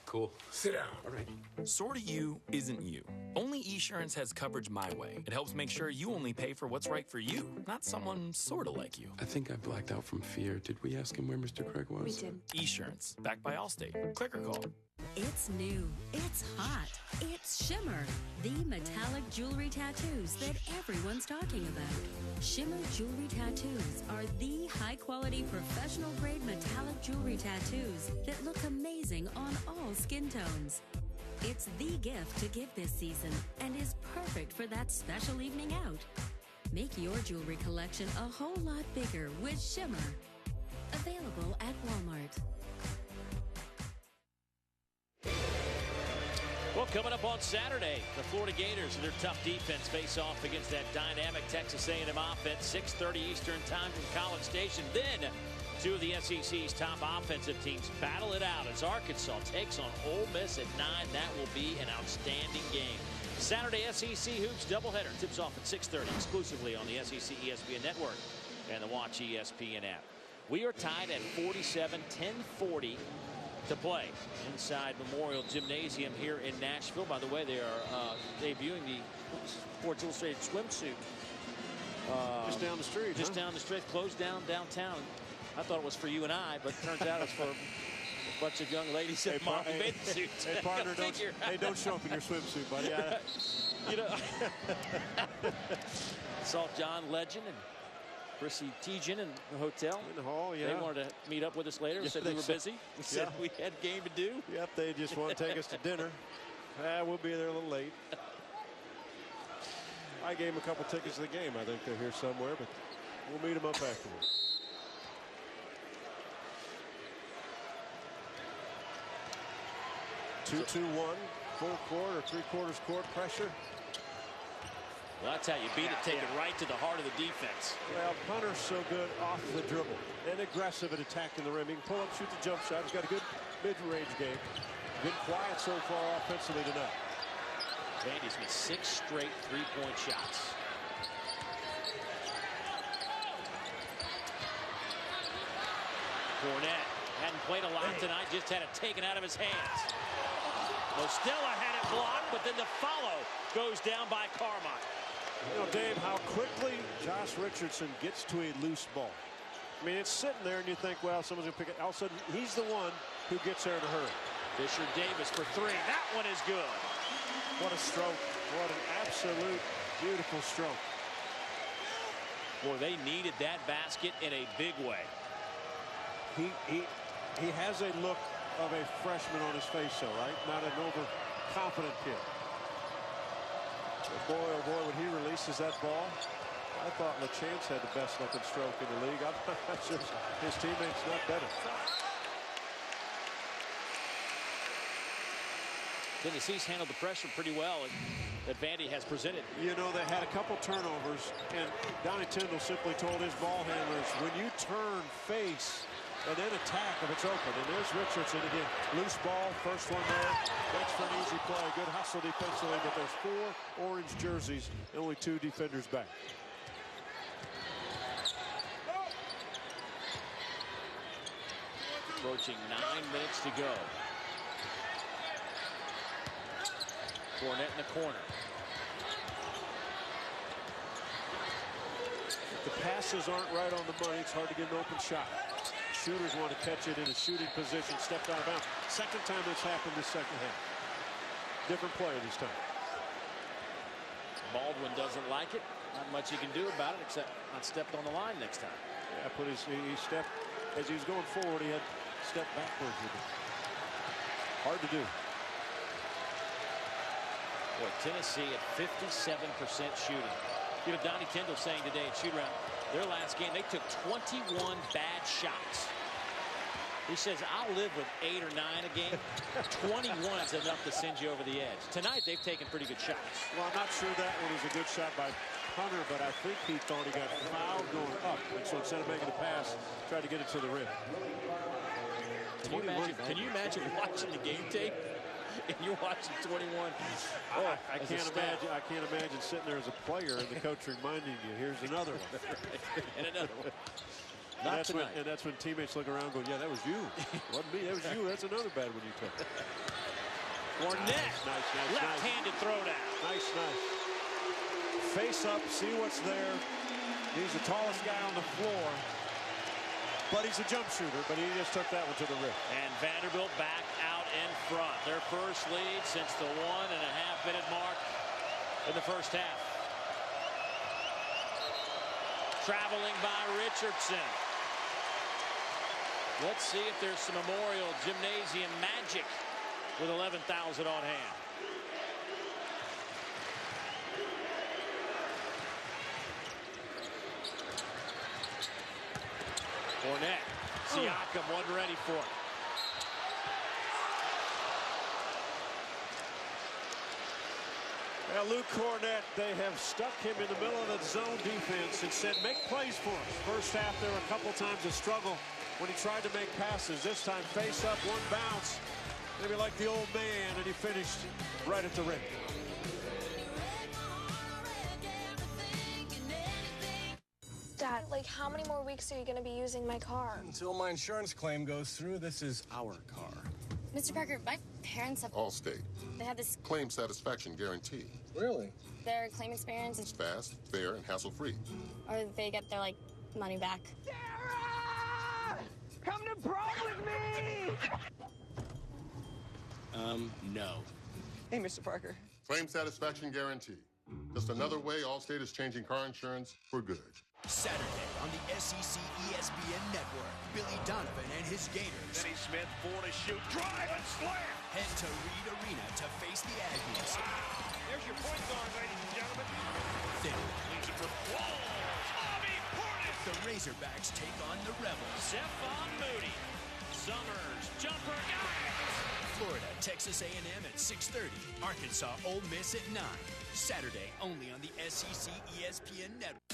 Cool. Sit down. All right. Sorta You isn't you. Only Esurance has coverage my way. It helps make sure you only pay for what's right for you, not someone sorta like you. I think I blacked out from fear. Did we ask him where Mr. Craig was? We did. Esurance, backed by Allstate. Click or call. It's new, it's hot, it's Shimmer, the metallic jewelry tattoos that everyone's talking about. Shimmer Jewelry Tattoos are the high-quality professional-grade metallic jewelry tattoos that look amazing on all skin tones. It's the gift to give this season and is perfect for that special evening out. Make your jewelry collection a whole lot bigger with Shimmer. Available at Walmart. Well, coming up on Saturday, the Florida Gators and their tough defense face off against that dynamic Texas A&M offense, 6:30 Eastern time from College Station. Then, two of the SEC's top offensive teams battle it out as Arkansas takes on Ole Miss at 9. That will be an outstanding game. Saturday SEC Hoops doubleheader tips off at 6:30 exclusively on the SEC ESPN Network and the Watch ESPN app. We are tied at 47, 10:40 to play inside Memorial Gymnasium here in Nashville. By the way, they are debuting the Sports Illustrated swimsuit. Just down the street. Just down the street, closed down downtown. I thought it was for you and I, but it turns out it's for a bunch of young ladies in modern bathing suits. Hey, partner, don't show up in your swimsuit, buddy. You know, saw John Legend and Chrissy Teigen in the hotel. In the hall, yeah. They wanted to meet up with us later. We said we were busy. We said we had a game to do. Yep, they just want to take us to dinner. We'll be there a little late. I gave them a couple tickets to the game. I think they're here somewhere, but we'll meet them up afterwards. Two-2-1, full court or three-quarters court pressure. Well, that's how you beat it. Take it right to the heart of the defense. Well, Punter's so good off the dribble and aggressive at attacking the rim. He can pull up, shoot the jump shot. He's got a good mid-range game. Been quiet so far offensively tonight. Vandy's missed 6 straight three-point shots. Fournette hadn't played a lot tonight, just had it taken out of his hands. Mostella had it blocked, but then the follow goes down by Carmine. You know, Dave, how quickly Josh Richardson gets to a loose ball. I mean, it's sitting there and you think, well, someone's going to pick it. All of a sudden, he's the one who gets there in a hurry. Fisher Davis for 3. That one is good. What a stroke. What an absolute beautiful stroke. Boy, they needed that basket in a big way. He has a look of a freshman on his face, though, right? Not an overconfident kid. Boy, oh boy, when he releases that ball, I thought LaChance had the best looking stroke in the league. I'm not sure his teammates not better. Tennessee's handled the pressure pretty well that Vandy has presented. You know, they had a couple turnovers, and Donnie Tyndall simply told his ball handlers, when you turn face and then attack if it's open. And there's Richardson again. Loose ball, first one there. Next for an easy play. Good hustle defensively, but there's 4 orange jerseys and only 2 defenders back. Approaching 9 minutes to go. Fournette in the corner. The passes aren't right on the money. It's hard to get an open shot. Shooters want to catch it in a shooting position, stepped out of bounds. Second time that's happened this second half. Different player this time. Baldwin doesn't like it. Not much he can do about it except not stepped on the line next time. Yeah, but he stepped, as he was going forward, he had stepped backwards with it. Hard to do. Boy, Tennessee at 57% shooting. You know, Donnie Tyndall saying today at shoot-around, their last game, they took 21 bad shots. He says, I'll live with 8 or 9 a game. 21 is enough to send you over the edge. Tonight, they've taken pretty good shots. Well, I'm not sure that one was a good shot by Hunter, but I think he thought he got fouled going up. And so instead of making the pass, tried to get it to the rim. Can you imagine watching the game tape? And you're watching 21. I can't imagine sitting there as a player and the coach reminding you, here's another one. And another one. Not tonight. And that's when teammates look around and go, yeah, that was you. Wasn't me. That was you. That's another bad one you took. Ornette. Nice. Left-handed throwdown. Nice. Face up, see what's there. He's the tallest guy on the floor. But he's a jump shooter, but he just took that one to the rim. And Vanderbilt back out in front. Their first lead since the 1.5-minute mark in the first half. Traveling by Richardson. Let's see if there's some Memorial Gymnasium magic with 11,000 on hand. Ornette. Siakam wasn't ready for it. Well, Luke Cornett, they have stuck him in the middle of the zone defense and said, make plays for us. First half, there were a couple times of struggle when he tried to make passes. This time, face up, one bounce. Maybe like the old man, and he finished right at the rim. Dad, like, how many more weeks are you going to be using my car? Until my insurance claim goes through, this is our car. Mr. Parker, my parents have... Allstate. They have this... Claim satisfaction guarantee. Really? Their claim experience is... Fast, fair, and hassle-free. Or they get their, like, money back. Sarah! Come to prom with me! No. Hey, Mr. Parker. Claim satisfaction guarantee. Just another way Allstate is changing car insurance for good. Saturday on the SEC ESPN Network, Billy Donovan and his Gators. Denny Smith, 4 to shoot, drive and slam! Head to Reed Arena to face the Aggies. Wow. There's your point guard, ladies and gentlemen. Then, leads it for Walls. Bobby Portis. The Razorbacks take on the Rebels. Stephon Moody. Summers, jumper, got it! Florida, Texas A&M at 6:30. Arkansas, Ole Miss at 9. Saturday only on the SEC ESPN Network.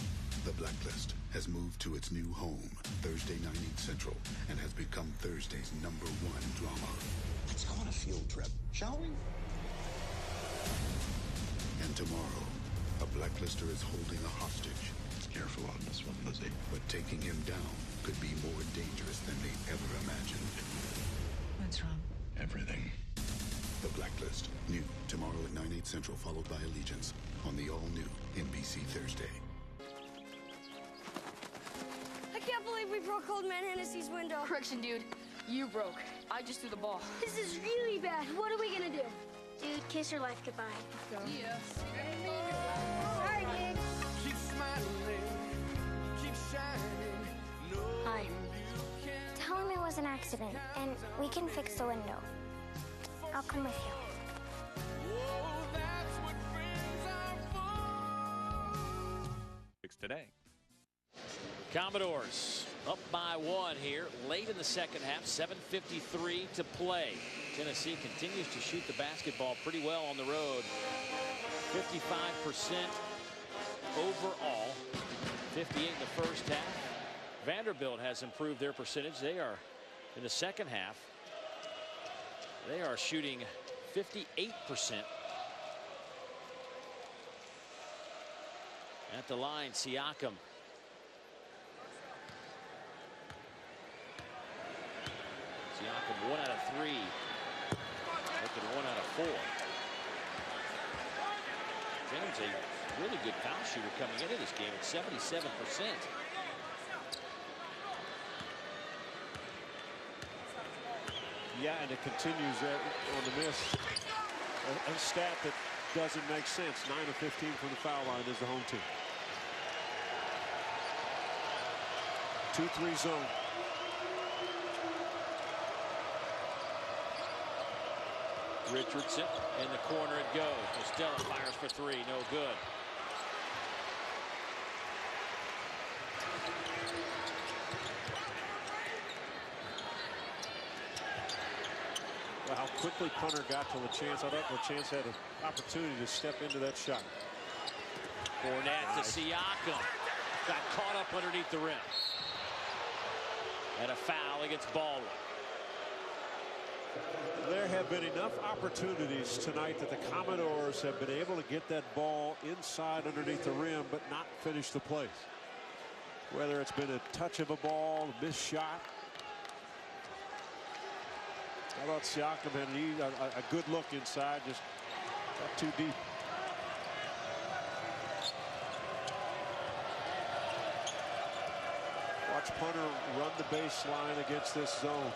The Blacklist has moved to its new home, Thursday 9, 8 Central, and has become Thursday's #1 drama. Let's go on a field trip, shall we? And tomorrow, a Blacklister is holding a hostage. Careful on this one, Lizzie. But taking him down could be more dangerous than they ever imagined. What's wrong? Everything. The Blacklist, new tomorrow at 9, 8 Central, followed by Allegiance on the all-new NBC Thursday. I can't believe we broke Old Man Hennessy's window. Correction, dude. You broke. I just threw the ball. This is really bad. What are we gonna do? Dude, kiss your life goodbye. Yeah. Sorry, kid. Keep smiling, keep shining. No, Hi. Tell him it was an accident, and we can fix the window. I'll come with you. that's what friends are for. Today. Commodores up by 1 here late in the second half. 7:53 to play. Tennessee continues to shoot the basketball pretty well on the road. 55% overall. 58 in the first half. Vanderbilt has improved their percentage. They are in the second half. They are shooting 58%. At the line, Siakam. Siakam 1 out of 3. Looking 1 out of 4. James, a really good foul shooter coming into this game at 77%. Yeah, and it continues on the miss. A stat that doesn't make sense. 9 of 15 from the foul line is the home team. 2-3 zone. Richardson in the corner it goes. Estella fires for 3. No good. Well, how quickly punter got to LaChance. I thought LaChance had an opportunity to step into that shot. Fournette to Siakam. Got caught up underneath the rim. And a foul against Baldwin. There have been enough opportunities tonight that the Commodores have been able to get that ball inside underneath the rim but not finish the plays. Whether it's been a touch of a ball, a missed shot. How about Siakam had a good look inside, just not too deep. Watch punter run the baseline against this zone.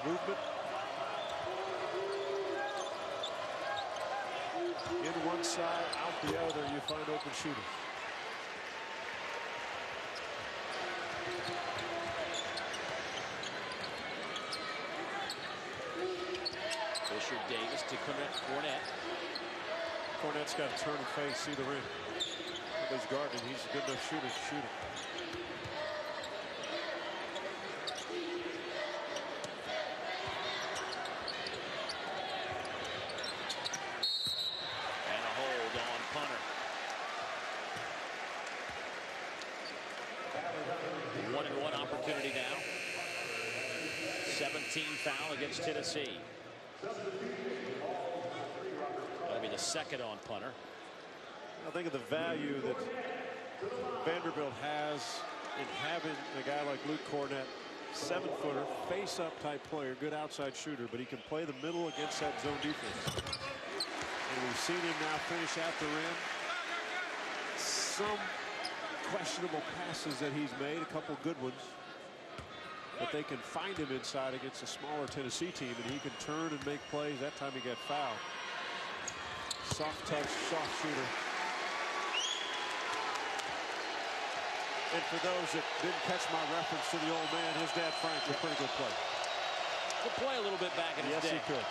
Movement. In one side, out the other, you find open shooters. Fisher Davis to Cornette. Cornette's got to turn and face, see the rim. Nobody's guarding. He's a good enough shooter to shoot it. And a hold on punter. 1-and-1 opportunity now. 17 foul against Tennessee. That'll be the second on punter. I think of the value that Vanderbilt has in having a guy like Luke Cornette, 7-footer, face-up type player, good outside shooter, but he can play the middle against that zone defense. And we've seen him now finish at the rim. Some questionable passes that he's made, a couple good ones. But they can find him inside against a smaller Tennessee team, and he can turn and make plays. That time he got fouled. Soft touch, soft shooter. And for those that didn't catch my reference to the old man, his dad Frank, a pretty good play. Could play a little bit back in his day. Yes, he could.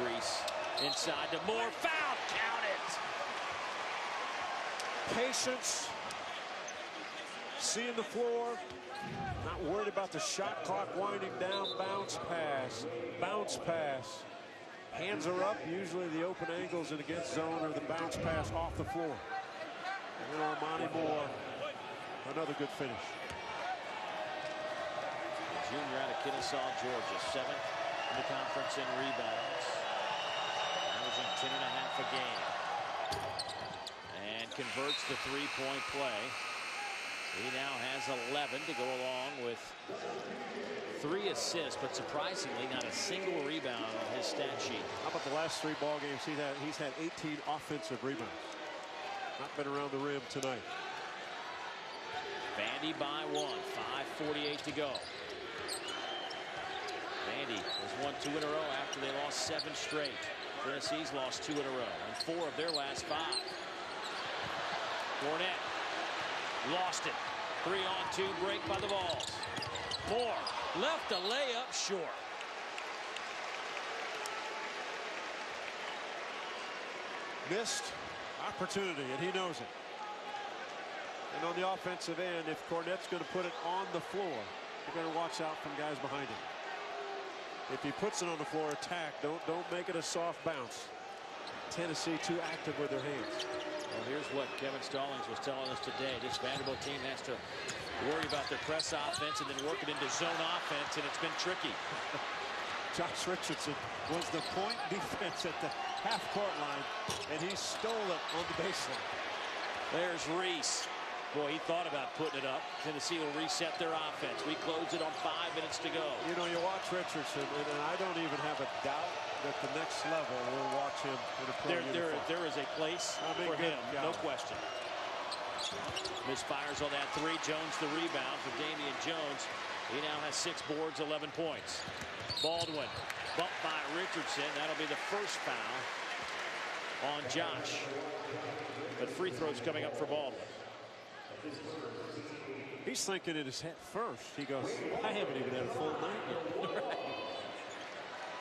Reese inside to Moore. Foul. Count it. Patience. Seeing the floor. Not worried about the shot clock winding down. Bounce pass. Bounce pass. Hands are up. Usually the open angles and against zone or the bounce pass off the floor. And Armani Moore. Another good finish. Junior out of Kennesaw, Georgia. 7th in the conference in rebounds. Averaging 10.5 a game. And converts the three-point play. He now has 11 to go along with 3 assists, but surprisingly not a single rebound on his stat sheet. How about the last 3 ball games? He's had 18 offensive rebounds. Not been around the rim tonight. Vandy by 1. 5:48 to go. Vandy has won 2 in a row after they lost 7 straight. Tennessee's lost 2 in a row and 4 of their last 5. Cornette lost it. 3-on-2 break by the Vols. Moore left a layup short. Missed opportunity, and he knows it. And on the offensive end, if Cornette's going to put it on the floor, you better watch out from guys behind him. If he puts it on the floor, attack. Don't make it a soft bounce. Tennessee too active with their hands. Well, here's what Kevin Stallings was telling us today. This Vanderbilt team has to worry about their press offense and then work it into zone offense, and it's been tricky. Josh Richardson was the point defense at the half-court line, and he stole it on the baseline. There's Reese. Boy, he thought about putting it up. Tennessee will reset their offense. We close it on 5 minutes to go. You know, you watch Richardson, and I don't even have a doubt that the next level will watch him in a pro uniform. There is a place for him, no question. Misfires on that 3. Jones the rebound for Damian Jones. He now has 6 boards, 11 points. Baldwin bumped by Richardson. That'll be the first foul on Josh. But free throws coming up for Baldwin. He's thinking in his head first. He goes, I haven't even had a full night yet. Right.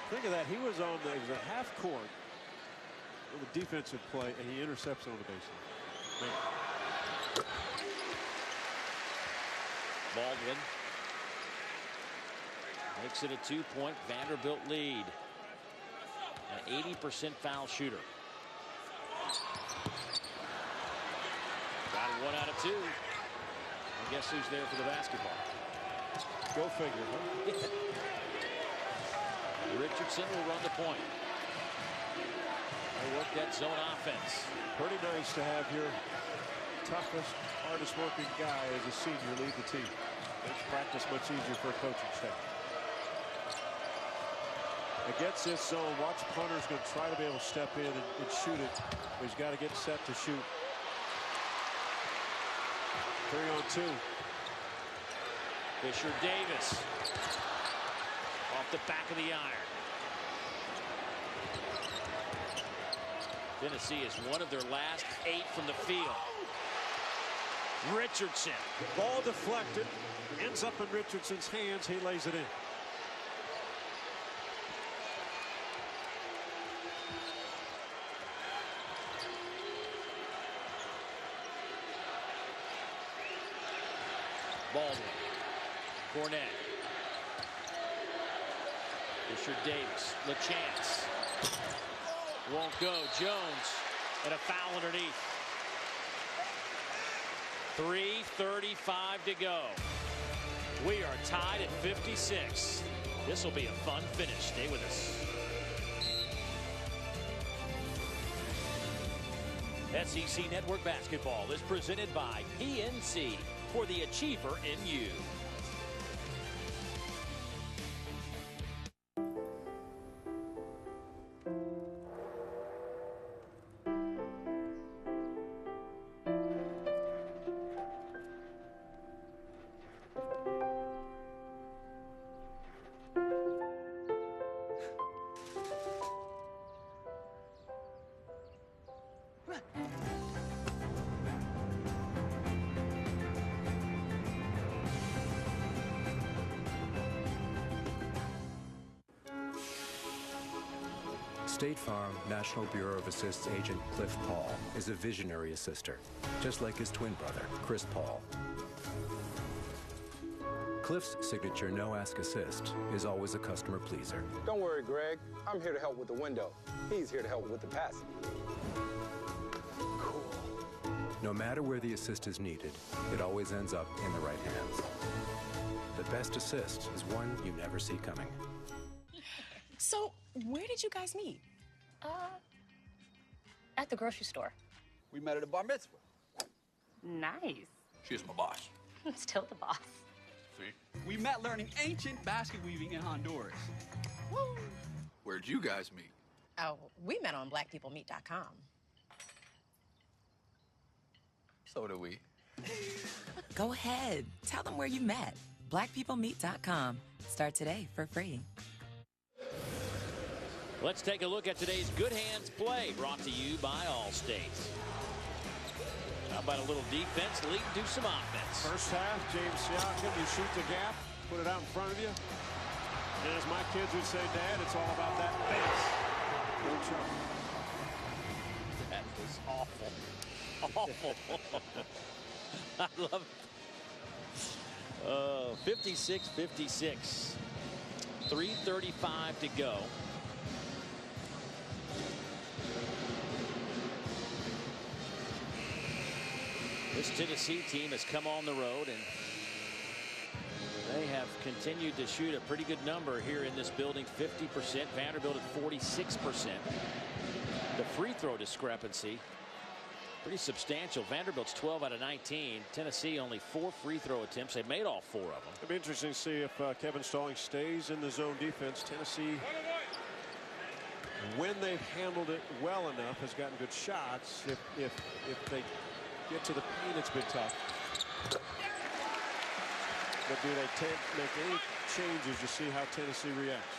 Think of that. He was on the half court on the defensive play, and he intercepts on the baseline. Man. Baldwin makes it a 2-point Vanderbilt lead. An 80% foul shooter. Got 1 out of 2. I guess who's there for the basketball? Go figure. Huh? Richardson will run the point. They work that zone offense. Pretty nice to have your toughest, hardest working guy as a senior lead the team. Makes practice much easier for a coaching staff. Against this zone, watch punter's going to try to be able to step in and shoot it. But he's got to get set to shoot. 3-on-2. Fisher Davis off the back of the iron. Tennessee is one of their last 8 from the field. Richardson. Ball deflected. Ends up in Richardson's hands. He lays it in. Baldwin. Cornette. Fisher Davis. LaChance. Won't go. Jones. And a foul underneath. 3:35 to go. We are tied at 56. This will be a fun finish. Stay with us. SEC Network Basketball is presented by PNC, for the achiever in you. State Farm National Bureau of Assist's agent Cliff Paul is a visionary assister, just like his twin brother, Chris Paul. Cliff's signature no-ask assist is always a customer pleaser. Don't worry, Greg. I'm here to help with the window. He's here to help with the passing. Cool. No matter where the assist is needed, it always ends up in the right hands. The best assist is one you never see coming. So, where did you guys meet? At the grocery store. We met at a bar mitzvah. Nice. She's my boss. Still the boss. See? We met learning ancient basket weaving in Honduras. Woo! Where'd you guys meet? Oh, we met on blackpeoplemeet.com. So do we. Go ahead. Tell them where you met. blackpeoplemeet.com. Start today for free. Let's take a look at today's Good Hands play, brought to you by Allstate. How about a little defense leading to some offense? First half, James Siakam, you shoot the gap, put it out in front of you. And as my kids would say, Dad, it's all about that base. No trouble. That was awful. Awful. I love it. 56-56. 3:35 to go. This Tennessee team has come on the road, and they have continued to shoot a pretty good number here in this building. 50%. Vanderbilt at 46%. The free throw discrepancy pretty substantial. Vanderbilt's 12 out of 19. Tennessee only 4 free throw attempts. They made all 4 of them. It'll be interesting to see if Kevin Stalling stays in the zone defense. Tennessee, when they've handled it well enough, has gotten good shots. If they get to the paint, it's been tough. But do they make any changes to see how Tennessee reacts?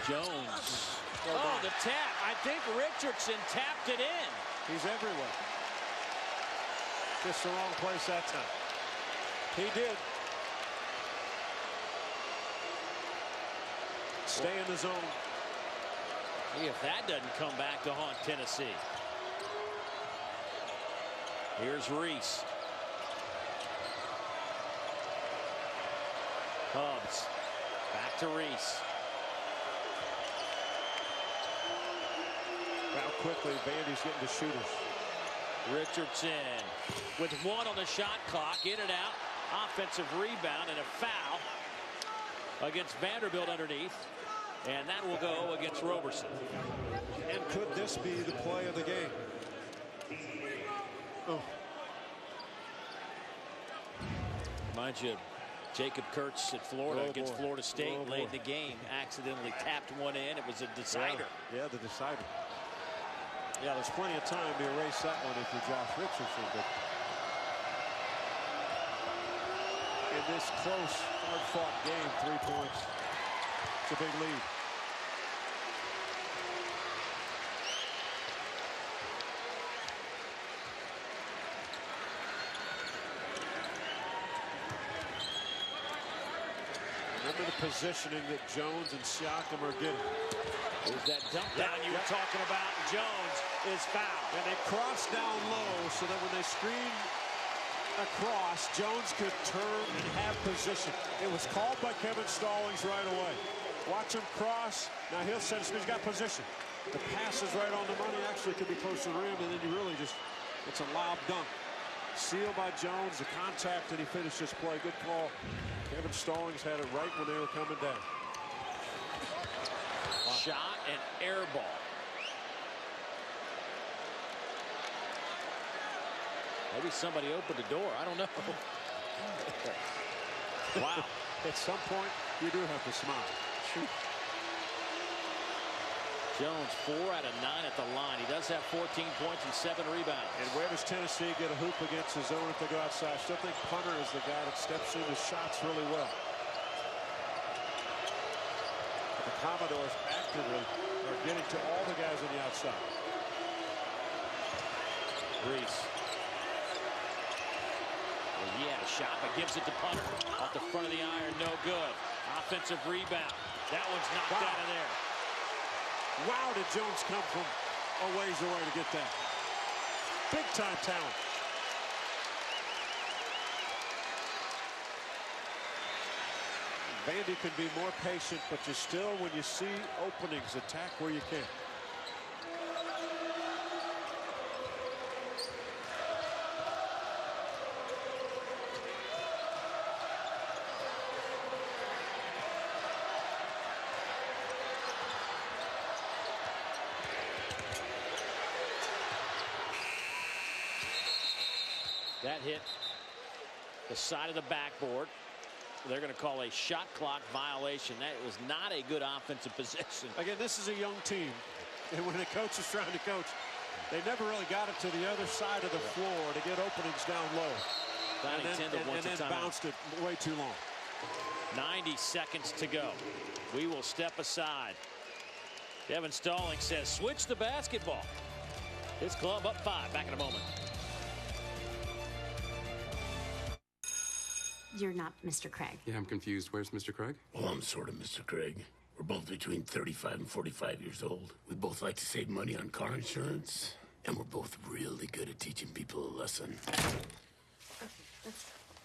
Jones. Oh, the tap. I think Richardson tapped it in. He's everywhere. Just the wrong place that time. He did. Stay in the zone. See if that doesn't come back to haunt Tennessee. Here's Reese. Hubbs. Back to Reese. How quickly Vandy's getting the shooters. Richardson with one on the shot clock, in and out. Offensive rebound and a foul against Vanderbilt underneath. And that will go against Roberson. And could this be the play of the game? Oh. Reminds you of Jacob Kurtz at Florida against Florida State late in the game. Accidentally tapped one in. It was a decider. Yeah, the decider. Yeah, there's plenty of time to erase that one if you're Josh Richardson. But in this close, hard-fought game, 3 points. It's a big lead. Remember the positioning that Jones and Siakam are getting. There's that dump down you were talking about. Jones is fouled. And they cross down low so that when they screen across, Jones could turn and have position. It was called by Kevin Stallings right away. Watch him cross. Now he'll set a screen. He's got position. The pass is right on the money. Actually could be close to the rim, and then you really just, it's a lob dunk. Sealed by Jones, the contact, and he finished this play. Good call. Kevin Stallings had it right when they were coming down. Wow. Shot and air ball. Maybe somebody opened the door. I don't know. Wow. At some point, you do have to smile. Jones 4 out of 9 at the line. He does have 14 points and 7 rebounds. And where does Tennessee get a hoop against the zone if they go outside? I still think Punter is the guy that steps into shots really well. But the Commodores actively are getting to all the guys on the outside. Reese. Well, he had a shot, but gives it to Punter. Off the front of the iron, no good. Offensive rebound. That one's knocked out of there. Wow, did Jones come from a ways away to get that. Big time talent. Vandy can be more patient, but you still, when you see openings, attack where you can. That hit the side of the backboard. They're going to call a shot clock violation. That was not a good offensive possession. Again, this is a young team. And when the coach is trying to coach, they never really got it to the other side of the floor to get openings down low. And then bounced it way too long. 90 seconds to go. We will step aside. Kevin Stallings says, switch the basketball. His club up 5. Back in a moment. You're not Mr. Craig. Yeah, I'm confused. Where's Mr. Craig? Well, I'm sort of Mr. Craig. We're both between 35 and 45 years old. We both like to save money on car insurance, and we're both really good at teaching people a lesson.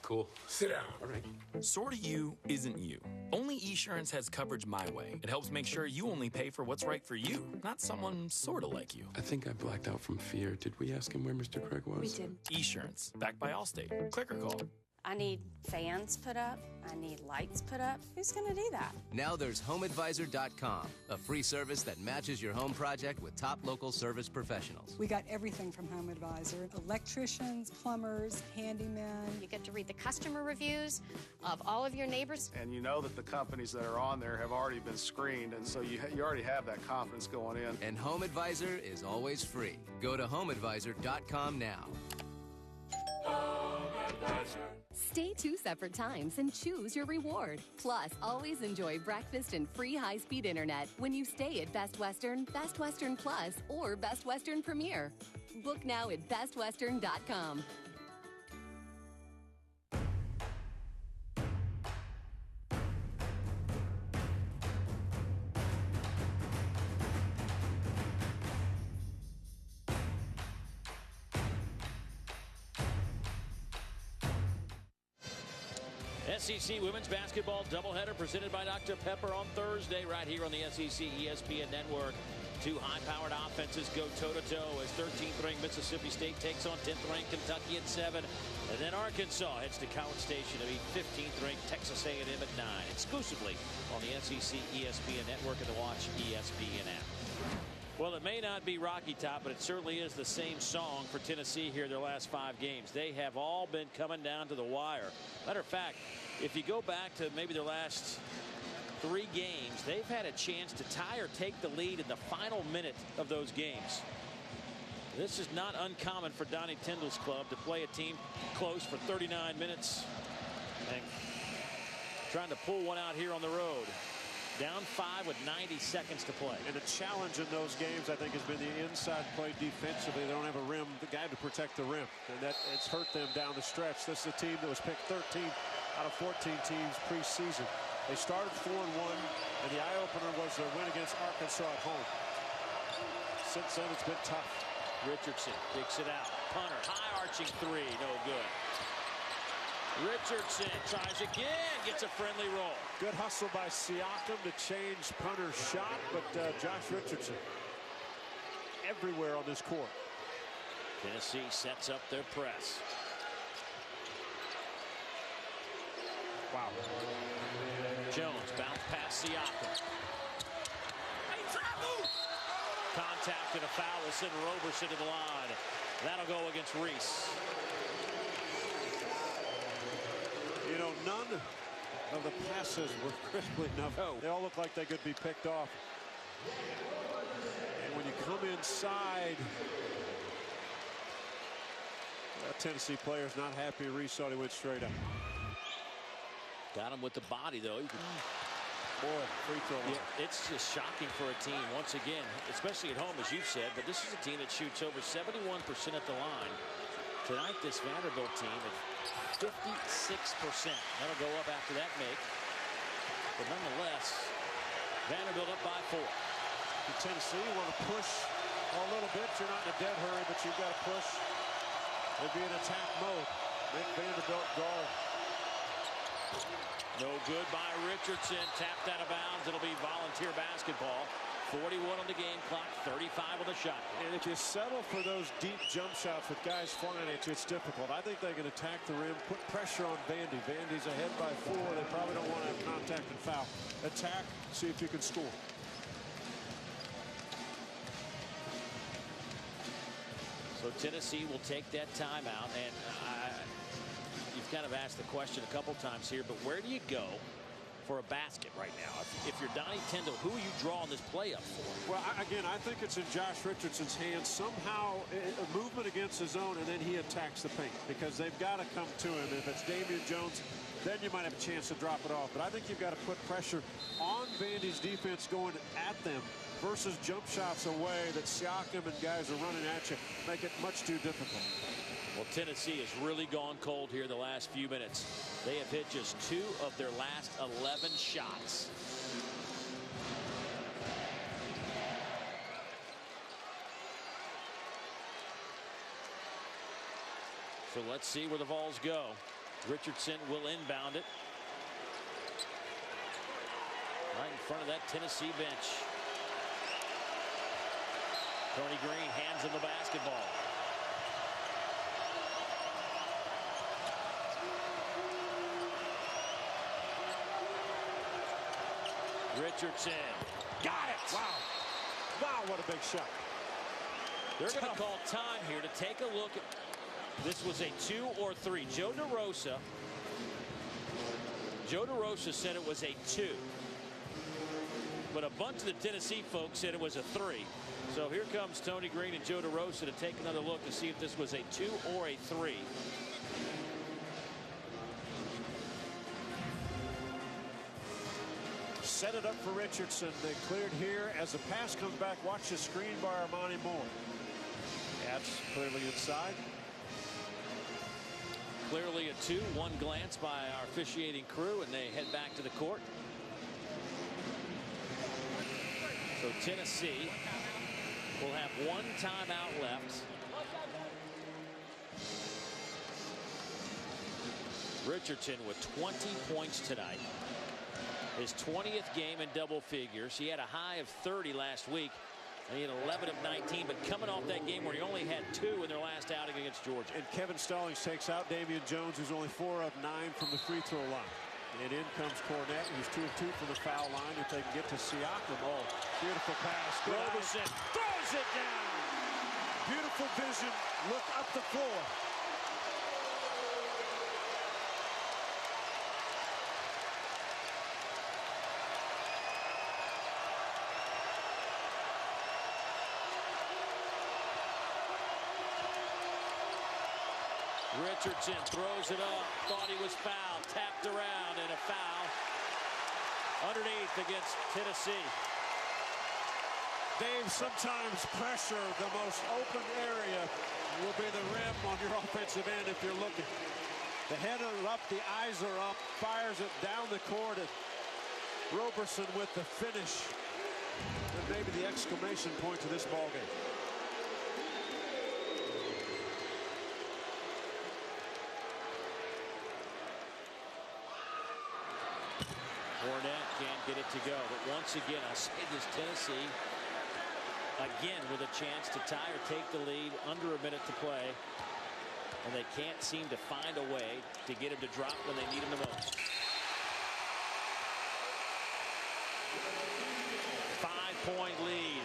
Cool. Sit down. All right. Sorta you isn't you. Only Esurance has coverage my way. It helps make sure you only pay for what's right for you, not someone sorta like you. I think I blacked out from fear. Did we ask him where Mr. Craig was? We did. Esurance, backed by Allstate. Click or call. I need fans put up. I need lights put up. Who's going to do that? Now there's HomeAdvisor.com, a free service that matches your home project with top local service professionals. We got everything from Home Advisor. Electricians, plumbers, handymen. You get to read the customer reviews of all of your neighbors. And you know that the companies that are on there have already been screened, and so you already have that confidence going in. And Home Advisor is always free. Go to HomeAdvisor.com now. Home Advisor. Stay 2 separate times and choose your reward. Plus, always enjoy breakfast and free high-speed internet when you stay at Best Western, Best Western Plus, or Best Western Premier. Book now at bestwestern.com. SEC Women's Basketball doubleheader presented by Dr. Pepper on Thursday right here on the SEC ESPN Network. Two high-powered offenses go toe-to-toe as 13th ranked Mississippi State takes on 10th ranked Kentucky at 7. And then Arkansas heads to College Station to meet 15th ranked Texas A&M at 9. Exclusively on the SEC ESPN network and the Watch ESPN app. Well, it may not be Rocky Top, but it certainly is the same song for Tennessee here their last 5 games. They have all been coming down to the wire. Matter of fact, if you go back to maybe their last 3 games, they've had a chance to tie or take the lead in the final minute of those games. This is not uncommon for Donnie Tyndall's club to play a team close for 39 minutes and trying to pull one out here on the road. Down 5 with 90 seconds to play. And the challenge in those games, I think, has been the inside play defensively. They don't have a rim, the guy to protect the rim. And it's hurt them down the stretch. This is a team that was picked 13 out of 14 teams preseason. They started 4-1, and the eye-opener was their win against Arkansas at home. Since then, it's been tough. Richardson kicks it out. Punter, high-arching 3, no good. Richardson tries again, gets a friendly roll. Good hustle by Siakam to change Punter's shot, but Josh Richardson everywhere on this court. Tennessee sets up their press. Wow. Jones bounce past Siakam. Contact and a foul will send Roberson to the line. That'll go against Reese. You know, none of the passes were crisply enough. They all look like they could be picked off. And when you come inside, that Tennessee player's not happy. Reese thought he went straight up. Got him with the body, though. Boy, free throw. Yeah, it's just shocking for a team, once again, especially at home, as you've said. But this is a team that shoots over 71% at the line. Tonight, this Vanderbilt team is 56%. That'll go up after that make. But nonetheless, Vanderbilt up by 4. In Tennessee, you want to push a little bit. You're not in a dead hurry, but you've got to push. They'd be in attack mode. Make Vanderbilt guard. No good by Richardson. Tapped out of bounds. It'll be volunteer basketball. 41 on the game clock, 35 on the shot clock. And if you settle for those deep jump shots with guys flying at you, it's difficult. I think they can attack the rim, put pressure on Vandy. Vandy's ahead by 4. They probably don't want to have contact and foul. Attack, see if you can score. So Tennessee will take that timeout, and you've kind of asked the question a couple times here, but where do you go for a basket right now? If you're Donnie Tyndall, who are you drawing this play up for? Well, again, I think it's in Josh Richardson's hands. Somehow a movement against his own, and then he attacks the paint because they've got to come to him. If it's Damian Jones, then you might have a chance to drop it off. But I think you've got to put pressure on Vandy's defense going at them versus jump shots away that Siakam and guys are running at you. Make it much too difficult. Well, Tennessee has really gone cold here the last few minutes. They have hit just 2 of their last 11 shots. So let's see where the Vols go. Richardson will inbound it. Right in front of that Tennessee bench. Tony Green hands him the basketball. Richardson got it. Wow. Wow, what a big shot. They're going to call time here to take a look at. This was a 2 or 3. Joe DeRosa said it was a 2. But a bunch of the Tennessee folks said it was a 3. So here comes Tony Green and Joe DeRosa to take another look to see if this was a 2 or a 3. Set it up for Richardson. They cleared here. As the pass comes back, watch the screen by Armani Moore. That's clearly inside. Clearly a 2. One glance by our officiating crew, and they head back to the court. So Tennessee will have 1 timeout left. Richardson with 20 points tonight. His 20th game in double figures. He had a high of 30 last week. He had 11 of 19, but coming off that game where he only had 2 in their last outing against Georgia. And Kevin Stallings takes out Damian Jones, who's only 4 of 9 from the free throw line. And in comes Cornette, who's 2 of 2 from the foul line. If they can get to Siakam, oh, beautiful pass. Roberson throws it down. Beautiful vision. Look up the floor. Richardson throws it up. Thought he was fouled. Tapped around and a foul. Underneath against Tennessee. Dave, sometimes pressure, the most open area, will be the rim on your offensive end if you're looking. The head are up, the eyes are up, fires it down the court, and Roberson with the finish. And maybe the exclamation point to this ballgame. Cornette can't get it to go. But once again, I'll say this, Tennessee, again, with a chance to tie or take the lead, under a minute to play. And they can't seem to find a way to get him to drop when they need him the most. 5-point lead.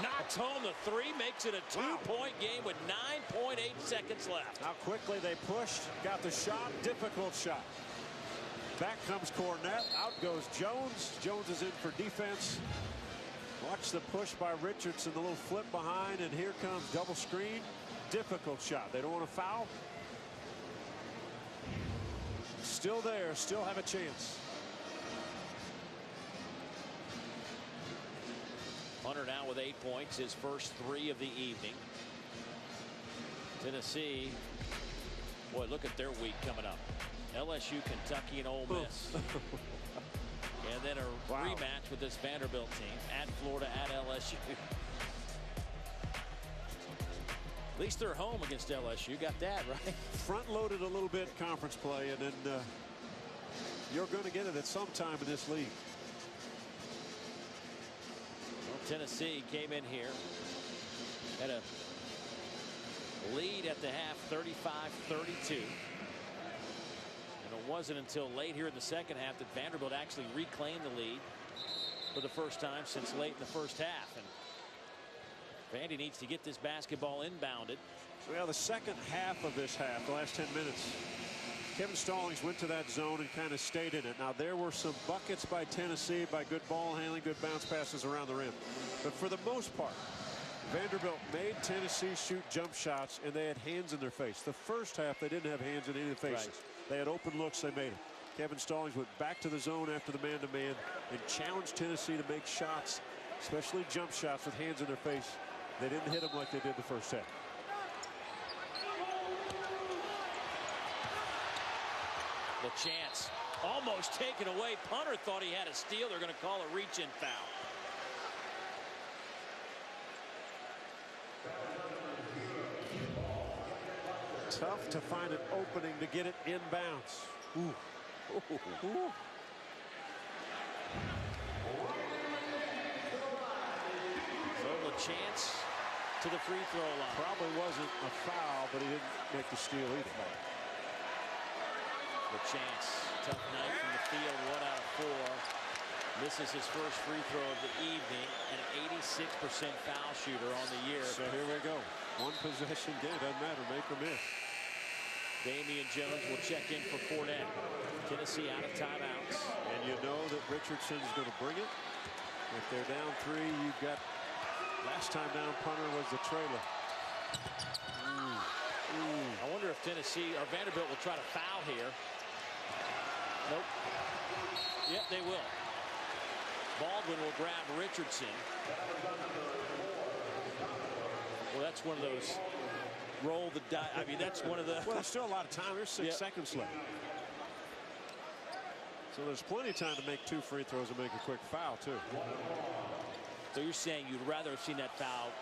Knocks home the 3, makes it a 2-point game with 9.8 seconds left. How quickly they pushed, got the shot, difficult shot. Back comes Cornette, out goes Jones. Jones is in for defense. Watch the push by Richardson, the little flip behind, and here comes double screen. Difficult shot. They don't want to foul. Still there, still have a chance. Hunter now with 8 points, his first 3 of the evening. Tennessee, boy, look at their week coming up. LSU, Kentucky, and Ole Miss. And then a rematch with this Vanderbilt team at Florida, at LSU. At least they're home against LSU. Got that, right? Front-loaded a little bit conference play, and then you're going to get it at some time in this league. Tennessee came in here, had a lead at the half, 35-32. And it wasn't until late here in the second half that Vanderbilt actually reclaimed the lead for the first time since late in the first half. And Vandy needs to get this basketball inbounded. Well, the second half of this half, the last 10 minutes, Kevin Stallings went to that zone and kind of stayed in it. Now, there were some buckets by Tennessee by good ball handling, good bounce passes around the rim. But for the most part, Vanderbilt made Tennessee shoot jump shots, and they had hands in their face. The first half, they didn't have hands in any of the faces. Right. They had open looks, they made it. Kevin Stallings went back to the zone after the man-to-man and challenged Tennessee to make shots, especially jump shots with hands in their face. They didn't hit them like they did the first half. The chance almost taken away. Punter thought he had a steal. They're going to call a reach-in foul. Tough to find an opening to get it inbounds. Ooh. Ooh. So the chance to the free throw line. Probably wasn't a foul, but he didn't make the steal either. The chance. Tough night from the field, 1 out of 4. Misses his first free throw of the evening. An 86% foul shooter on the year. So here we go. One possession game. Doesn't matter. Make or miss. Damian Jones will check in for Cornette. Tennessee out of timeouts. And you know that Richardson's going to bring it. If they're down 3, you've got last time down punter was the trailer. I wonder if Tennessee or Vanderbilt will try to foul here. Nope. Yep, they will. Baldwin will grab Richardson. Well, that's one of those roll the die. I mean, that's one of the. Well, there's still a lot of time. There's 6 seconds left. So there's plenty of time to make 2 free throws and make a quick foul, too. So you're saying you'd rather have seen that foul.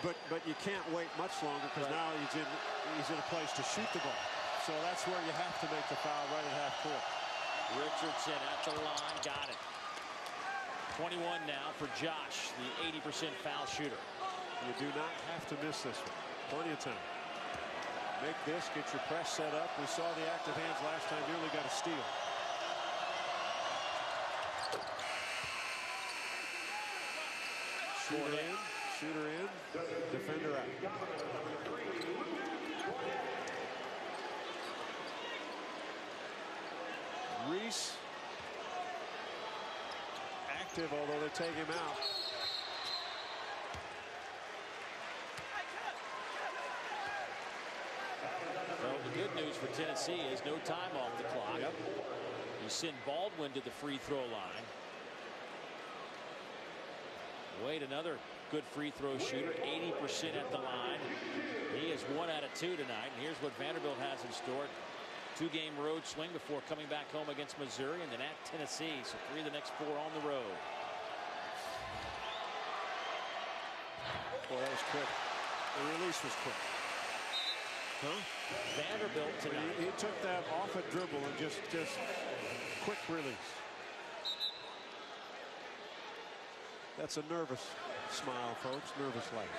But you can't wait much longer because now he's in a place to shoot the ball. So that's where you have to make the foul right at half court. Richardson at the line, got it. 21 now for Josh, the 80% foul shooter. You do not have to miss this one. Plenty of time. Make this, get your press set up. We saw the active hands last time, nearly got a steal. Shooter in, defender out. Reese active, although they take him out. Well, the good news for Tennessee is no time off the clock. Yep. You send Baldwin to the free throw line. Wade, another good free throw shooter, 80% at the line. He is 1 out of 2 tonight. And here's what Vanderbilt has in store. 2-game road swing before coming back home against Missouri and then at Tennessee. So 3 of the next 4 on the road. Boy, that was quick. The release was quick. Huh? Vanderbilt tonight. He took that off a dribble and just quick release. That's a nervous smile, folks. Nervous light.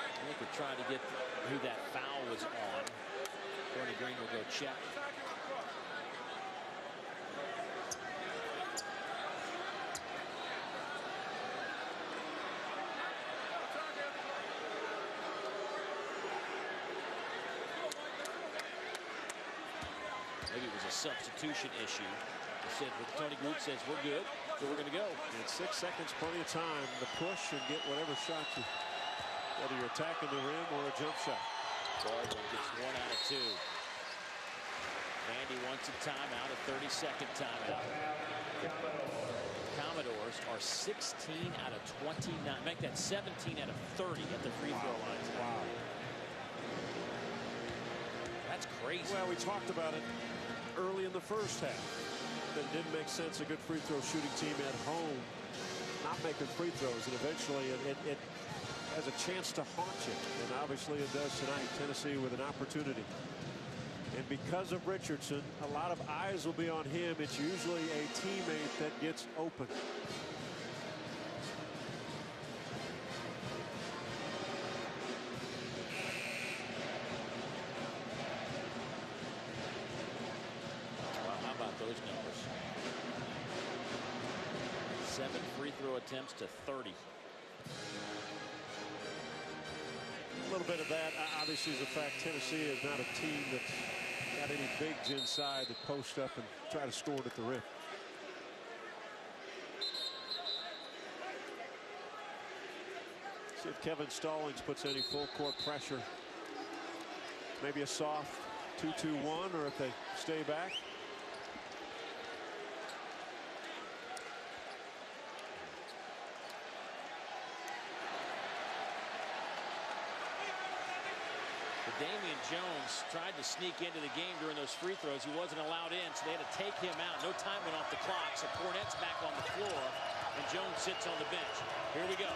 I think we're trying to get who that foul was on. Tony Green will go check. Maybe it was a substitution issue. He said, Tony Green says we're good, so we're going to go. In 6 seconds, plenty of time to push and get whatever shot you, whether you're attacking the rim or a jump shot. Baldwin gets 1 out of 2. Vandy wants a timeout, a 30-second timeout. Commodores are 16 out of 29. Make that 17 out of 30 at the free throw line. Wow. That's crazy. Well, we talked about it early in the first half. That it didn't make sense, a good free throw shooting team at home not making free throws, and eventually it has a chance to haunt you, and obviously it does tonight. Tennessee with an opportunity. And because of Richardson, a lot of eyes will be on him. It's usually a teammate that gets open. Well, how about those numbers? 7 free throw attempts to 30. A little bit of that obviously is the fact Tennessee is not a team that's got any bigs inside that post up and try to score it at the rim. See if Kevin Stallings puts any full court pressure. Maybe a soft 2-2-1, or if they stay back. Damian Jones tried to sneak into the game during those free throws. He wasn't allowed in, so they had to take him out. No time went off the clock, so Cornette's back on the floor, and Jones sits on the bench. Here we go.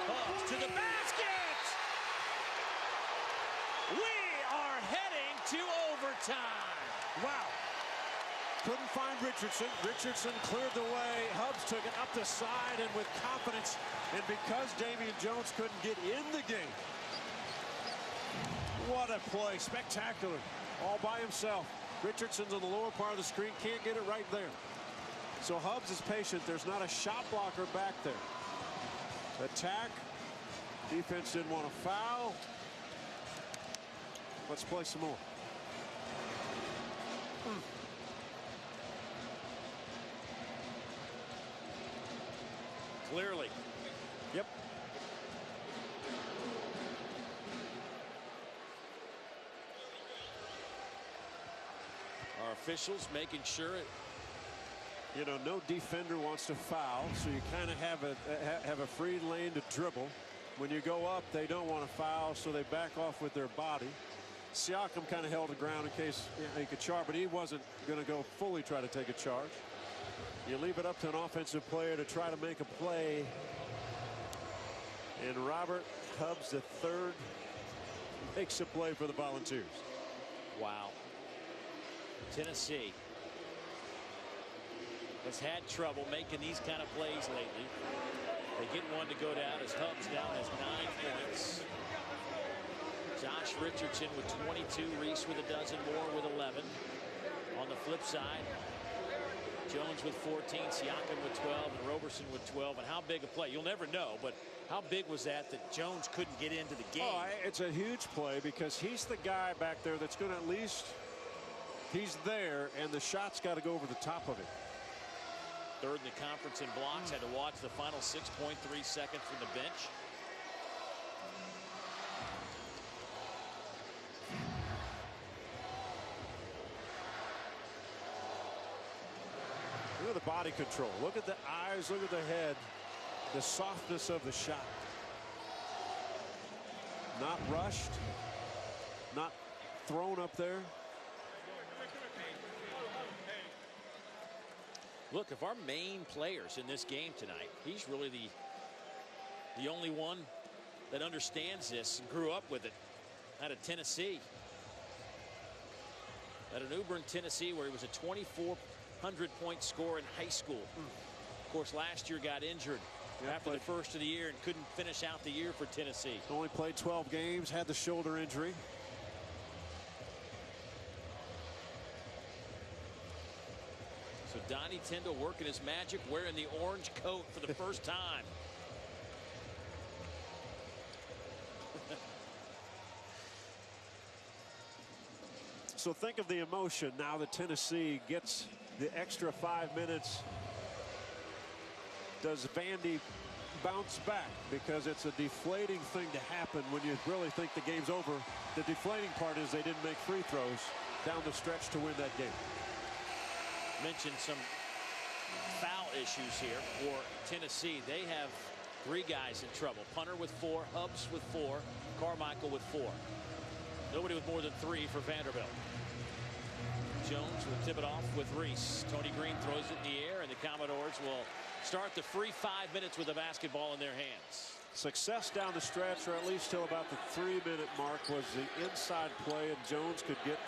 Hubbs to the basket! We are heading to overtime. Wow. Couldn't find Richardson. Richardson cleared the way. Hubbs took it up the side and with confidence. And because Damian Jones couldn't get in the game. What a play. Spectacular. All by himself. Richardson's on the lower part of the screen. Can't get it right there. So Hubbs is patient. There's not a shot blocker back there. Attack. Defense didn't want to foul. Let's play some more. Clearly. Yep. Our officials making sure it. You know, no defender wants to foul, so you kind of have a free lane to dribble. When you go up, they don't want to foul, so they back off with their body. Siakam kind of held the ground in case he could charge, but he wasn't going to go fully try to take a charge. You leave it up to an offensive player to try to make a play. And Robert Hubbs III makes a play for the Volunteers. Wow. Tennessee has had trouble making these kind of plays lately. They get one to go down as Hubbs now has 9 points. Josh Richardson with 22, Reese with a dozen more with 11. On the flip side, Jones with 14, Siakam with 12, and Roberson with 12. And how big a play? You'll never know, but how big was that Jones couldn't get into the game? Oh, it's a huge play because he's the guy back there that's going to at least, he's there, and the shot's got to go over the top of it. Third in the conference in blocks. Had to watch the final 6.3 seconds from the bench. Look at the body control. Look at the eyes. Look at the head. The softness of the shot. Not rushed. Not thrown up there. Look, if our main players in this game tonight, he's really the only one that understands this and grew up with it out of Tennessee. At an New Bern, Tennessee, where he was a 2,400-point scorer in high school. Of course, last year got injured after the first of the year and couldn't finish out the year for Tennessee. Only played 12 games, had the shoulder injury. So Donnie Tyndall working his magic, wearing the orange coat for the first time. So think of the emotion now that Tennessee gets the extra 5 minutes. Does Vandy bounce back? Because it's a deflating thing to happen when you really think the game's over. The deflating part is they didn't make free throws down the stretch to win that game. Mentioned some foul issues here for Tennessee. They have 3 guys in trouble. Punter with 4, Hubbs with 4, Carmichael with 4. Nobody with more than 3 for Vanderbilt. Jones will tip it off with Reese. Tony Green throws it in the air, and the Commodores will start the free 5 minutes with the basketball in their hands. Success down the stretch, or at least till about the 3-minute mark, was the inside play, and Jones could get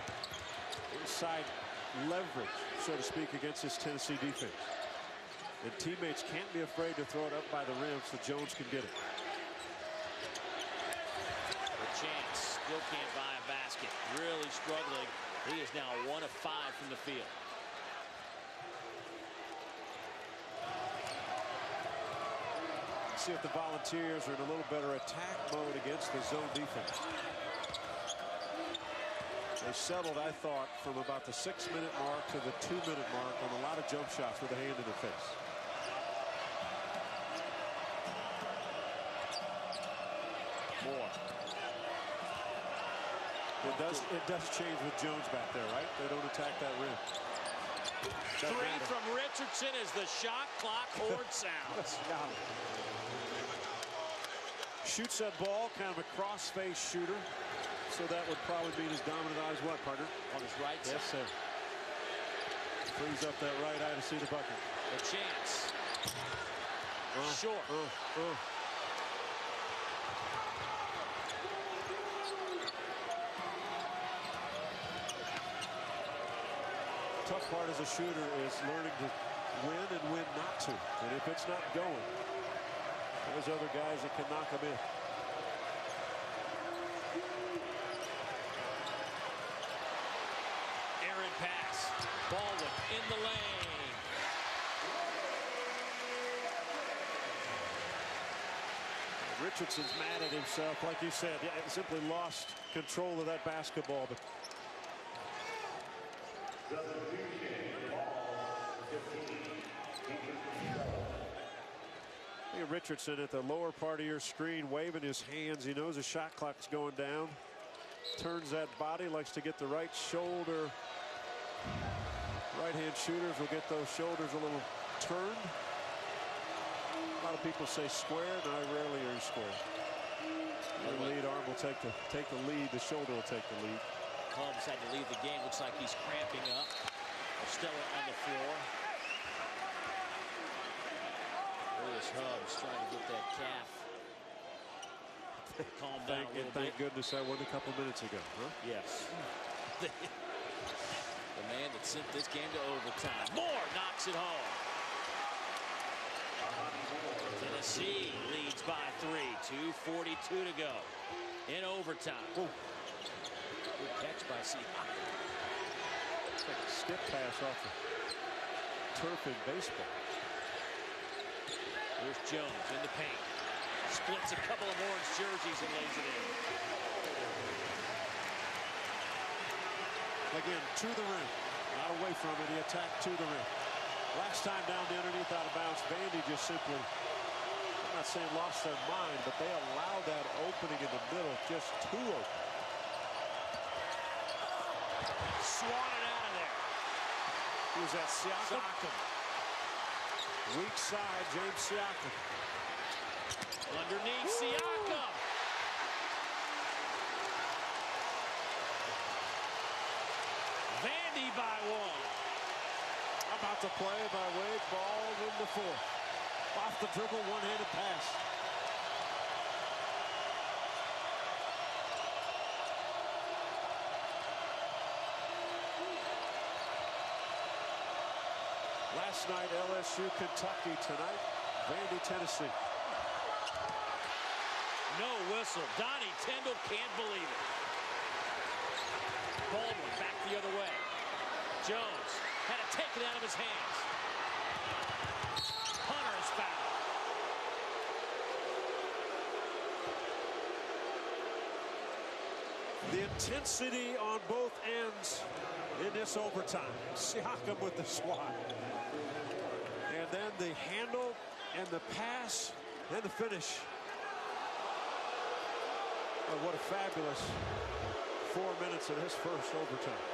inside leverage, so to speak, against this Tennessee defense. And teammates can't be afraid to throw it up by the rim so Jones can get it. A chance, still can't buy a basket. Really struggling. He is now 1 of 5 from the field. See if the Volunteers are in a little better attack mode against the zone defense. They settled, I thought, from about the 6-minute mark to the 2-minute mark on a lot of jump shots with a hand in the face. More. It does change with Jones back there, right? They don't attack that rim. 3 from Richardson as the shot clock horn sounds. Shoots that ball, kind of a cross-face shooter. So that would probably mean his dominant eye is what, partner? On his right side. Yes, sir. Frees up that right eye to see the bucket. A chance. Short. Tough part as a shooter is learning to win and when not to. And if it's not going, there's other guys that can knock them in. Aaron pass. Baldwin in the lane. Richardson's mad at himself, like you said. Yeah, simply lost control of that basketball. But Richardson at the lower part of your screen waving his hands. He knows the shot clock's going down. Turns that body, likes to get the right shoulder. Right-hand shooters will get those shoulders a little turned. A lot of people say square, and I rarely hear square. The lead arm will take the lead. The shoulder will take the lead. Cubs had to leave the game. Looks like he's cramping up. Stella on the floor. Lewis Hubbs trying to get that calf calm down a little bit. Thank goodness that wasn't a couple minutes ago, huh? Yes. The man that sent this game to overtime. Moore knocks it home. Tennessee leads by 3. 2:42 to go in overtime. Ooh. Good catch by Siakam. It's like a stiff pass off the turf in baseball. Here's Jones in the paint. Splits a couple of orange jerseys and lays it in. Again, to the rim. Not away from it. He attacked to the rim. Last time down the underneath out of bounds, Vandy just simply, I'm not saying lost their mind, but they allowed that opening in the middle, just too open. Swatted out of there. Who's that? Siakam. Weak side, James Siakam. Underneath Siakam. Vandy by 1. About to play by Wade. Ball in the fourth. Off the dribble, one-handed pass. Last night, LSU, Kentucky. Tonight, Vandy, Tennessee. No whistle. Donnie Tyndall can't believe it. Baldwin back the other way. Jones had to take it out of his hands. Hunter is fouled. The intensity on both ends in this overtime. Siakam with the swat. And then the handle and the pass and the finish. Oh, what a fabulous 4 minutes of his first overtime.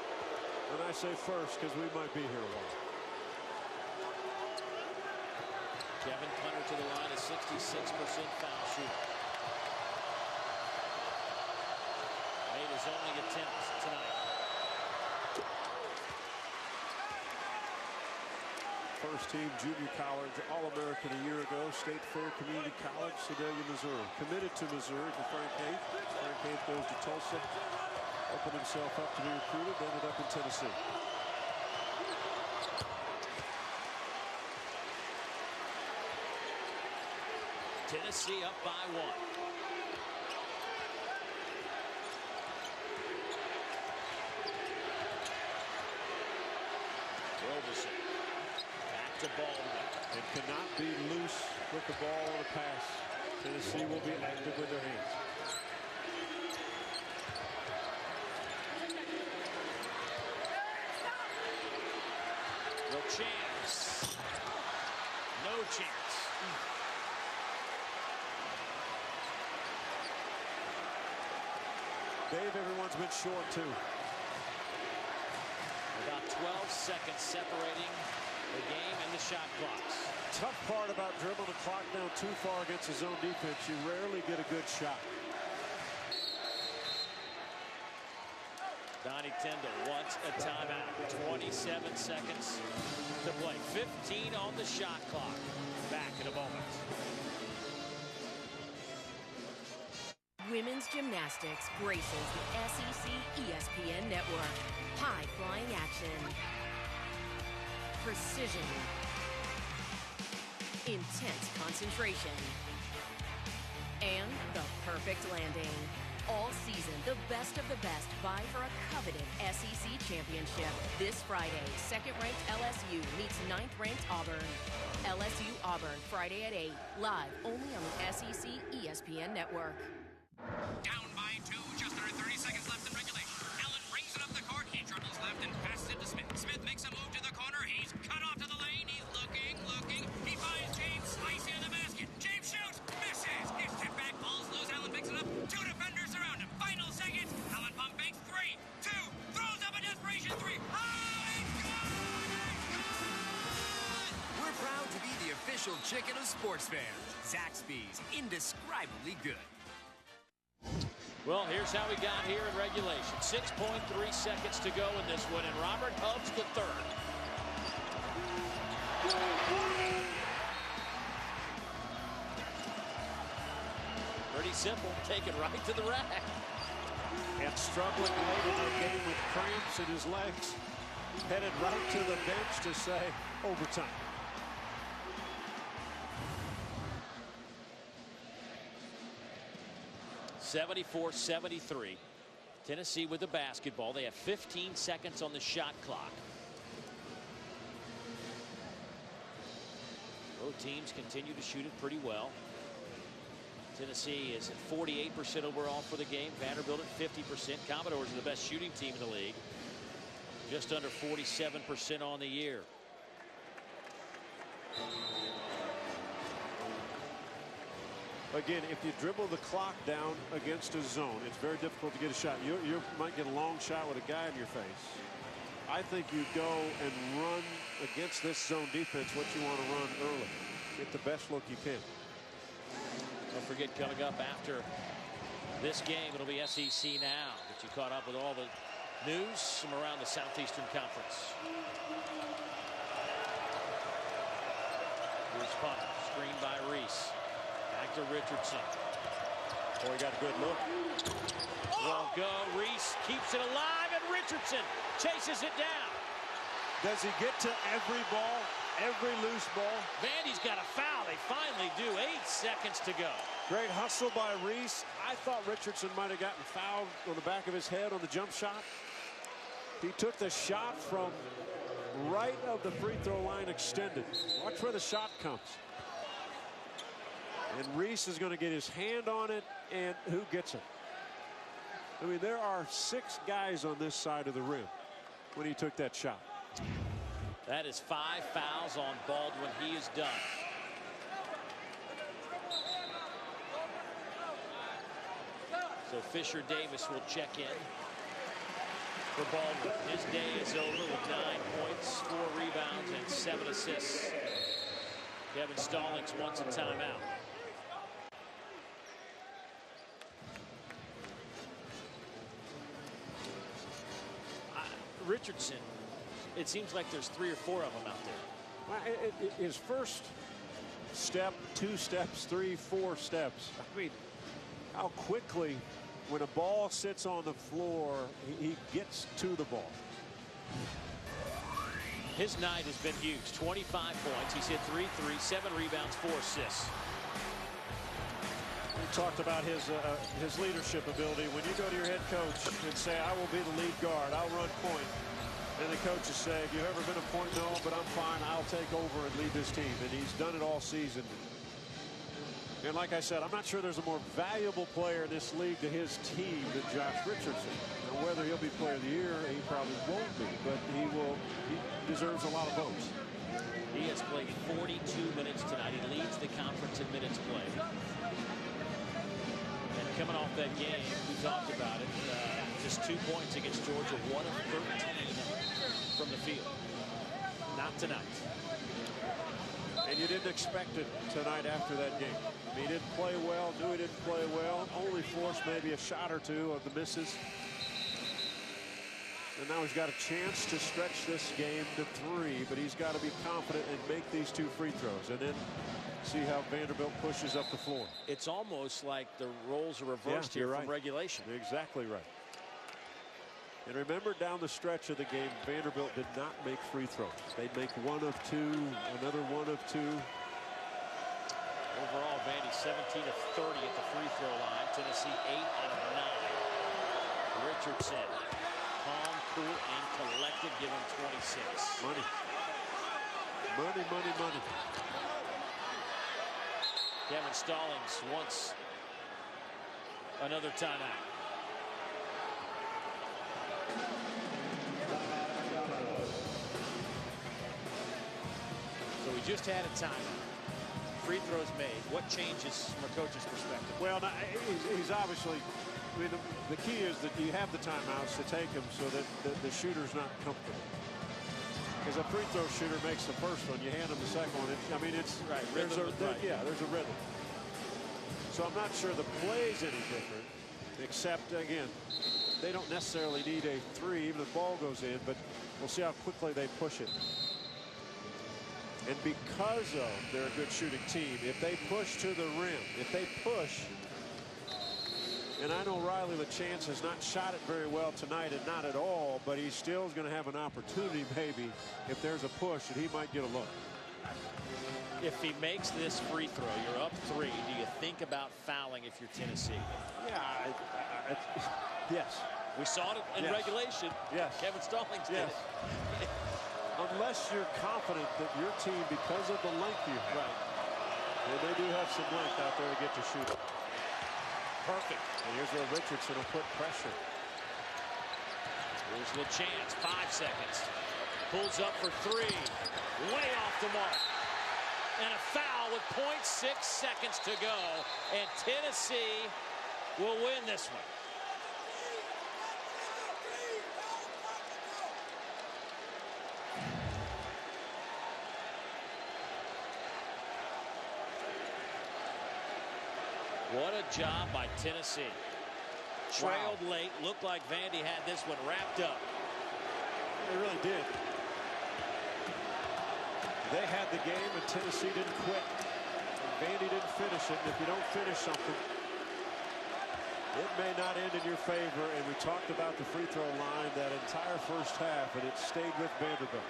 And I say first because we might be here a while. Kevin Hunter to the line, a 66% foul shooter. Made his only attempt tonight. First team junior college All-American a year ago. State Fair Community College, Sedalia, Missouri. Committed to Missouri to Frank Haith. Frank Haith goes to Tulsa. Opened himself up to be recruited. Ended up in Tennessee. Tennessee up by 1. Robeson back to Baldwin. And cannot be loose with the ball on a pass. Tennessee will be active with their hands. No chance. No chance. Dave, everyone's been short too. About 12 seconds separating the game and the shot clocks. Tough part about dribbling the clock down too far against his own defense. You rarely get a good shot. Donnie Tyndall wants a timeout. 27 seconds to play. 15 on the shot clock. Back in a moment. Women's gymnastics braces the SEC ESPN network. High-flying action. Precision. Intense concentration. And the perfect landing. All season, the best of the best vie for a coveted SEC championship. This Friday, second-ranked LSU meets ninth-ranked Auburn. LSU Auburn, Friday at 8. Live only on the SEC ESPN network. Down by 2, just under 30 seconds left in regulation. Allen brings it up the court. He dribbles left and passes it to Smith. Smith makes a move to the corner. He's cut off to the lane. He's looking. He finds James slicing in the basket. James shoots. Misses. His step back balls loose. Allen picks it up. 2 defenders around him. Final seconds. Allen pump fakes. 3, 2, throws up a desperation 3. Oh, it's good! We're proud to be the official chicken of sports fans. Zaxby's, indescribably good. Well, here's how we got here in regulation. 6.3 seconds to go in this one, and Robert Hubbs the third. Pretty simple. Take it right to the rack. And struggling late in the game with cramps in his legs. Headed right to the bench to say overtime. (74-73). Tennessee with the basketball. They have 15 seconds on the shot clock. Both teams continue to shoot it pretty well. Tennessee is at 48% overall for the game. Vanderbilt at 50%. Commodores are the best shooting team in the league. Just under 47% on the year. Again, if you dribble the clock down against a zone, it's very difficult to get a shot. You might get a long shot with a guy in your face. I think you go and run against this zone defense what you want to run early. Get the best look you can. Don't forget, coming up after this game, it'll be SEC Now. Get you caught up with all the news from around the Southeastern Conference. Here's punt, screened by Reese. Back to Richardson. Boy, he got a good look. Won't go. Reese keeps it alive, and Richardson chases it down. Does he get to every ball, every loose ball? Vandy's got a foul. They finally do. 8 seconds to go. Great hustle by Reese. I thought Richardson might have gotten fouled on the back of his head on the jump shot. He took the shot from right of the free throw line extended. Watch where the shot comes. And Reese is going to get his hand on it, and who gets it? I mean, there are 6 guys on this side of the rim when he took that shot. That is 5 fouls on Baldwin. He is done. So Fisher Davis will check in for Baldwin. His day is over with 9 points, 4 rebounds, and 7 assists. Kevin Stallings wants a timeout. Richardson, it seems like there's 3 or 4 of them out there. Well, his first step, 2 steps, 3, 4 steps. I mean, how quickly, when a ball sits on the floor, he gets to the ball. His night has been huge. 25 points. He's hit 3 threes, 7 rebounds, 4 assists. We talked about his leadership ability. When you go to your head coach and say, I will be the lead guard, I'll run point. And the coaches say, have you ever been a point? No, but I'm fine. I'll take over and lead this team. And he's done it all season. And like I said, I'm not sure there's a more valuable player in this league to his team than Josh Richardson. Now, whether he'll be player of the year, he probably won't be, but he deserves a lot of votes. He has played 42 minutes tonight. He leads the conference in minutes played. And coming off that game, we talked about it, just 2 points against Georgia, 1 of 13 from the field. Not tonight. And you didn't expect it tonight after that game. I mean, he didn't play well, knew he didn't play well, only forced maybe a shot or 2 of the misses. And now he's got a chance to stretch this game to 3, but he's got to be confident and make these 2 free throws and then see how Vanderbilt pushes up the floor. It's almost like the roles are reversed here from regulation. Exactly right. And remember, down the stretch of the game, Vanderbilt did not make free throws. They'd make 1 of 2, another 1 of 2. Overall, Vandy 17 of 30 at the free throw line. Tennessee 8 out of 9. Richardson, calm, cool, and collected, give him 26. Money. Money, money, money. Kevin Stallings wants another timeout. So we just had a timeout. Free throws made. What changes from a coach's perspective? Well, he's obviously, I mean, the key is that you have the timeouts to take them so that the shooter's not comfortable. Because a free throw shooter makes the first one, you hand him the second one. I mean, it's right. There's a rhythm. So I'm not sure the play's any different. Except, again, they don't necessarily need a 3 even if the ball goes in, but we'll see how quickly they push it. And because of they're a good shooting team, if they push to the rim, if they push, and I know Riley LaChance has not shot it very well tonight and not at all, but he still is going to have an opportunity maybe if there's a push that he might get a look. If he makes this free throw, you're up 3. Do you think about fouling if you're Tennessee? Yeah, yes. We saw it in regulation. Yes. Kevin Stallings did it. Unless you're confident that your team, because of the length you have, and they do have some length out there to get to shoot it. Perfect. And here's where Richardson will put pressure. Here's LaChance, 5 seconds. Pulls up for 3. Way off the mark. And a foul with 0.6 seconds to go. And Tennessee will win this one. What a job by Tennessee. Trailed late. Looked like Vandy had this one wrapped up. They really did. They had the game and Tennessee didn't quit. And Vandy didn't finish it. And if you don't finish something, it may not end in your favor. And we talked about the free throw line that entire first half, and it stayed with Vanderbilt.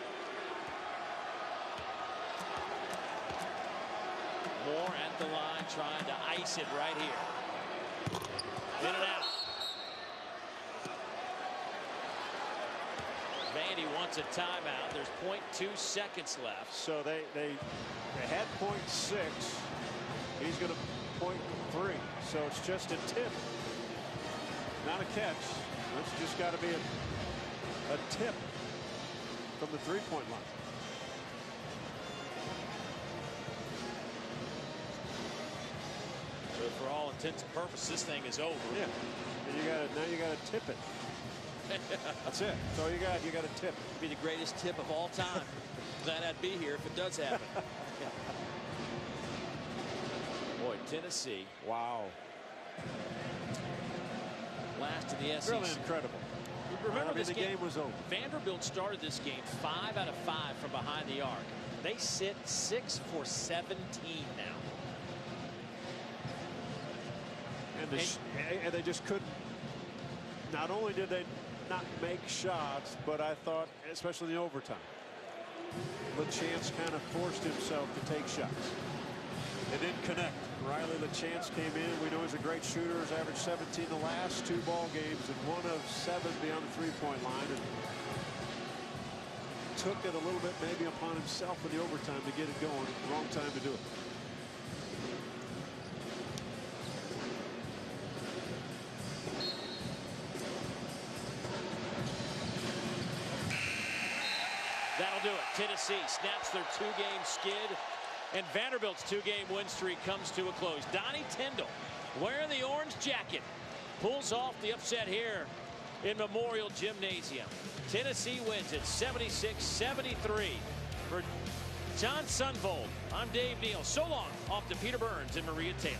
Moore at the line trying to ice it right here. In and out. Vandy wants a timeout. There's 0.2 seconds left. So they had 0.6. He's going to 0.3. So it's just a tip, not a catch. It's just got to be a tip from the three-point line. So for all intents and purposes, this thing is over. Yeah. And now you got to tip it. That's it. That's all you got. You got to tip. It'd be the greatest tip of all time. Glad I'd be here if it does happen. Boy, Tennessee. Wow. Last in the SEC. Really incredible. Remember this the game was over. Vanderbilt started this game 5 out of 5 from behind the arc. They sit 6 for 17 now. And they just couldn't. Not only did they not make shots, but I thought, especially in the overtime, LaChance kind of forced himself to take shots. It didn't connect. Riley LaChance came in. We know he's a great shooter. He's averaged 17 the last 2 ball games and 1 of 7 beyond the three-point line. And took it a little bit maybe upon himself in the overtime to get it going. Wrong time to do it. That'll do it. Tennessee snaps their 2-game skid, and Vanderbilt's 2-game win streak comes to a close. Donnie Tyndall, wearing the orange jacket, pulls off the upset here in Memorial Gymnasium. Tennessee wins it 76-73. For John Sunvold, I'm Dave Neal. So long, off to Peter Burns and Maria Taylor.